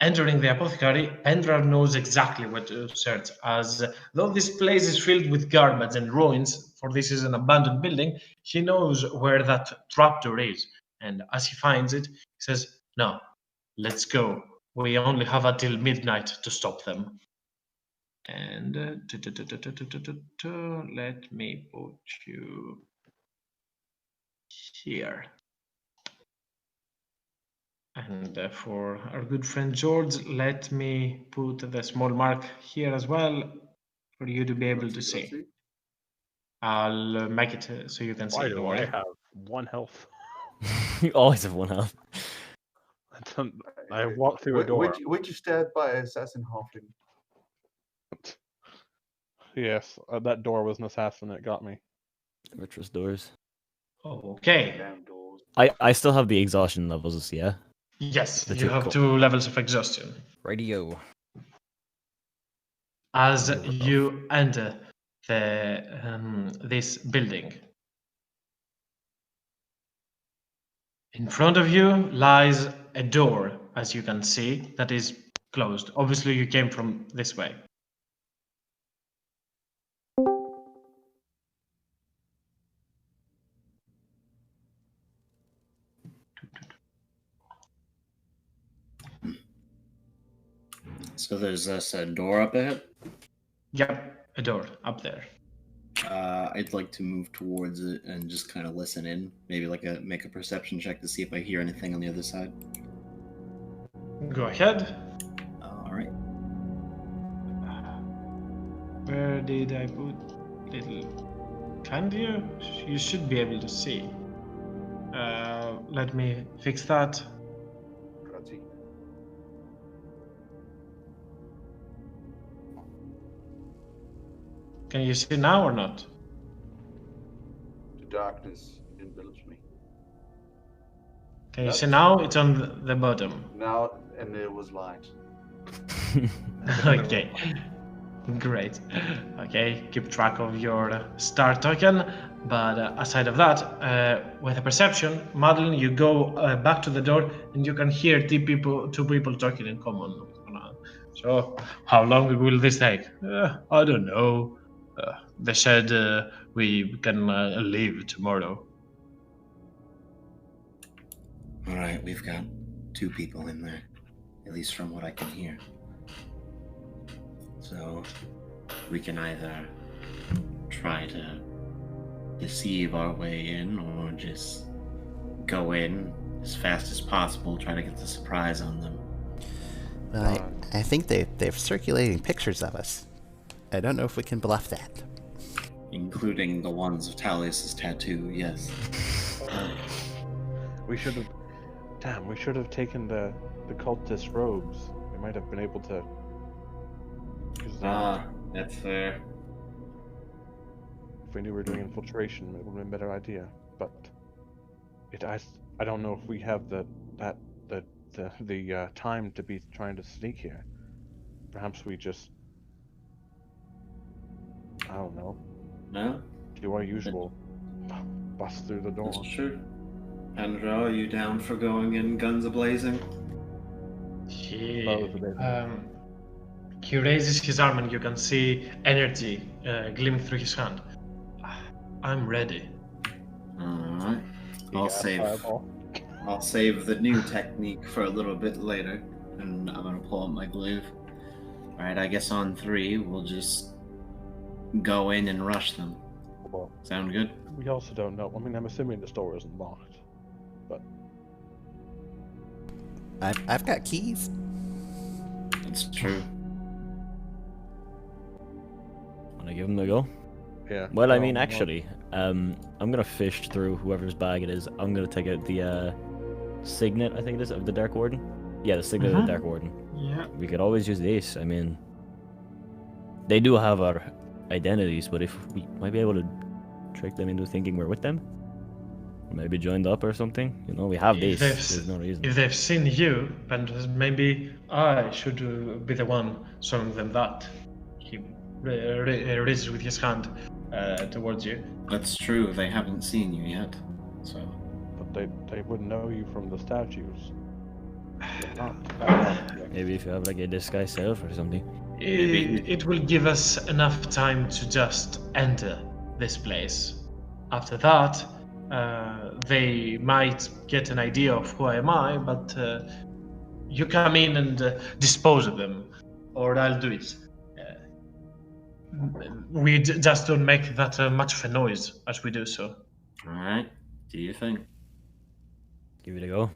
Entering the apothecary, Pendra knows exactly what to search, as though this place is filled with garbage and ruins, for this is an abandoned building, he knows where that trapdoor is. And as he finds it, he says, "No, let's go. We only have until midnight to stop them." And let me put you here. And for our good friend George, let me put the small mark here as well for you to be able to see. I'll make it so you can see. Why Don't do worry. I have 1 health? You always have 1 health. I walked through a door. Would you stabbed by an assassin halfling? Yes, that door was an assassin that got me. Retros doors. Okay. Damn doors. I still have the exhaustion levels, yeah? Yes, The you have cool. 2 levels of exhaustion. Radio. As you enter this building, in front of you lies a door, as you can see, that is closed. Obviously, you came from this way. So there's this door up ahead. Yep, a door up there. I'd like to move towards it and just kind of listen in. Maybe make a perception check to see if I hear anything on the other side. Go ahead. All right. Where did I put little? Can you? You should be able to see. Let me fix that. Grazie. Can you see now or not? The darkness envelops me. Can you see now? It's on the bottom. Now, and there was light. Okay. Great. Okay, keep track of your star token. But aside of that, with a perception, Madeline, you go back to the door and you can hear two people talking in common. So, how long will this take? I don't know. They said we can leave tomorrow. All right, we've got 2 people in there, at least from what I can hear. So we can either try to deceive our way in or just go in as fast as possible, try to get the surprise on them. Well, I think they're circulating pictures of us. I don't know if we can bluff that. Including the ones of Talius's tattoo, yes. We should have. Damn, we should have taken the cultist robes. We might have been able to. Use them. That's fair. If we knew we were doing infiltration, it would have been a better idea. But I don't know if we have the time to be trying to sneak here. Perhaps we just, I don't know, No? do our usual bust through the door. That's true. Andra, are you down for going in guns a-blazing? He Well, he raises his arm and you can see energy gleam through his hand. I'm ready. Alright. You I'll got a save fireball? I'll save the new technique for a little bit later. And I'm gonna pull out my glaive. Alright, I guess on 3 we'll just go in and rush them. Well, Sound good? we also don't know. I mean, I'm assuming the door isn't locked. But I've got keys. It's true. Want to give them a go? yeah. Well, I no, mean, no. actually, I'm gonna fish through whoever's bag it is. I'm gonna take out the signet, I think it is, of the Dark Warden. Yeah, the signet of the Dark Warden. Yeah. We could always use this. I mean, they do have our identities, but if we might be able to trick them into thinking we're with them, or maybe joined up or something, you know, we have If this. they've There's no reason. If they've seen you, then maybe I should be the one showing them that. He raises with his hand towards you. That's true, they haven't seen you yet. So But they would know you from the statues. They're not. Maybe if you have like a disguise self or something. It will give us enough time to just enter this place. After that, they might get an idea of who am I, but you come in and dispose of them, or I'll do it. We just don't make that much of a noise as we do so. Alright, do you think? Give it a go.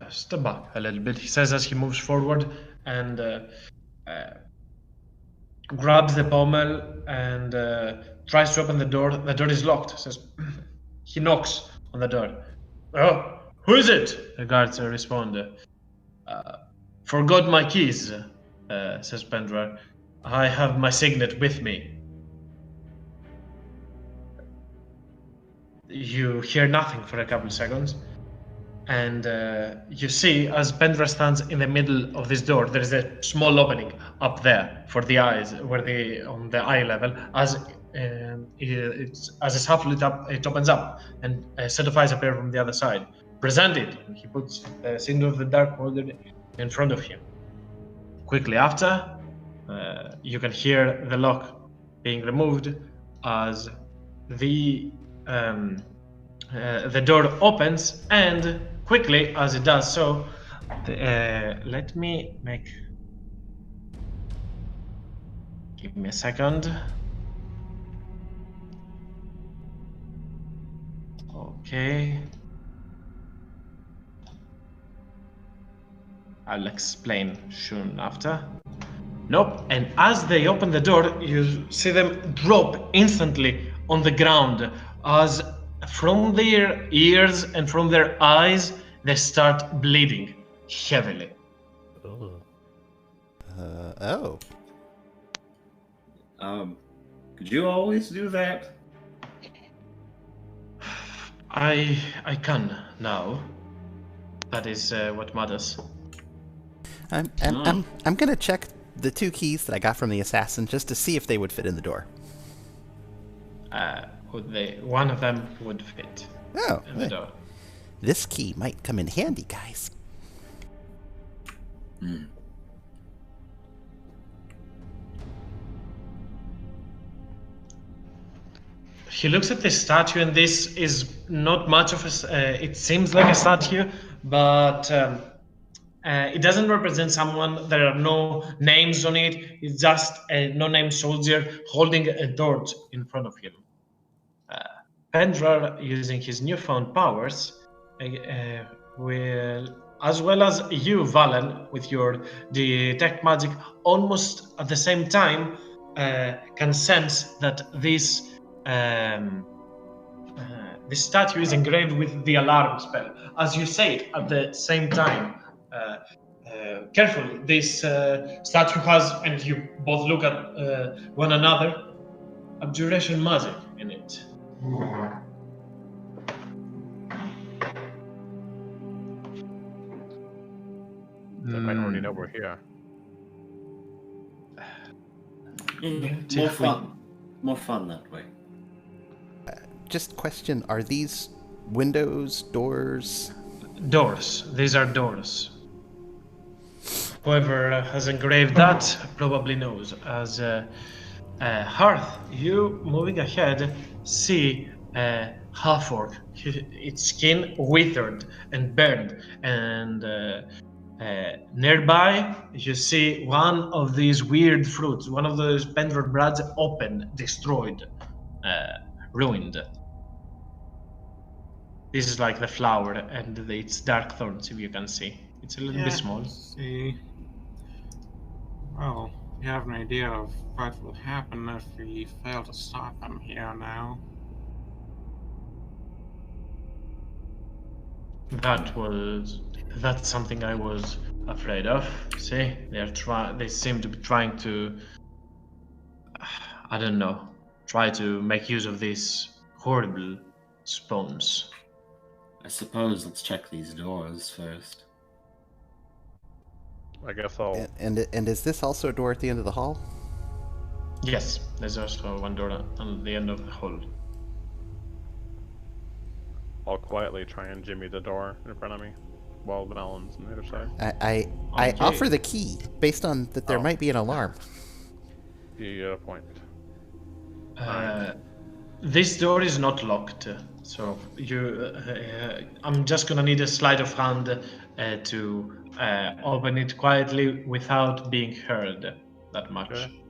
Step back a little bit, he says as he moves forward and grabs the pommel and tries to open the door. The door is locked. Says he knocks on the door. Oh, who is it? The guards respond. Forgot my keys, says Pendra. I have my signet with me. You hear nothing for a couple of seconds, and you see as Pendra stands in the middle of this door, there is a small opening up there for the eyes, on the eye level. As it's half lit up, it opens up, and a set of eyes appear from the other side. Presented, and he puts the signet of the Dark Order in front of him. Quickly after, you can hear the lock being removed as the door opens, and quickly as it does so, let me make. Give me a second. Okay. I'll explain soon after. Nope, and as they open the door, you see them drop instantly on the ground as from their ears and from their eyes, they start bleeding heavily. Oh. Could you always do that? I can now. That is what matters. I'm gonna check the 2 keys that I got from the assassin just to see if they would fit in the door. One of them would fit Oh, in the door. this key might come in handy, guys. He looks at the statue, and this is not much of a. It seems like a statue, but it doesn't represent someone. There are no names on it. It's just a no-name soldier holding a torch in front of him. Pendra, using his newfound powers, will, as well as you, Valen, with your detect magic, almost at the same time, can sense that this statue is engraved with the alarm spell. As you say it at the same time, carefully, this statue has, and you both look at one another, abjuration magic in it. They might already know we're here. More fun that way. Just question, are these windows, doors? Doors. These are doors. Whoever has engraved that probably knows. As Hearth, you moving ahead see a half-orc, its skin withered and burned, and nearby you see one of these weird fruits, one of those pendrod buds open, destroyed, ruined. This is like the flower, and it's dark thorns, if you can see. It's a little bit small. See. Well, you have an idea of what will happen if we fail to stop them here now. That's something I was afraid of. See, they seem to be trying to, I don't know, try to make use of these horrible spawns. I suppose let's check these doors first. I guess I'll. And is this also a door at the end of the hall? Yes, there's also one door on the end of the hall. I'll quietly try and jimmy the door in front of me. while Valen's on the other side. I Okay. offer the key based on that there Oh. might be an alarm. The point. This door is not locked, so I'm just gonna need a sleight of hand to open it quietly without being heard that much. Okay.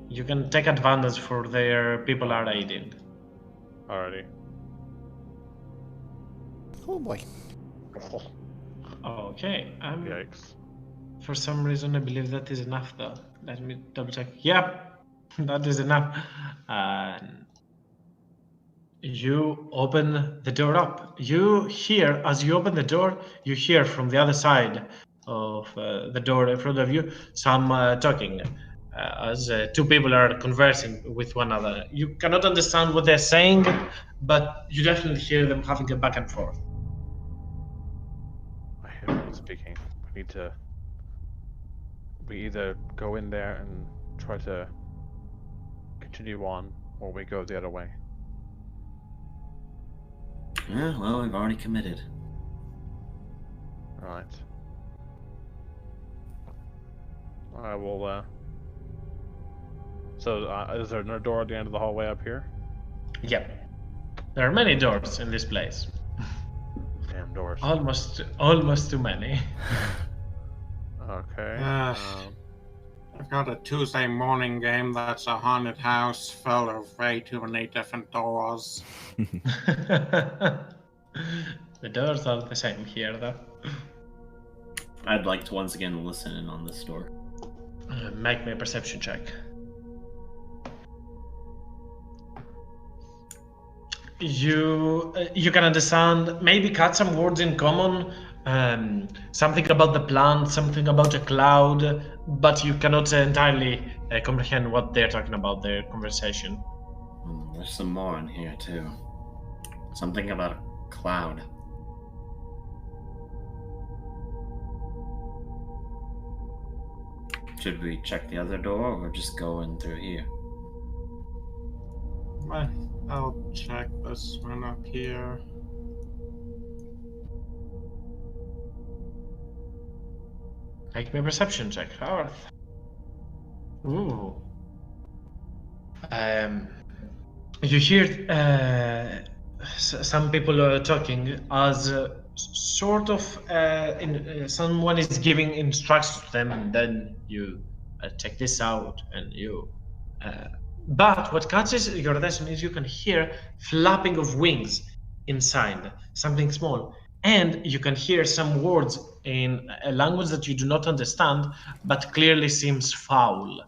You can take advantage for their people are aiding. Alrighty. Oh boy. Okay. Yikes. For some reason, I believe that is enough, though. Let me double check. Yep, that is enough. You open the door up. You hear, as you open the door, you hear from the other side of the door in front of you some talking as two people are conversing with one another. You cannot understand what they're saying, but you definitely hear them having a back and forth. I hear them speaking. We either go in there and try to continue on, or we go the other way. Yeah, well, we've already committed. Right. I will, So, is there another door at the end of the hallway up here? Yep. There are many doors in this place. Damn doors. Almost too many. Okay. I've got a Tuesday morning game that's a haunted house full of way too many different doors. The doors are the same here, though. I'd like to once again listen in on this door. Make me a perception check. You can understand, maybe cut some words in common, something about the plant, something about a cloud, but you cannot entirely comprehend what they're talking about, their conversation. There's some more in here, too. Something about a cloud. Should we check the other door or just go in through here? Well, I'll check this one up here. Make me a perception check, Howard. Ooh. You hear some people talking as sort of someone is giving instructions to them, and then you check this out, and you. But what catches your attention is you can hear flapping of wings inside, something small. And you can hear some words in a language that you do not understand, but clearly seems foul.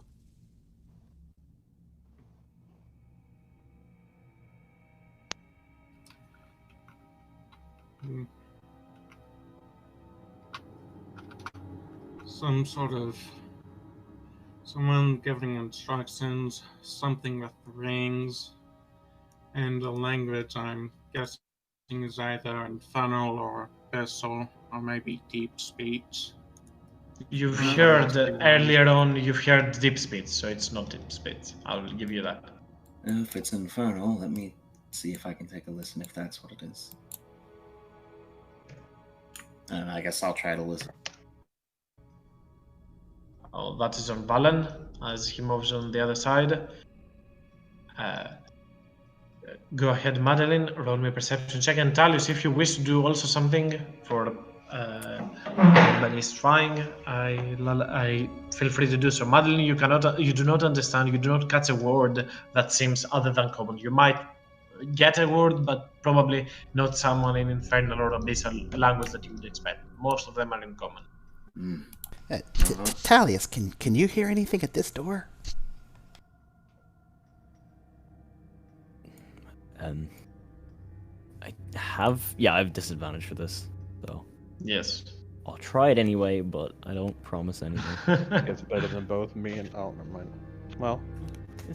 Some sort of someone giving instructions, something with rings, and the language I'm guessing is either infernal or abyssal or maybe deep speech. You've heard earlier on, you've heard deep speech, so it's not deep speech. I'll give you that. If it's infernal, let me see if I can take a listen if that's what it is. And I guess I'll try to listen. Oh, that is on Valen as he moves on the other side. Go ahead, Madeline, roll me a perception check. And Talius, if you wish to do also something for everybody's trying, I feel free to do so. Madeline, you do not understand, you do not catch a word that seems other than common. You might get a word, but probably not someone in infernal or abyssal language that you would expect. Most of them are in common. Talius, can you hear anything at this door? I have disadvantage for this, so Yes. I'll try it anyway, but I don't promise anything. It's better than both me and... Oh, never mind. Well,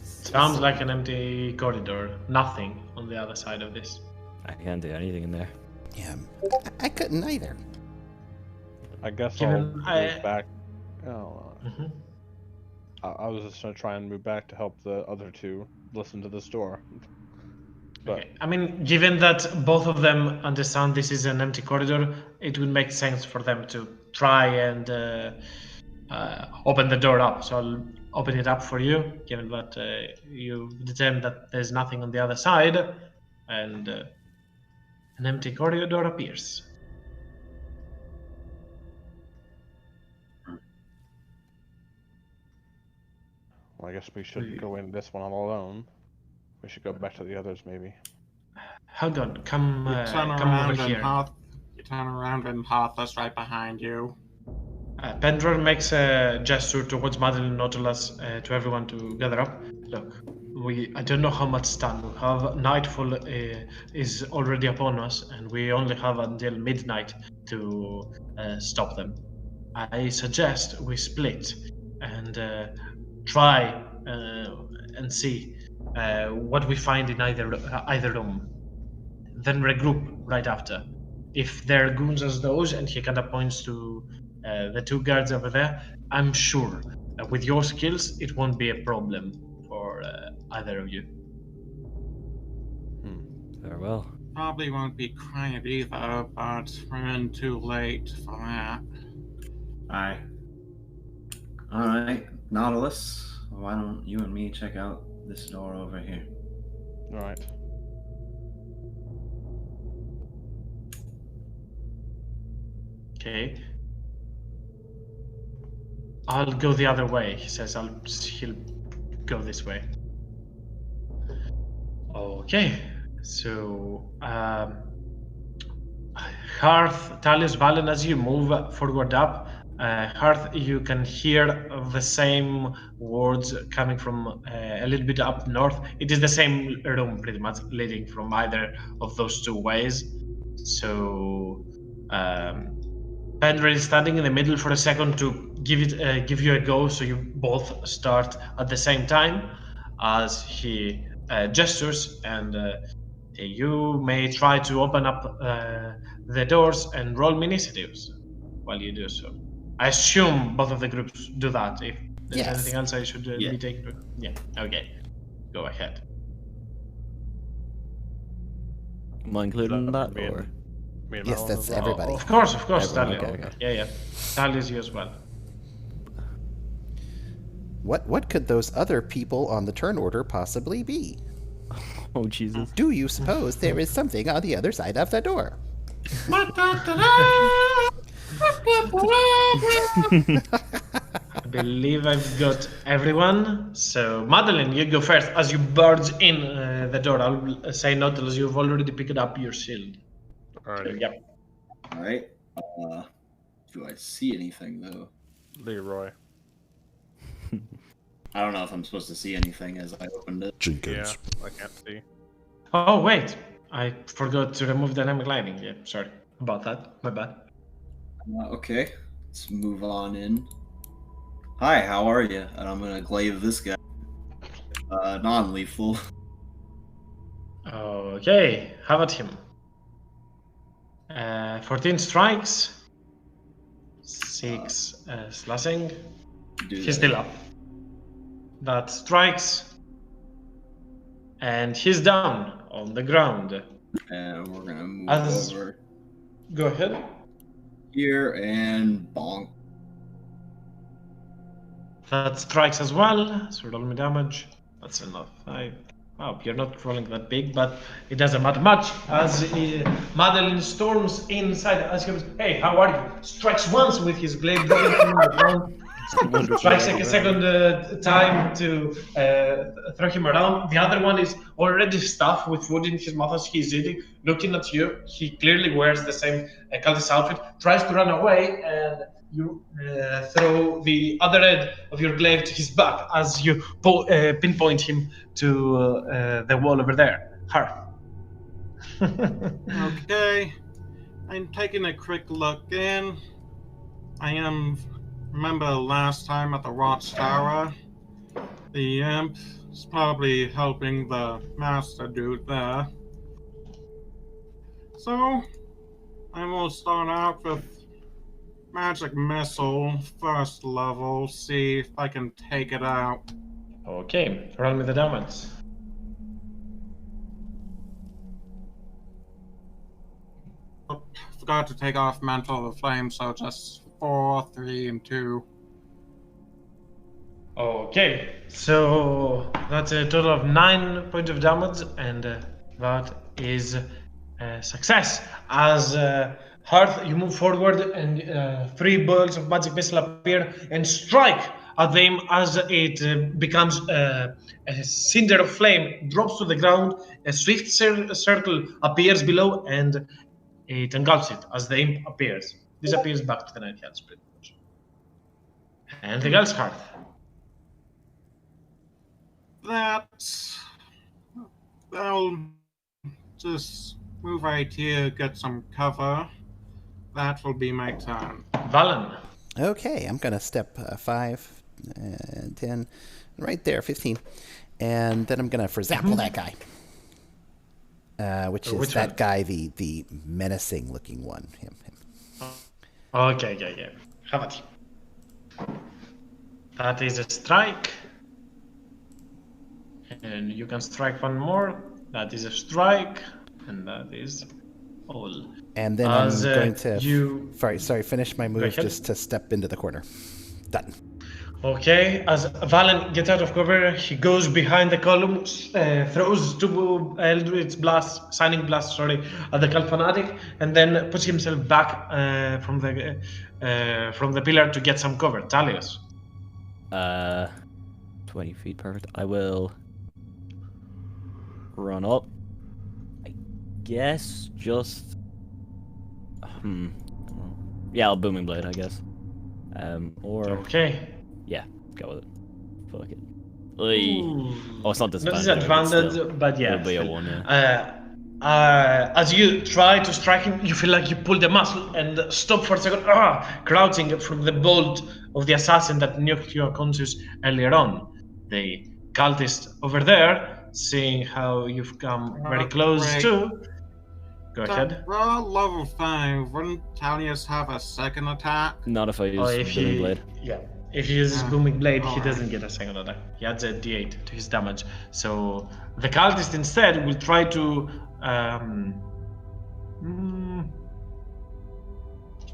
Sounds like an empty corridor. Nothing on the other side of this. I can't do anything in there. Yeah, I couldn't either. I guess Given I'll move back. Oh, Mm-hmm. I was just going to try and move back to help the other two listen to this door. But Okay. I mean, given that both of them understand this is an empty corridor, it would make sense for them to try and open the door up. So I'll open it up for you, given that you determined that there's nothing on the other side, and an empty corridor appears. well, I guess we shouldn't go in this one all alone. We should go back to the others, maybe. Hold on, come You turn come around over and here. You turn around and Harthus right behind you. Pendror makes a gesture towards Madeline and Nautilus to everyone to gather up. Look, I don't know how much time we have. Nightfall is already upon us, and we only have until midnight to stop them. I suggest we split and try and see what we find in either room. Then regroup right after. If they're goons as those, and he kind of points to the two guards over there, I'm sure with your skills, it won't be a problem for either of you. Farewell. Probably won't be quiet either, but we're in too late for that. Alright. Alright, Nautilus, why don't you and me check out this door over here? All right. Okay. I'll go the other way. He says he'll go this way. Okay. So Hearth, Talius, Valen, as you move forward up, Hearth, you can hear the same words coming from a little bit up north. It is the same room, pretty much, leading from either of those two ways. So Pendra is standing in the middle for a second to give you a go, so you both start at the same time as he gestures, and you may try to open up the doors and roll me initiatives while you do so. I assume both of the groups do that. If there's Yes. anything else I should Yeah. be taking. Yeah. Okay. Go ahead. Am I included in that, Me and- or? Me and Yes, Malin that's as well. everybody. Of course, Everyone, Talia. okay. Yeah. Talia's you as well. What could those other people on the turn order possibly be? Oh Jesus! Do you suppose there is something on the other side of the door? I believe I've got everyone. So, Madeline, you go first. As you barge in the door, I'll say Nautilus, you've already picked up your shield. So, Alrighty. yep. Alright. Do I see anything though? Leroy. I don't know if I'm supposed to see anything as I opened it. Yeah, I can't see. Oh, wait. I forgot to remove dynamic lighting. Yeah, sorry about that. My bad. Okay, let's move on in. Hi, how are you? And I'm gonna glaive this guy. Non-lethal. Okay, how about him? 14 strikes. 6 slashing. Do He's that. still up. That strikes. And he's down on the ground. And we're gonna move As- over Go ahead. here and bonk. That strikes as well. So roll me damage. That's enough. Wow, you're not rolling that big, but it doesn't matter much. As Madeline storms inside, as he goes, "Hey, how are you?" Strikes once with his blade, dropping him on the ground. Strikes like a second time to throw him around. The other one is already stuffed with food in his mouth as he's eating, looking at you. He clearly wears the same cultist outfit. Tries to run away, and you throw the other end of your glaive to his back as you pinpoint him to the wall over there. Hearth. Okay. I'm taking a quick look in. Remember last time at the Watchtower? The imp is probably helping the master dude there. So, I will start out with Magic Missile, first level, see if I can take it out. Okay, roll me the damage. got to take off Mantle of the Flame, so just 4, 3, and 2. Okay, so that's a total of 9 points of damage, and that is a success. As Hearth, you move forward, and 3 bolts of magic missile appear and strike at them as it becomes a cinder of flame, drops to the ground. A swift circle appears below, and it engulfs it as the imp appears. Disappears back to the Night Hells, pretty much. Anything else, Hearth? I'll just move right here, get some cover. That will be my turn. Valen. Okay, I'm going to step 5, 10, right there, 15. And then I'm going to Frizzapple that guy. Which one? Guy, the menacing looking one. Him. Okay, yeah. Have it. That is a strike. And you can strike one more. That is a strike. And that is all. And then As, I'm going to sorry, finish my move just to step into the corner. Done. Okay, as Valen gets out of cover, he goes behind the column, throws 2 Eldritch Blast, Signing Blast, at the Cult Fanatic, and then puts himself back from the pillar to get some cover. Talius. 20 feet, perfect. I will run up. I guess just... Yeah, I'll Booming Blade, I guess. Or... Okay. Yeah, go with it. Fuck it. Oh, it's not disadvantage. Not disadvantage, but yeah. It'll be a 1, yeah. As you try to strike him, you feel like you pull the muscle and stop for a second, crouching from the bolt of the assassin that knocked you unconscious earlier on. The cultist over there, seeing how you've come very close to... Go ahead. Well, level 5, wouldn't Talius have a second attack? Not if I use Booming Blade. Yeah. If he uses Booming Blade, he doesn't get a second attack. He adds a d8 to his damage. So the cultist instead will try to...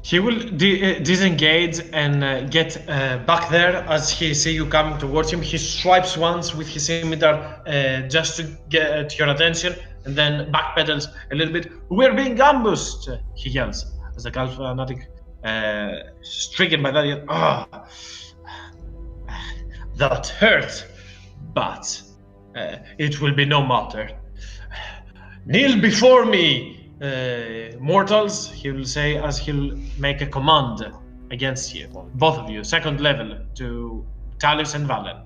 he will disengage and get back there as he sees you coming towards him. He swipes once with his scimitar just to get your attention, and then backpedals a little bit. "We're being ambushed!" he yells as the Cult Fanatic, stricken by that. That hurt, but it will be no matter. "Kneel before me, mortals," he will say as he'll make a command against you. Both of you, 2nd level, to Talius and Valen.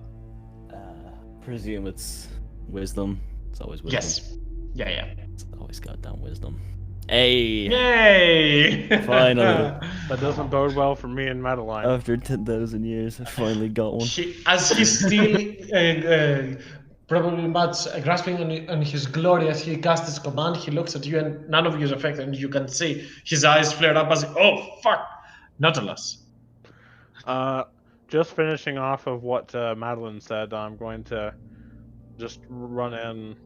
Presume it's wisdom. It's always wisdom. Yes. Yeah. It's always goddamn wisdom. Hey! Yay! Finally. That doesn't bode well for me and Madeline. After 10,000 years, I finally got one. As he's still probably much grasping on his glory as he casts his command, he looks at you and none of you is affected, and you can see his eyes flare up as, "Oh, fuck! Nautilus." Just finishing off of what Madeline said, I'm going to just run in,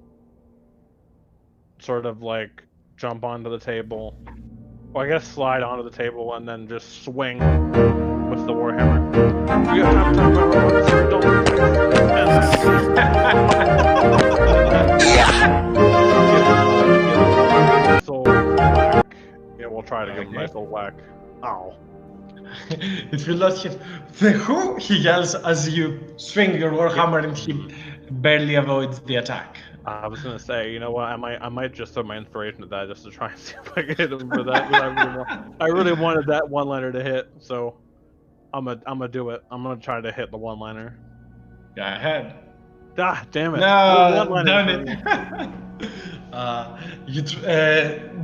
sort of like jump onto the table. Well, I guess slide onto the table and then just swing with the warhammer. You got time to talk about robots, sir? Yeah, we'll try to give him a nice little whack. Ow. It will not hit. "The who?" he yells as you swing your warhammer, and he barely avoids the attack. I was gonna say, you know what? I might just throw my inspiration at that just to try and see if I can hit him for that. I really wanted that one-liner to hit, so I'm gonna do it. I'm gonna try to hit the one-liner. Go ahead. Ah, damn it! No, damn it.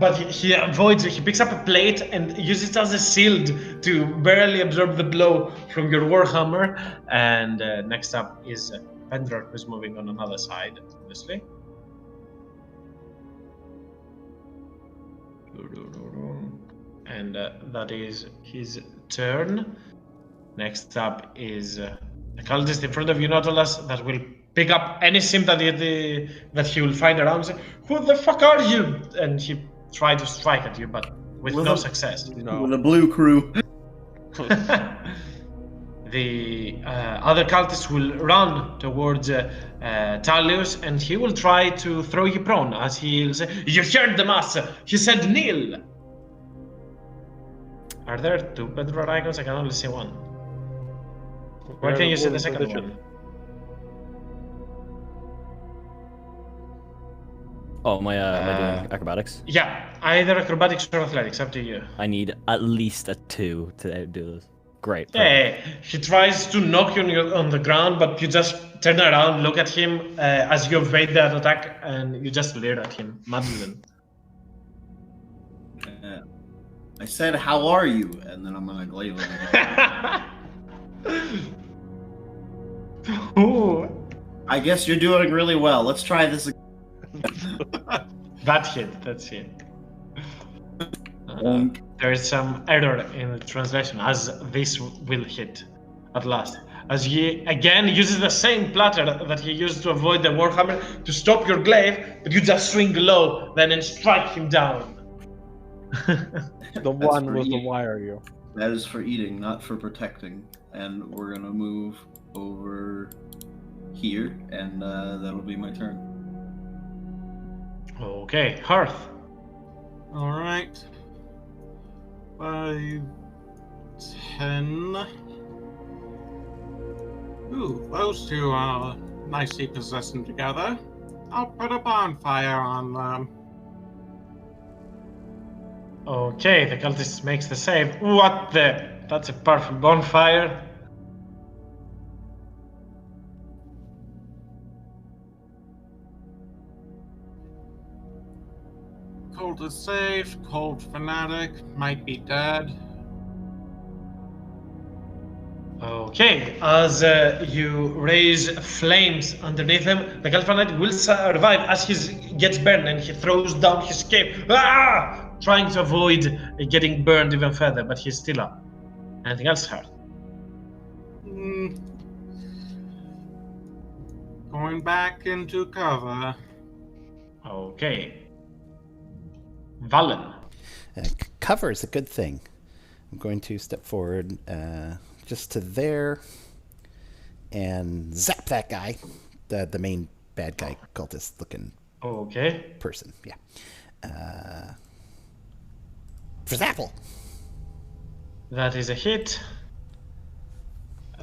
But he avoids it. He picks up a plate and uses it as a shield to barely absorb the blow from your warhammer. And next up is Pendrar, who's moving on another side, obviously. And that is his turn. Next up is a cultist in front of you, Nautilus, that will pick up any sim that he will find around. Say, "Who the fuck are you?" And he tried to strike at you, but with With no a- success. No. With a blue crew. The other cultist will run towards Talius, and he will try to throw you prone as he'll say, "You heard the master. He said kneel." Are there two bedrock icons? I can only see one. Where can you see the second one? Oh, am I doing acrobatics? Yeah, either acrobatics or athletics, up to you. I need at least a 2 to do this. Great. Yeah, he tries to knock you on the ground, but you just turn around, look at him as you evade that attack, and you just leer at him, Madeline. I said, "How are you?" And then I'm gonna glaive him. Ooh, I guess you're doing really well. Let's try this again. that's it. There is some error in the translation, as this will hit at last. As he again uses the same platter that he used to avoid the Warhammer to stop your glaive, but you just swing low, then and strike him down. The one for was the eating. wire you. That is for eating, not for protecting. And we're gonna move over here, and that'll be my turn. Okay, Hearth. All right. 5, 10. Ooh, those two are nicely positioned together. I'll put a bonfire on them. Okay, the cultist makes the save. What the? That's a powerful bonfire. Cold is safe, cold fanatic, might be dead. Okay, as you raise flames underneath him, the Galvanite will survive as he gets burned and he throws down his cape, trying to avoid getting burned even further, but he's still up. Anything else, Hearth? Going back into cover. Okay. Valen. Cover is a good thing. I'm going to step forward just to there and zap that guy, the main bad guy, cultist looking Okay. person. Yeah. For Zapple. That is a hit.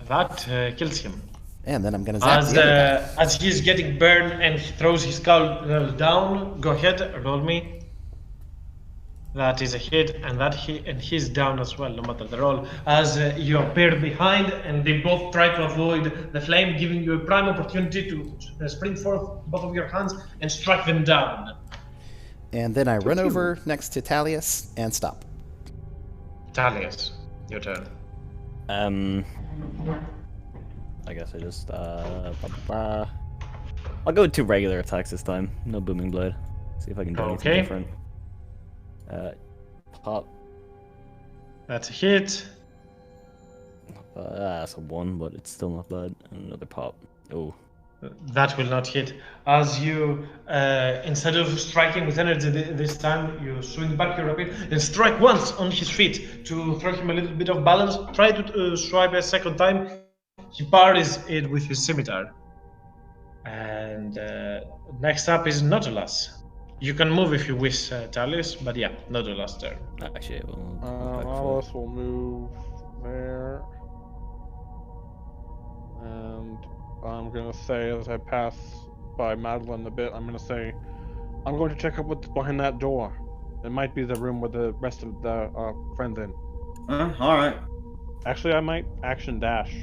That kills him. And then I'm going to zap As the other guy. as he's getting burned and he throws his skull down, go ahead, roll me. That is a hit, and he's down as well, no matter the roll. As you appear behind, and they both try to avoid the flame, giving you a prime opportunity to spring forth both of your hands and strike them down. And then I run over next to Talius and stop. Talius, your turn. I guess I just I'll go with 2 regular attacks this time. No booming blade. See if I can do anything Okay. different. Pop. That's a hit. That's a 1, but it's still not bad. And another pop. Oh. That will not hit. As you, instead of striking with energy this time, you swing back your rapid and strike once on his feet to throw him a little bit of balance. Try to swipe a second time. He parries it with his scimitar. And next up is Nautilus. You can move if you wish, Talius, but yeah, Nautilus turn. Actually, we'll Alice will move there. And I'm going to say, as I pass by Madeline a bit, I'm going to say, I'm going to check out what's behind that door. It might be the room where the rest of the friends in. Alright. Actually, I might action dash.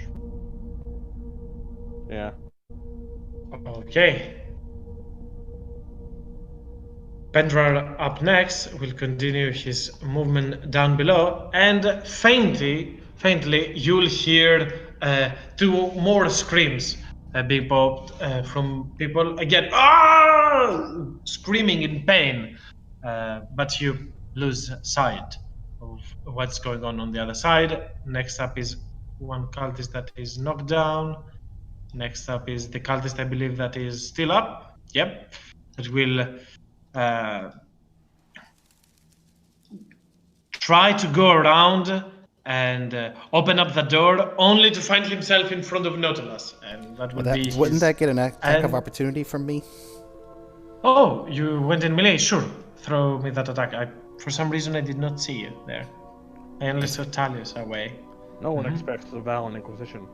Yeah. Okay. Pendrar up next will continue his movement down below, and faintly you'll hear 2 more screams being popped from people again, screaming in pain, but you lose sight of what's going on the other side. Next up is one cultist that is knocked down. Next up is the cultist, I believe, that is still up. Yep. It will try to go around and open up the door, only to find himself in front of Nautilus, and that would be. Wouldn't that get an attack of and- opportunity from me? Oh, you went in melee. Sure, throw me that attack. For some reason, I did not see you there. I only saw Talius away. No one expects the Valen Inquisition.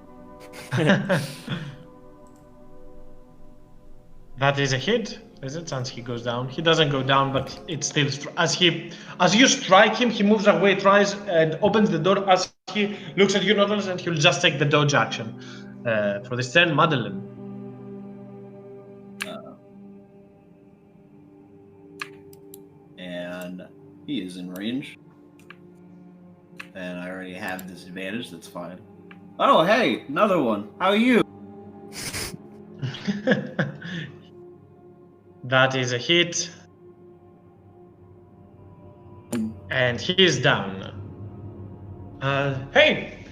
That is a hit. There's a chance he goes down. He doesn't go down, but it's still as you strike him, he moves away, tries and opens the door. As he looks at you, Nautilus, and he'll just take the dodge action for this turn. Madeline. And he is in range. And I already have disadvantage. That's fine. Oh, hey, another one. How are you? That is a hit. And he is down. Hey!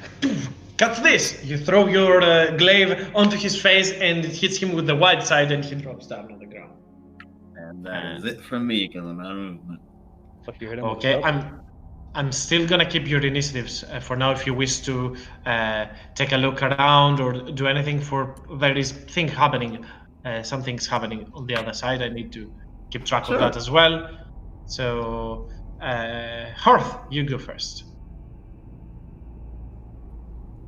Cut this! You throw your glaive onto his face and it hits him with the wide side and he drops down on the ground. And that is it from me because I'm out of movement. It's like you hit him Okay, with a I'm still gonna keep your initiatives for now if you wish to take a look around or do anything, for there is thing happening. Something's happening on the other side. I need to keep track of that as well. So, Hearth, you go first.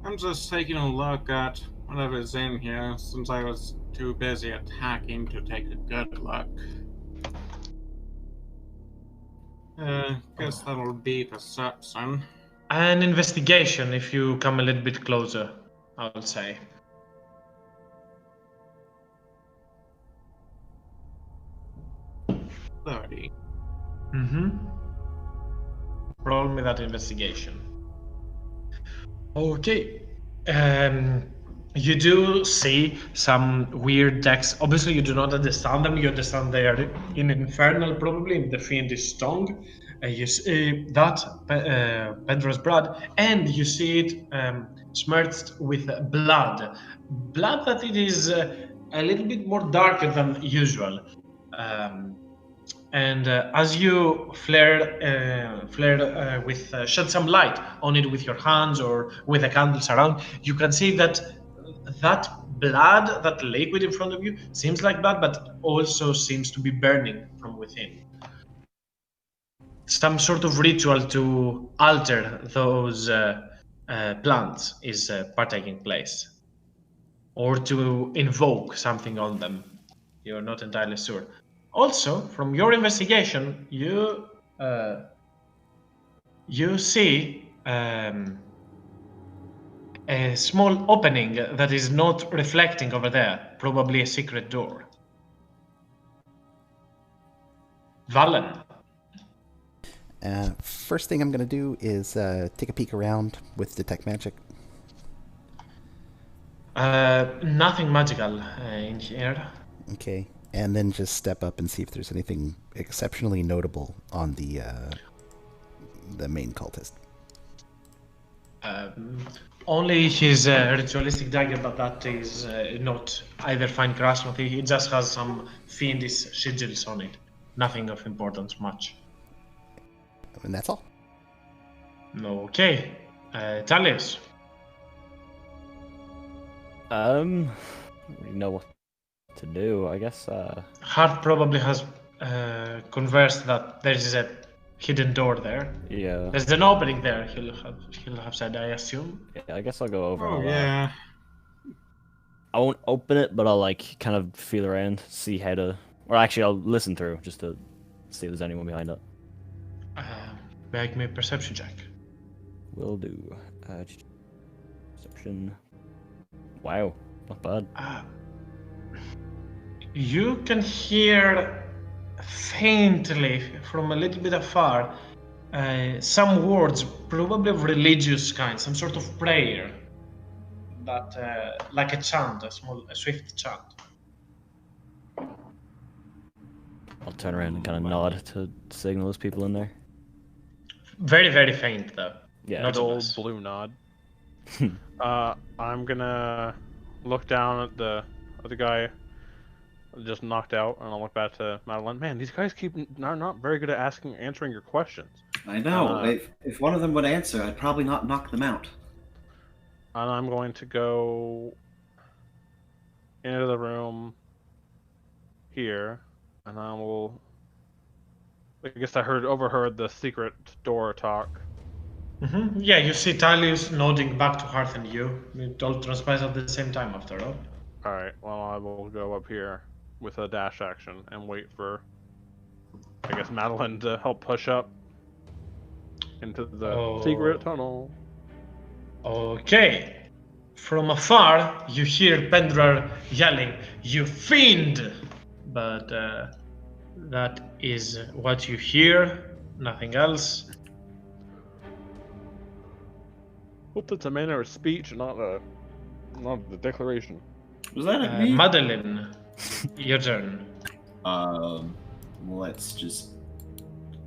I'm just taking a look at whatever's in here since I was too busy attacking to take a good look. Guess that'll be perception. An investigation if you come a little bit closer, I would say. Roll me that investigation. Okay. You do see some weird texts. Obviously, you do not understand them. You understand they are in Infernal, probably. The fiend is strong. You see that Pedra's blood, and you see it smirched with blood. Blood that it is a little bit more darker than usual. And as you shed some light on it with your hands or with the candles around, you can see that blood, that liquid in front of you, seems like blood, but also seems to be burning from within. Some sort of ritual to alter those plants is taking place, or to invoke something on them. You're not entirely sure. Also, from your investigation, you see a small opening that is not reflecting over there, probably a secret door. Valen. First thing I'm going to do is take a peek around with Detect Magic. Nothing magical in here. Okay. And then just step up and see if there's anything exceptionally notable on the main cultist. Only his ritualistic dagger, but that is not either fine craftsmanship. It just has some fiendish sigils on it. Nothing of importance much. And that's all. Okay. Talius. I don't really know what to do, I guess. Hart probably has conversed that there is a hidden door there. Yeah. There's an opening there. He'll have said, I assume. Yeah, I guess I'll go over. Oh, and yeah. I won't open it, but I'll like kind of feel around, see how to, or actually I'll listen through just to see if there's anyone behind it. Make me a perception check. Will do. Perception. Wow, not bad. You can hear faintly from a little bit afar some words, probably of religious kind, some sort of prayer, that like a chant, a swift chant. I'll turn around and kind of nod to signal those people in there. Very, very faint, though. Yeah. Not Good old us. blue nod. I'm gonna look down at the guy just knocked out, and I'll look back to Madeline. Man, these guys are not very good at answering your questions. I know. If one of them would answer, I'd probably not knock them out. And I'm going to go into the room here, and I will. I guess I overheard the secret door talk. Yeah, you see Talius nodding back to Hearth and you. It all transpires at the same time, after all. All right. Well, I will go up here with a dash action and wait for, I guess, Madeline to help push up into the secret tunnel. Okay. From afar, you hear Pendrar yelling, "You fiend!" But that is what you hear, nothing else. Hope that's a manner of speech, not the declaration. Was that me? Madeline, your turn. Let's just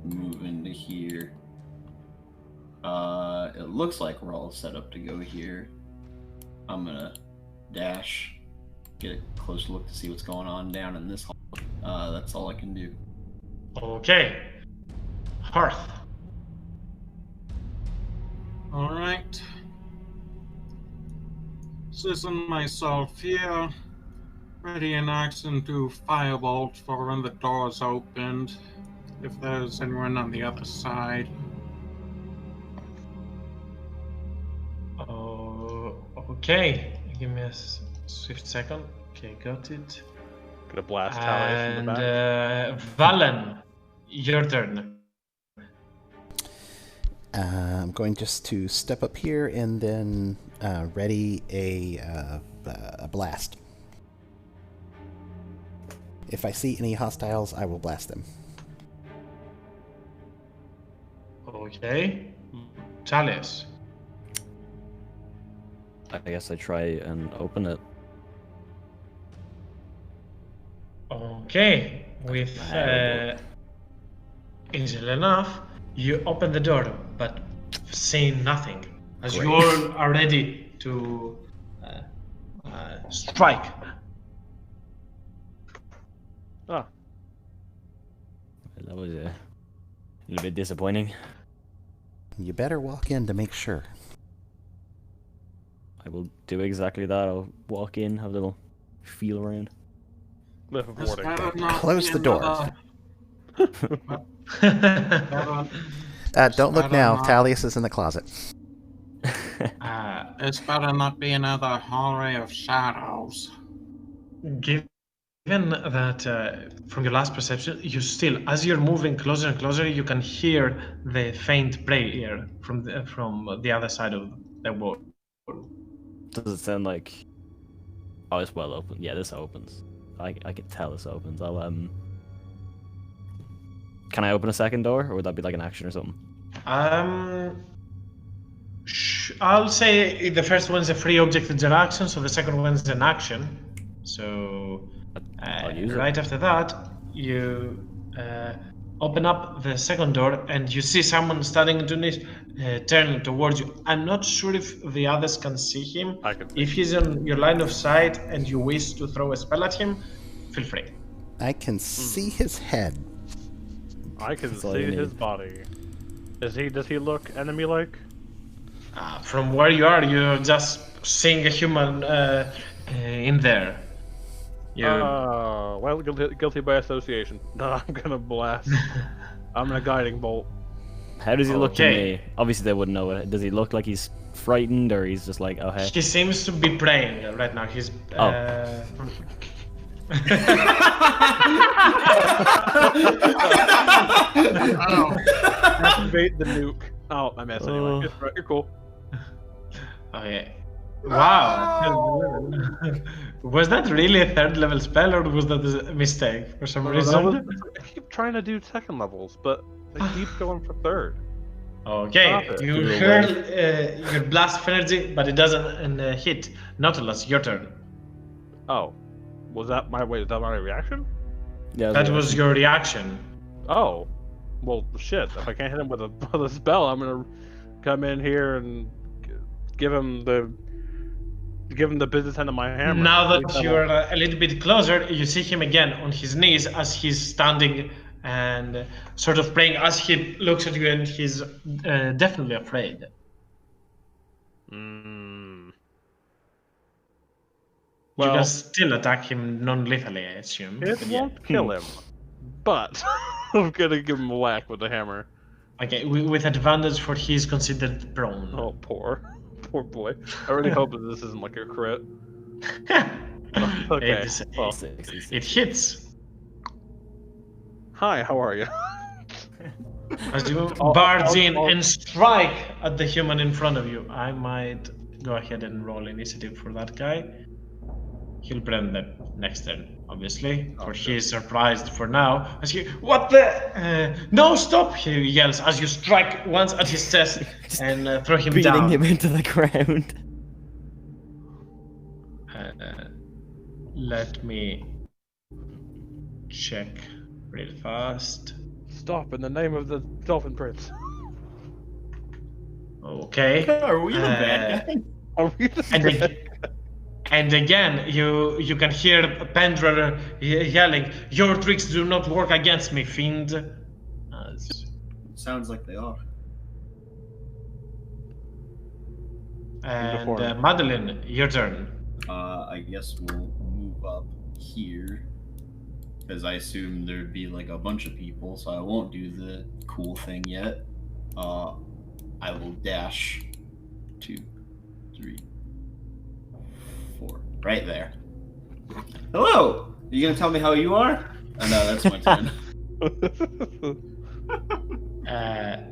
move into here. It looks like we're all set up to go here. I'm gonna dash, get a close look to see what's going on down in this hall. That's all I can do. Okay. Hearth. Alright. Position myself here. Ready in action to firebolt for when the door's opened. If there's anyone on the other side. Okay. Give me a swift second. Okay, got it. Gonna blast Talius from the back. And Valen, your turn. I'm going just to step up here and then ready a blast. If I see any hostiles, I will blast them. Okay. Talius. I guess I try and open it. Okay. With easily enough, you open the door, but saying nothing, as you all are ready to strike. Ah. That was a little bit disappointing. You better walk in to make sure. I will do exactly that. I'll walk in, have a little feel around. Close the door. Don't look now. Talius is in the closet. This better not be another hallway of shadows. Given that from your last perception, you still, as you're moving closer and closer, you can hear the faint prayer from the other side of the wall. Does it sound like... Oh, it's well open. Yeah, this opens. I can tell this opens. I'll Can I open a second door, or would that be like an action or something? I'll say the first one's a free object interaction, so the second one's an action. So right after that, you open up the second door, and you see someone standing underneath, turning towards you. I'm not sure if the others can see him. If he's in your line of sight and you wish to throw a spell at him, feel free. I can see his head. I can see his body. Does he look enemy-like? From where you are, you're just seeing a human in there. Well, guilty by association. No, I'm gonna blast. I'm gonna guiding bolt. How does he look to me? Obviously, they wouldn't know it. Does he look like he's frightened, or he's just like, oh hey? He seems to be praying right now. He's. Activate the nuke. Oh, I missed anyway. You're cool. Okay. Wow. Was that really a third level spell, or was that a mistake for some reason? I keep trying to do second levels, but they keep going for third. Okay, you hurl your blast of energy, but it doesn't hit. Nautilus, your turn. Oh, was that my reaction? Yeah, that was your reaction. Oh, well, shit. If I can't hit him with a spell, I'm gonna come in here and give him the business end of my hammer. Now that you're a little bit closer, you see him again on his knees as he's standing and sort of praying as he looks at you, and he's definitely afraid. Mm. You Well, can still attack him non-lethally, I assume. it but yeah. won't kill him, but I'm gonna give him a whack with the hammer. Okay, with advantage for he's considered prone. Oh, poor boy. I really hope that this isn't like a crit. Okay. Well, It hits. hi, how are you? As you I'll- barge I'll- in I'll- and strike at the human in front of you. I might go ahead and roll initiative for that guy. He'll brand that next turn, obviously, for he is surprised for now. As you, what the? No, stop! He yells as you strike once at his chest and throw him Beating down. him into the ground. Let me check real fast. Stop in the name of the Dolphin Prince. Okay. Are we the bad guy? Are we the And, and again, you can hear Pendra yelling, "Your tricks do not work against me, fiend." Sounds like they are. And Madeline, your turn. I guess we'll move up here. Because I assume there'd be like a bunch of people, so I won't do the cool thing yet. I will dash 2, 3, 4. Right there. Hello! You gonna tell me how you are? Oh no, that's my turn.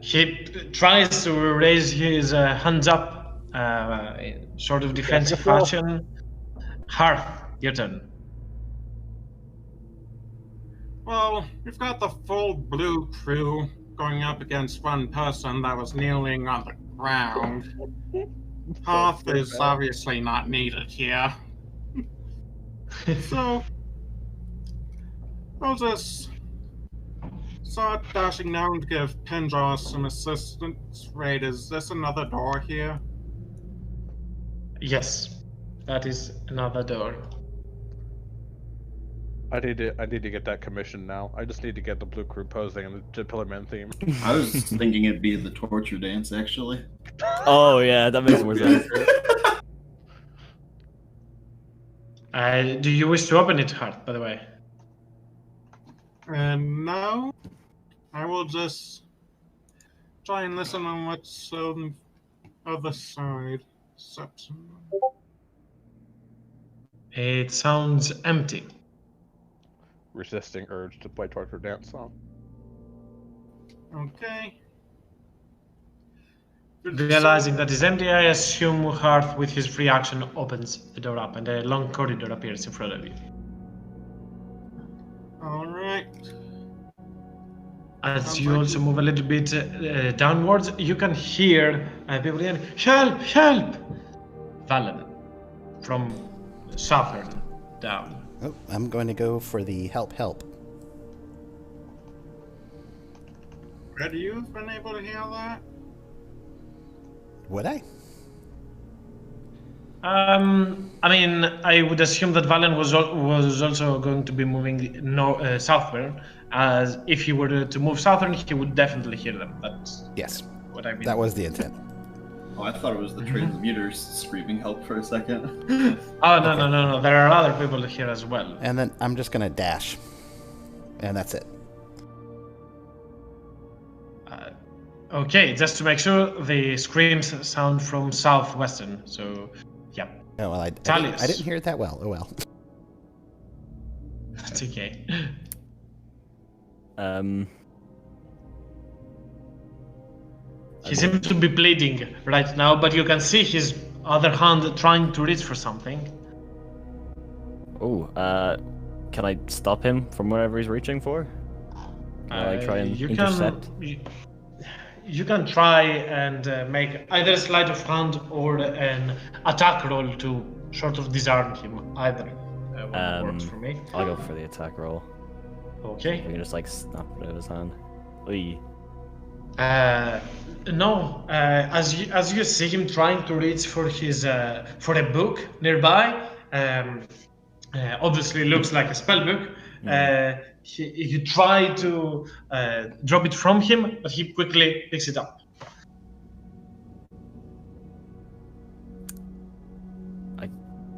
He tries to raise his hands up, in sort of defensive fashion. Hearth, your turn. Well, we've got the full blue crew going up against one person that was kneeling on the ground. Hearth is obviously not needed here. So, I'll just start dashing down to give Pendra some assistance. Wait, is this another door here? Yes, that is another door. I need to get that commission now. I just need to get the blue crew posing and the Pillarman theme. I was thinking it'd be the torture dance, actually. Oh yeah, that makes more sense. Do you wish to open it, Hearth, by the way? And now, I will just try and listen on what's on the other side. It sounds empty. Resisting urge to play torture dance song. Okay. Realizing that is empty, I assume Hearth, with his free action, opens the door up, and a long corridor appears in front of you. Alright. As you also move a little bit downwards, you can hear people yelling, "Help! Help!" Valen, from southern down. Oh, I'm going to go for the help. Red, you've been able to hear that? Would I? I mean, I would assume that Valen was also going to be moving southward. As if he were to move southern, he would definitely hear them. That's Yes. what I mean. That was the intent. Oh, I thought it was the transmuters screaming help for a second. Oh no! There are other people here as well. And then I'm just going to dash. And that's it. Okay, just to make sure, the screams sound from southwestern. So, yeah, Oh, well, I Talis. didn't hear it that well. Oh, well. that's okay. He seems to be bleeding right now, but you can see his other hand trying to reach for something. Oh, can I stop him from whatever he's reaching for? Can I try and you intercept? You can try and make either a sleight of hand or an attack roll to sort of disarm him. Either one works for me. I'll go for the attack roll. Okay. I can just like snap it out of his hand. Oy. No. As you see him trying to reach for his for a book nearby, obviously looks like a spell book. you try to drop it from him, but he quickly picks it up.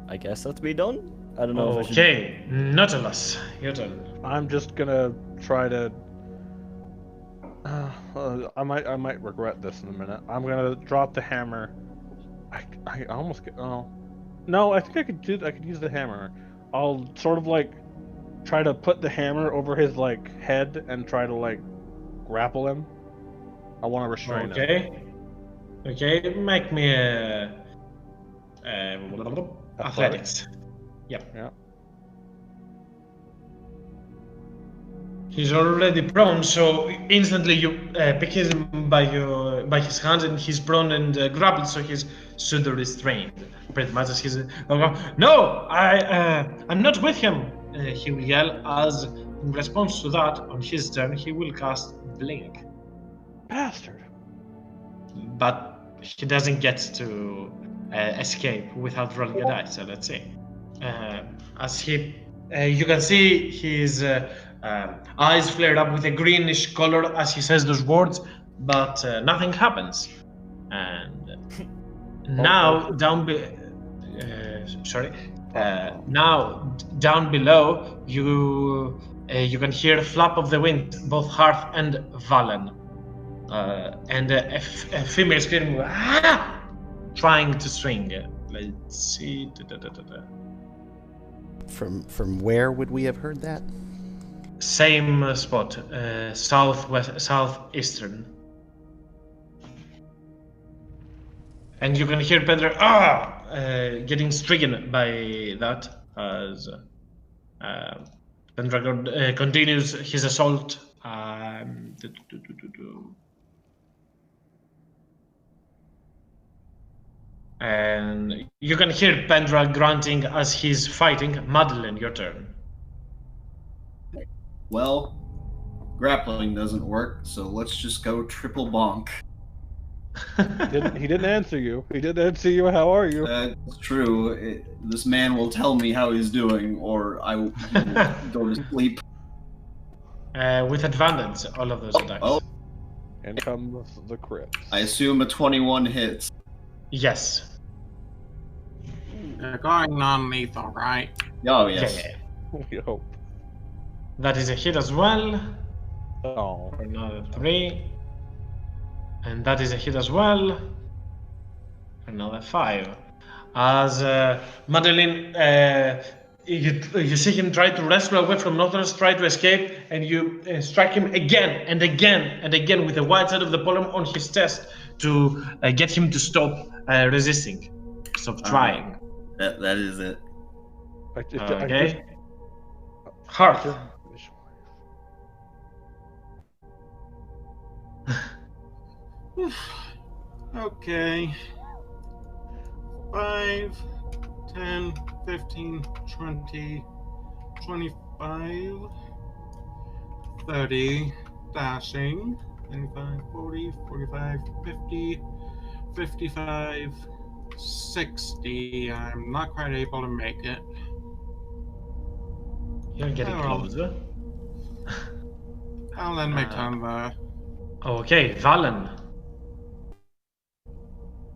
I guess that's me done. I don't know. Okay, Nautilus, your turn. I'm just gonna try to. I might regret this in a minute. I'm gonna drop the hammer. I almost get. Oh, no! I think I could use the hammer. I'll sort of like try to put the hammer over his like head and try to like grapple him. I want to restrain him. Okay, make me athletics. Yep. Yeah. He's already prone, so instantly you pick him by his hands, and he's prone and grappled, so he's pseudo restrained. Pretty much as he's no, I'm not with him. He will yell as in response to that. On his turn, he will cast Blink, Bastard. but he doesn't get to escape without rolling a dice. So let's see. As he, you can see his eyes flared up with a greenish color as he says those words, but nothing happens. And now now down below you can hear a flap of the wind, both Hearth and Valen, and a female screaming, "Ah!" trying to swing. Let's see. From where would we have heard that? Same spot, southeastern. And you can hear Pedro getting stricken by that as Pendragon continues his assault. And you can hear Pendra grunting as he's fighting. Madeline, your turn. Well, grappling doesn't work, so let's just go triple bonk. He didn't answer you. He didn't answer you. How are you? That's true. This man will tell me how he's doing, or I will go to sleep. With advantage, all of those attacks. Oh. And comes the crit. I assume a 21 hits. Yes. You're going non-lethal, right? Oh, yes. Yeah. We hope. That is a hit as well. Oh. For another 3. And that is a hit as well. For another 5. As Madeline, you see him try to wrestle away from Nautilus, try to escape, and you strike him again and again and again with the wide side of the polearm on his chest to get him to stop resisting, stop trying. That is it. Okay. Hearth. Okay. 5, 10, 15, 20, 25, 30, dashing, 25, 40, 45, 50, 55, 60. I'm not quite able to make it. You're getting closer. I'll end my turn there. Okay, Valen.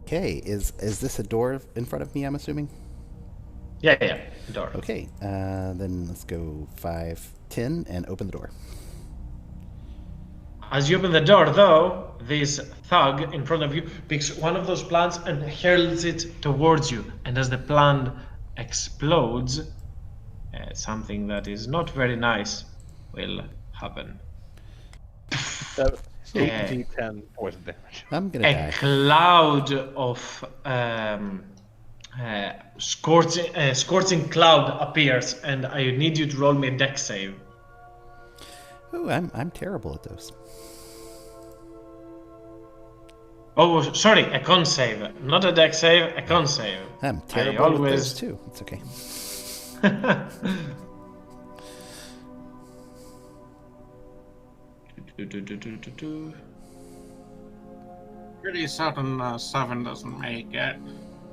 Okay, is this a door in front of me, I'm assuming? Yeah, door. Okay, then let's go 5, 10, and open the door. As you open the door, though, this thug in front of you picks one of those plants and hurls it towards you. And as the plant explodes, something that is not very nice will happen. 8d10 poison damage. I'm gonna die. A cloud of scorching cloud appears, and I need you to roll me a dex save. Oh, I'm terrible at those. Oh, sorry, a con save, not a dex save, a con save. I'm terrible with always- those too. It's okay. Pretty certain 7 doesn't make it.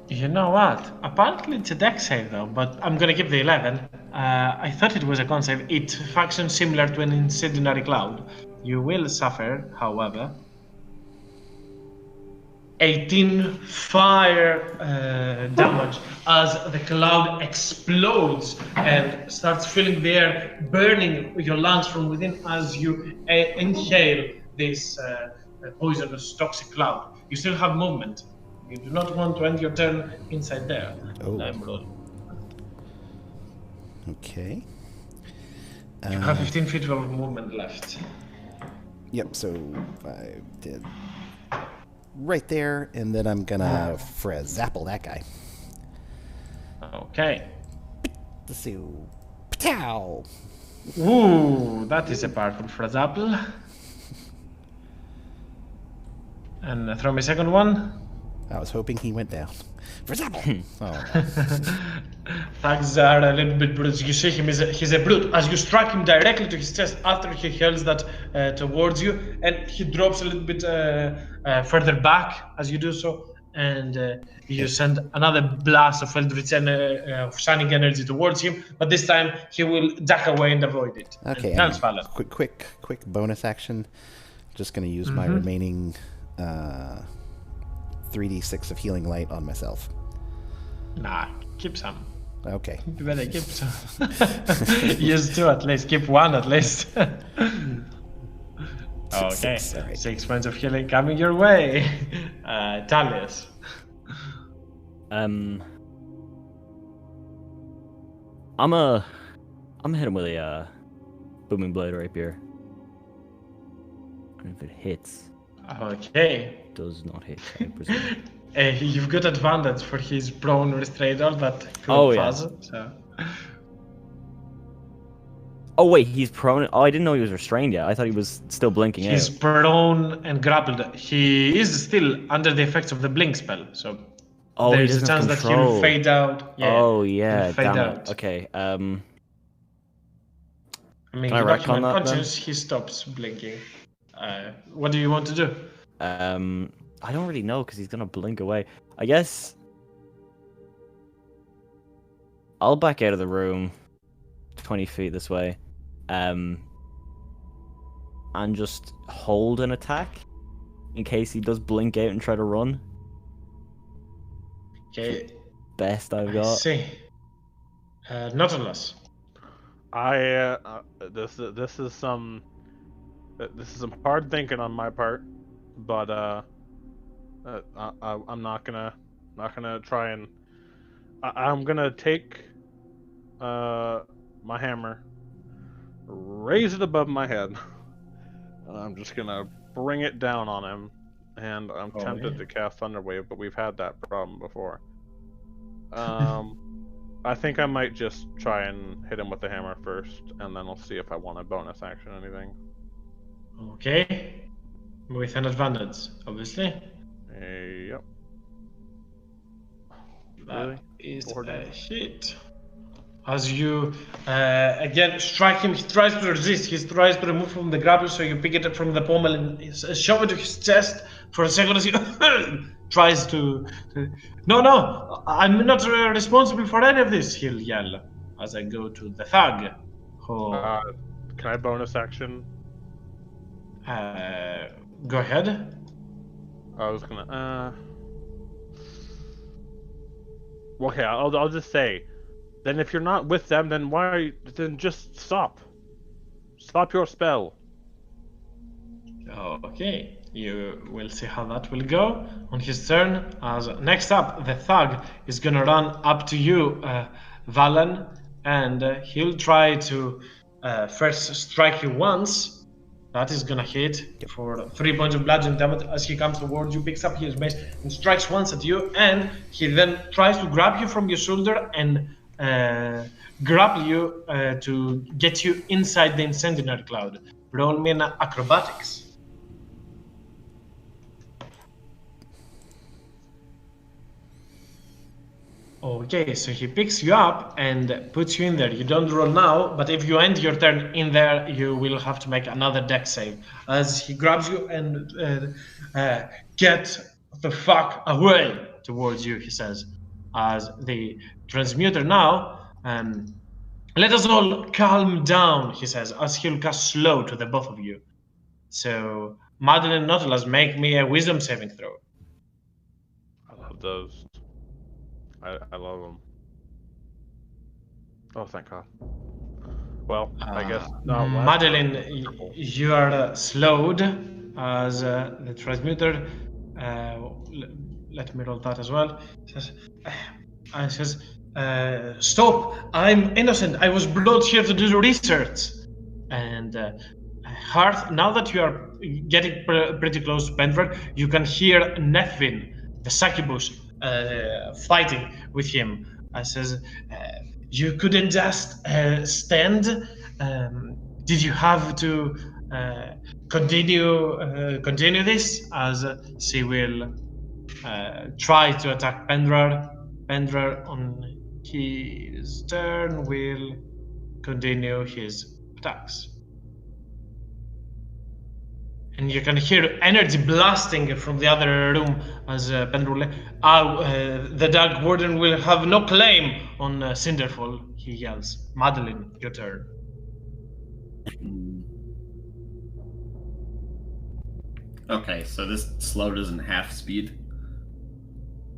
You know what? Apparently it's a dex save though, but I'm gonna give the 11. I thought it was a concept. It functions similar to an incendiary cloud. You will suffer, however, 18 fire damage as the cloud explodes and starts filling the air, burning your lungs from within as you inhale this poisonous toxic cloud. You still have movement. You do not want to end your turn inside there. Oh. I'm rolling. Okay. You have 15 feet of movement left. Yep, so 5, 10. Right there, and then I'm gonna zapple that guy. Okay. Let's see. Pow! Ooh, that is a powerful Frazzapple. And throw me second one. I was hoping he went down. Zapple! Oh, no. Thugs are a little bit brute. You see him, he's a brute. As you strike him directly to his chest after he hurls that towards you, and he drops a little bit further back as you do so, and you send another blast of Eldritch of shining energy towards him, but this time he will duck away and avoid it. Okay, Thanks, Fallon. quick bonus action. Just gonna use my remaining 3d6 of healing light on myself. Nah, keep some. Okay. You better keep some. Use 2 at least. Keep 1 at least. Okay. 6, all right. 6 points of healing coming your way. Talius. I'm gonna hit him with a booming blade rapier. And if it hits, Okay. does not hit, I presume. You've got advantage for his prone restraint, all that cool Oh, yeah. fuzz, so. Oh wait, he's prone. Oh, I didn't know he was restrained yet. I thought he was still blinking He's out. prone and grappled. He is still under the effects of the blink spell, so Oh, he there's a doesn't chance have that he will control. fade out. Yeah, Oh he'll yeah, fade damn out. it. Okay. I mean, Can I without him retcon that, unconscious, he stops blinking. What do you want to do? I don't really know because he's gonna blink away. I guess I'll back out of the room 20 feet this way, and just hold an attack in case he does blink out and try to run. Okay, Best I've I got. see. Not unless. This is some hard thinking on my part, but I'm not gonna try and I'm gonna take my hammer, raise it above my head, and I'm just gonna bring it down on him. And I'm tempted to cast Thunderwave, but we've had that problem before. I think I might just try and hit him with the hammer first, and then I'll see if I want a bonus action or anything. Okay. With an advantage, obviously. Yep. That Really? is 4 a damage. hit. As you again strike him, he tries to resist. He tries to remove from the grapple, so you pick it up from the pommel and shove it to his chest for a second as he tries to. No, I'm not responsible for any of this, he'll yell as I go to the thug. Who, Can I bonus action? go ahead. I was gonna. Okay, I'll just say. Then if you're not with them, then then just stop. Stop your spell. Okay, you will see how that will go on his turn. As next up, the thug is gonna run up to you, Valen, and he'll try to first strike you once. That is gonna hit for 3 points of bludgeoning damage as he comes towards you, picks up his mace, and strikes once at you, and he then tries to grab you from your shoulder and grapple you to get you inside the incendiary cloud. Roll me an acrobatics. Okay, so he picks you up and puts you in there. You don't roll now, but if you end your turn in there, you will have to make another dex save. As he grabs you and get the fuck away towards you, he says. As the transmuter now Let us all calm down, he says, as he'll cast slow to the both of you. So, Madeline and Nautilus, make me a wisdom saving throw. I love those. I love them. Oh, thank God. Well, I guess not. Madeline, you are slowed as the transmuter. Let me roll that as well. Says, stop! I'm innocent. I was brought here to do research. And Hearth, now that you are getting pretty close to Penford, you can hear Nethvin, the succubus, fighting with him. Says, you couldn't just stand. Did you have to continue this? As she will try to attack Pendrar. Pendrar on his turn will continue his attacks. And you can hear energy blasting from the other room as Pendrar. The Dark Warden will have no claim on Cinderfall, he yells. Madeline, your turn. Okay, so this slow doesn't half speed.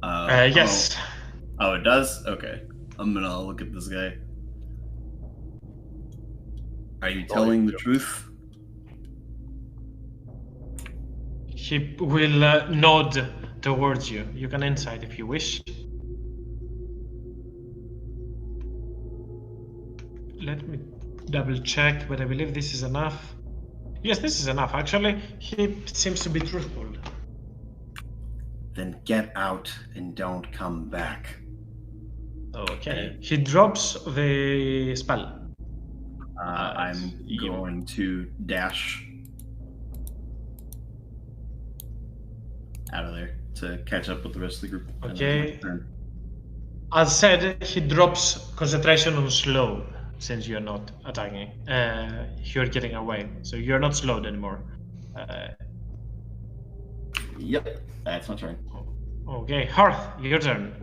Yes. Oh, it does? Okay. I'm gonna look at this guy. Are you telling the truth? He will nod towards you. You can insight if you wish. Let me double check, but I believe this is enough. Yes, this is enough. Actually, he seems to be truthful. Then get out and don't come back. Okay. He drops the spell. I'm going to dash out of there to catch up with the rest of the group. Okay. As said, he drops concentration on slow, since you're not attacking. You're getting away, so you're not slowed anymore. Yep, that's my turn. Okay, Hearth, your turn.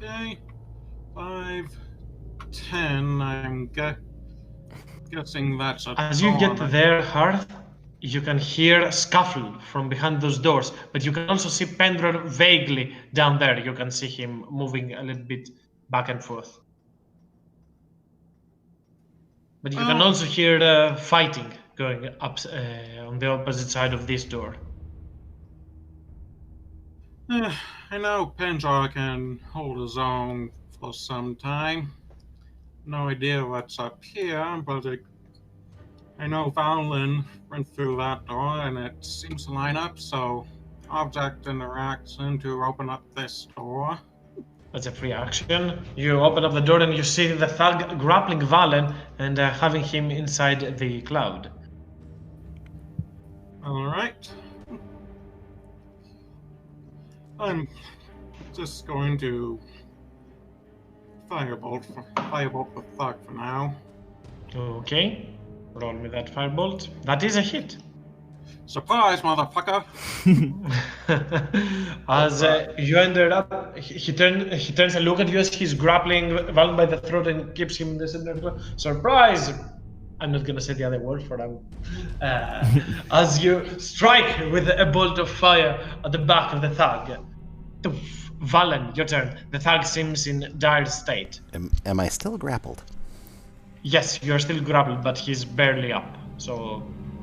Okay. 5, 10. I'm guessing that's a As you get torment. there, Hearth, you can hear a scuffle from behind those doors, but you can also see Pendrar vaguely down there. You can see him moving a little bit back and forth. But you can also hear fighting going up on the opposite side of this door. I know Pendrar can hold his own for some time. No idea what's up here, but I know Valen went through that door and it seems to line up, so object interaction to open up this door. That's a free action. You open up the door and you see the thug grappling Valen and having him inside the cloud. Alright. I'm just going to firebolt the thug for now. Okay. Roll me that firebolt. That is a hit. Surprise, motherfucker! As you ended up, he turns and look at you as he's grappling Valen by the throat and keeps him in the center. Surprise! I'm not gonna say the other word for that. As you strike with a bolt of fire at the back of the thug. Valen, your turn. The thug seems in dire state. Am I still grappled? Yes, you're still grappled, but he's barely up. So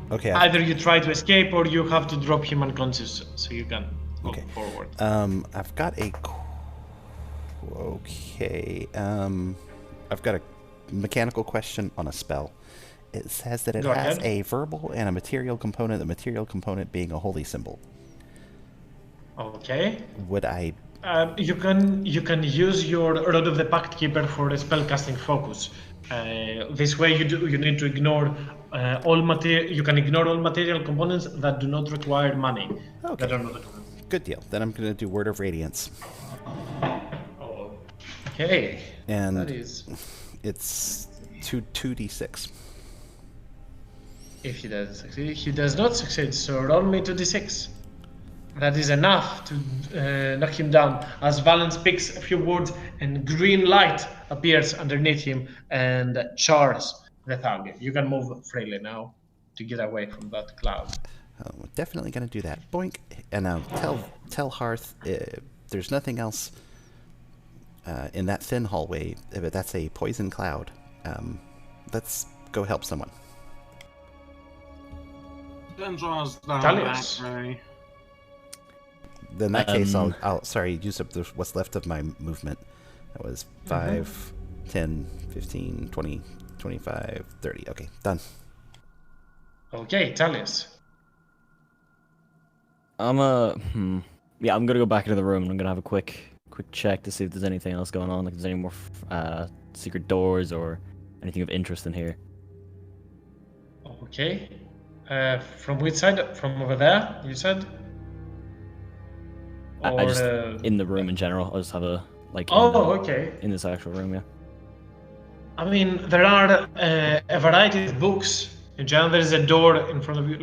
Okay. either you try to escape or you have to drop him unconscious so you can go Okay. forward. I've got a. Okay. I've got a mechanical question on a spell. It says that it Go has ahead. a verbal and a material component. The material component being a holy symbol. Okay. Would I? You can use your Rod of the Pact Keeper for a spellcasting focus. This way, you need to ignore all material. You can ignore all material components that do not require money. Okay. That are not Good deal. Then I'm going to do Word of Radiance. okay. And That is. it's 2d6. If he does succeed, he does not succeed. So roll me 2d6. That is enough to knock him down. As Valen speaks a few words, and green light appears underneath him and chars the thug. You can move freely now to get away from that cloud. We're definitely going to do that. Boink. And tell Hearth there's nothing else in that thin hallway, but that's a poison cloud. Let's go help someone. Dendra's down Talius. that way. In that case, I'll use up what's left of my movement. That was 5, 10, 15, 20, 25, 30. Okay, done. Okay, Talius. I'm I'm gonna go back into the room and I'm gonna have a quick check to see if there's anything else going on. Like, if there's any more secret doors or anything of interest in here. Okay. From which side? From over there, you said? I just in the room in general. I'll just have a okay. in this actual room, yeah. I mean, there are a variety of books. In general, there is a door in front of you.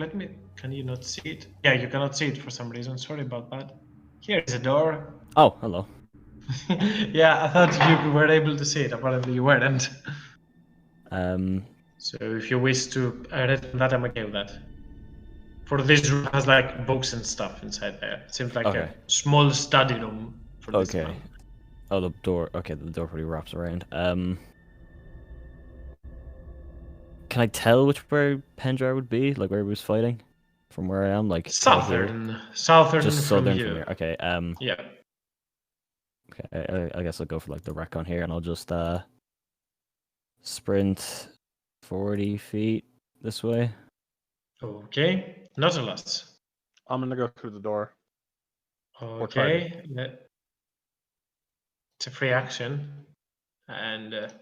Can you not see it? Yeah, you cannot see it for some reason. Sorry about that. Here is a door. Oh, hello. Yeah, I thought you were able to see it. Apparently, you weren't. So if you wish to read that, I'm okay with that. For this room has like books and stuff inside there. It seems like a small study room for this Okay. man. Oh, the door. Okay, the door probably wraps around. Can I tell which way Pendrar would be? Like where he was fighting, from where I am? Like Southern just from southern you. from here. Okay. Yeah. Okay. I guess I'll go for like the recon here, and I'll just sprint 40 feet this way. Okay. Nautilus. I'm gonna go through the door. Okay. It's a free action, and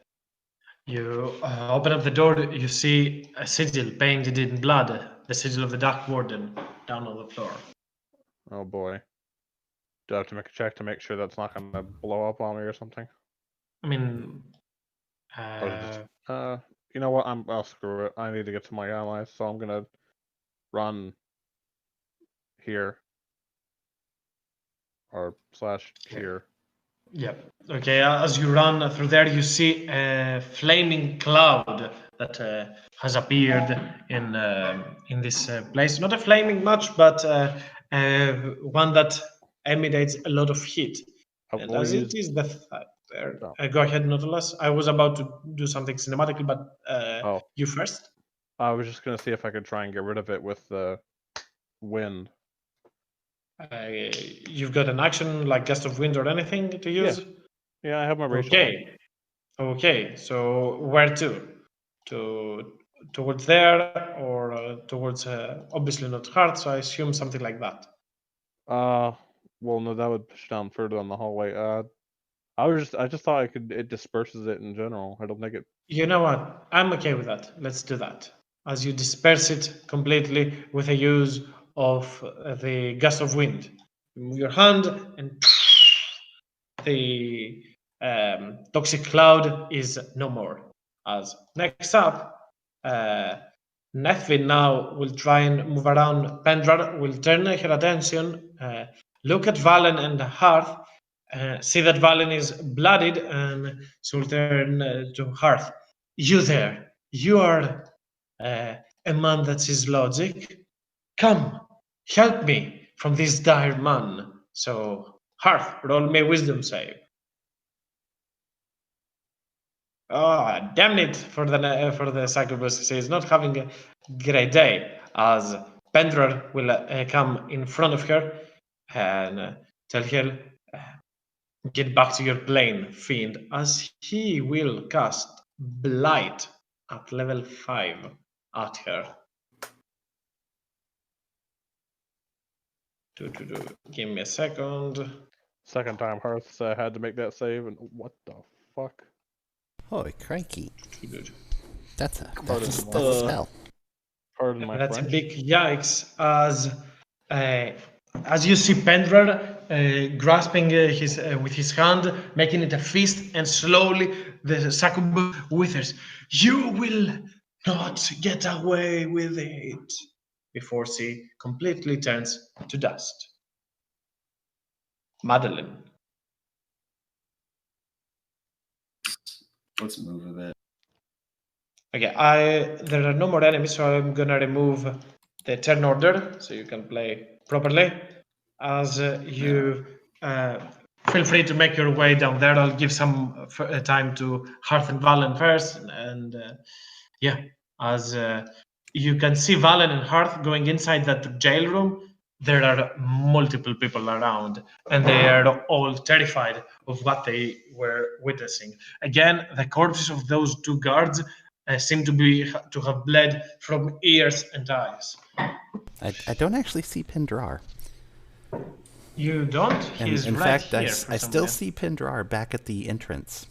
you open up the door. You see a sigil painted in blood, the sigil of the Dark Warden, down on the floor. Oh boy. Do I have to make a check to make sure that's not gonna blow up on me or something? I mean, Or is it just, you know what? I'll screw it. I need to get to my allies, so I'm gonna run here or slash here. Yep. Okay, as you run through there, you see a flaming cloud that has appeared in this place. Not a flaming much, but one that emanates a lot of heat. And as it is the there. Go ahead, Nautilus. I was about to do something cinematically, but you first. I was just gonna see if I could try and get rid of it with the wind. You've got an action like gust of wind or anything to use? Yeah, I have my racial. Okay. So where to? Towards there or towards obviously not hard, so I assume something like that. Well, no, that would push down further on the hallway. I just thought it disperses it in general. I don't think it. You know what? I'm okay with that. Let's do that. As you disperse it completely with a use of the gust of wind. You move your hand and the toxic cloud is no more. As next up, Nethvin now will try and move around. Pendrar will turn her attention, look at Valen and Hearth, see that Valen is bloodied, and she will turn to Hearth. You there, you are a man that sees logic. Come, help me from this dire man. So, Hearth, roll me a wisdom save. Oh, damn it for the succubus. He's not having a great day, as Pendrar will come in front of her and tell her, get back to your plane, fiend, as he will cast Blight at level 5 at her. Give me a second. Second time Hearth had to make that save, and what the fuck? Holy crikey. That's a spell. Pardon my That's French. a big yikes, as you see Pendrar grasping with his hand, making it a fist, and slowly the succubus withers. You will not get away with it, before she completely turns to dust. Madeline. Let's move a bit. Okay, there are no more enemies, so I'm gonna remove the turn order so you can play properly. As you feel free to make your way down there, I'll give some time to Hearth and Valen first, and yeah, as you can see Valen and Hearth going inside that jail room. There are multiple people around, and they are all terrified of what they were witnessing. Again, the corpses of those two guards seem to have bled from ears and eyes. I don't actually see Pendrar. You don't? And He's in right fact, I here. for some still reason. see Pendrar back at the entrance.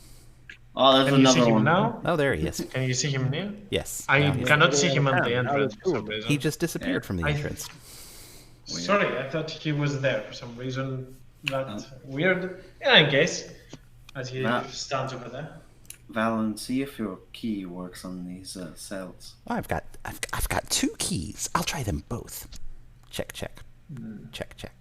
Oh, there's Can you see another him one. now? Oh, there he is. Can you see him now? Yes. I now he's- cannot see him at the How entrance did for two some of them- reason. He just disappeared from the I- entrance. Sorry, I thought he was there for some reason. That's weird. In any case, as he stands over there. Valen, see if your key works on these cells. Oh, I've got 2 keys. I'll try them both. Check. Check. Check.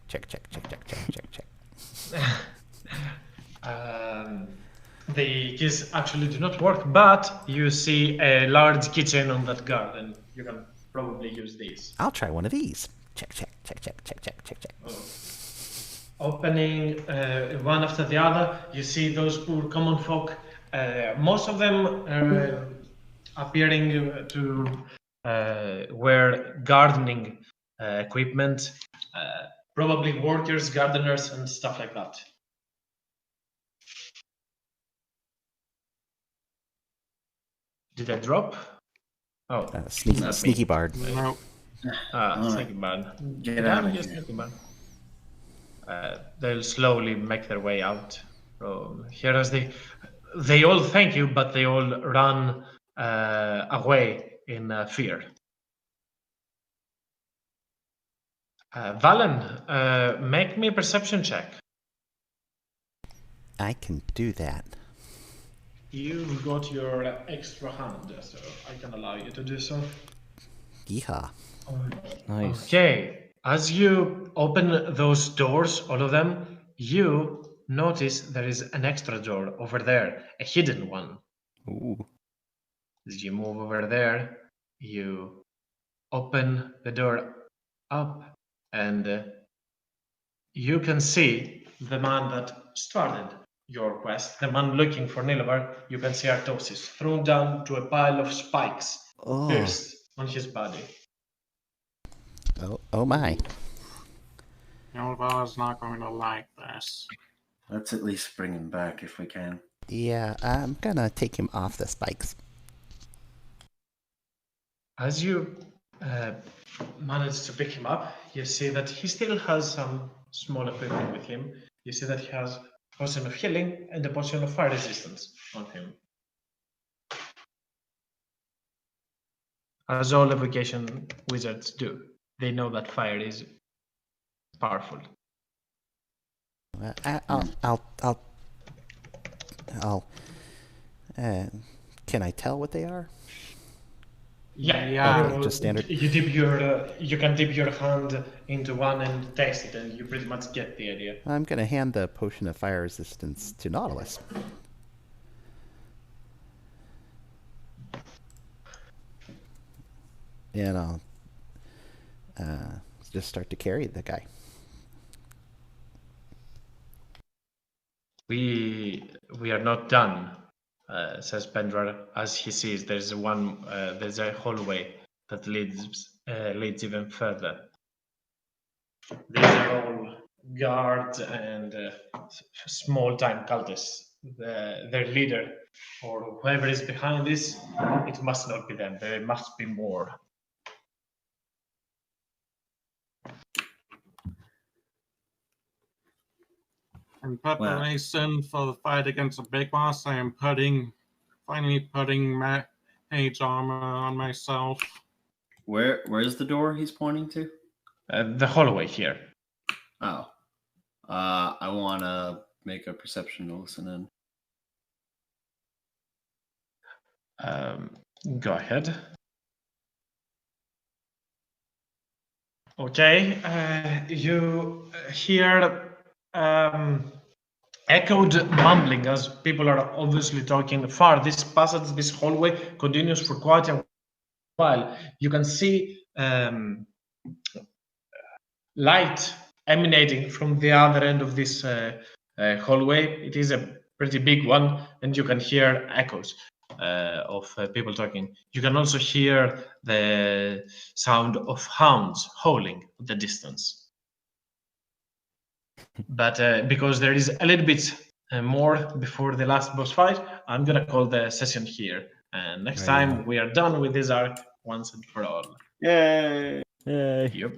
The keys actually do not work, but you see a large keychain on that guard, and you can probably use these. I'll try one of these. Check. Opening one after the other, you see those poor common folk. Most of them appearing to wear gardening equipment, probably workers, gardeners, and stuff like that. Did I drop? Oh, Sneaky bard. No. sneaky bad. Get out of here. Sneaky bad. They'll slowly make their way out. Here as they all thank you, but they all run away in fear. Valen, make me a perception check. I can do that. You've got your extra hand, so I can allow you to do so. Yeehaw. Nice. Okay, as you open those doors, all of them, you notice there is an extra door over there, a hidden one. Ooh. As you move over there, you open the door up, and you can see the man that started your quest, the man looking for Nilovar. You can see Artosis thrown down to a pile of spikes, pierced on his body. Oh my. Nilovar's not going to like this. Let's at least bring him back if we can. Yeah, I'm gonna take him off the spikes. As you manage to pick him up, you see that he still has some small equipment with him. You see that he has a potion of healing and a potion of fire resistance on him. As all evocation wizards do, they know that fire is powerful. Can I tell what they are? Yeah, Okay, just standard. You can dip your hand into one and taste it, and you pretty much get the idea. I'm gonna hand the potion of fire resistance to Nautilus. And I'll just start to carry the guy. We are not done, says Pendrar, as he sees there's a hallway that leads even further. These are all guards and small-time cultists. Their leader, or whoever is behind this, it must not be them. There must be more. In preparation for the fight against the big boss, I am finally putting mage armor on myself. Where's the door he's pointing to? The hallway here. Oh. I want to make a perception to listen in. Go ahead. Okay, you hear echoed mumbling as people are obviously talking far. This passage, this hallway continues for quite a while. You can see light emanating from the other end of this hallway. It is a pretty big one, and you can hear echoes of people talking. You can also hear the sound of hounds howling at the distance. But because there is a little bit more before the last boss fight, I'm gonna call the session here. And next time we are done with this arc once and for all. Yay! Yay. Yep.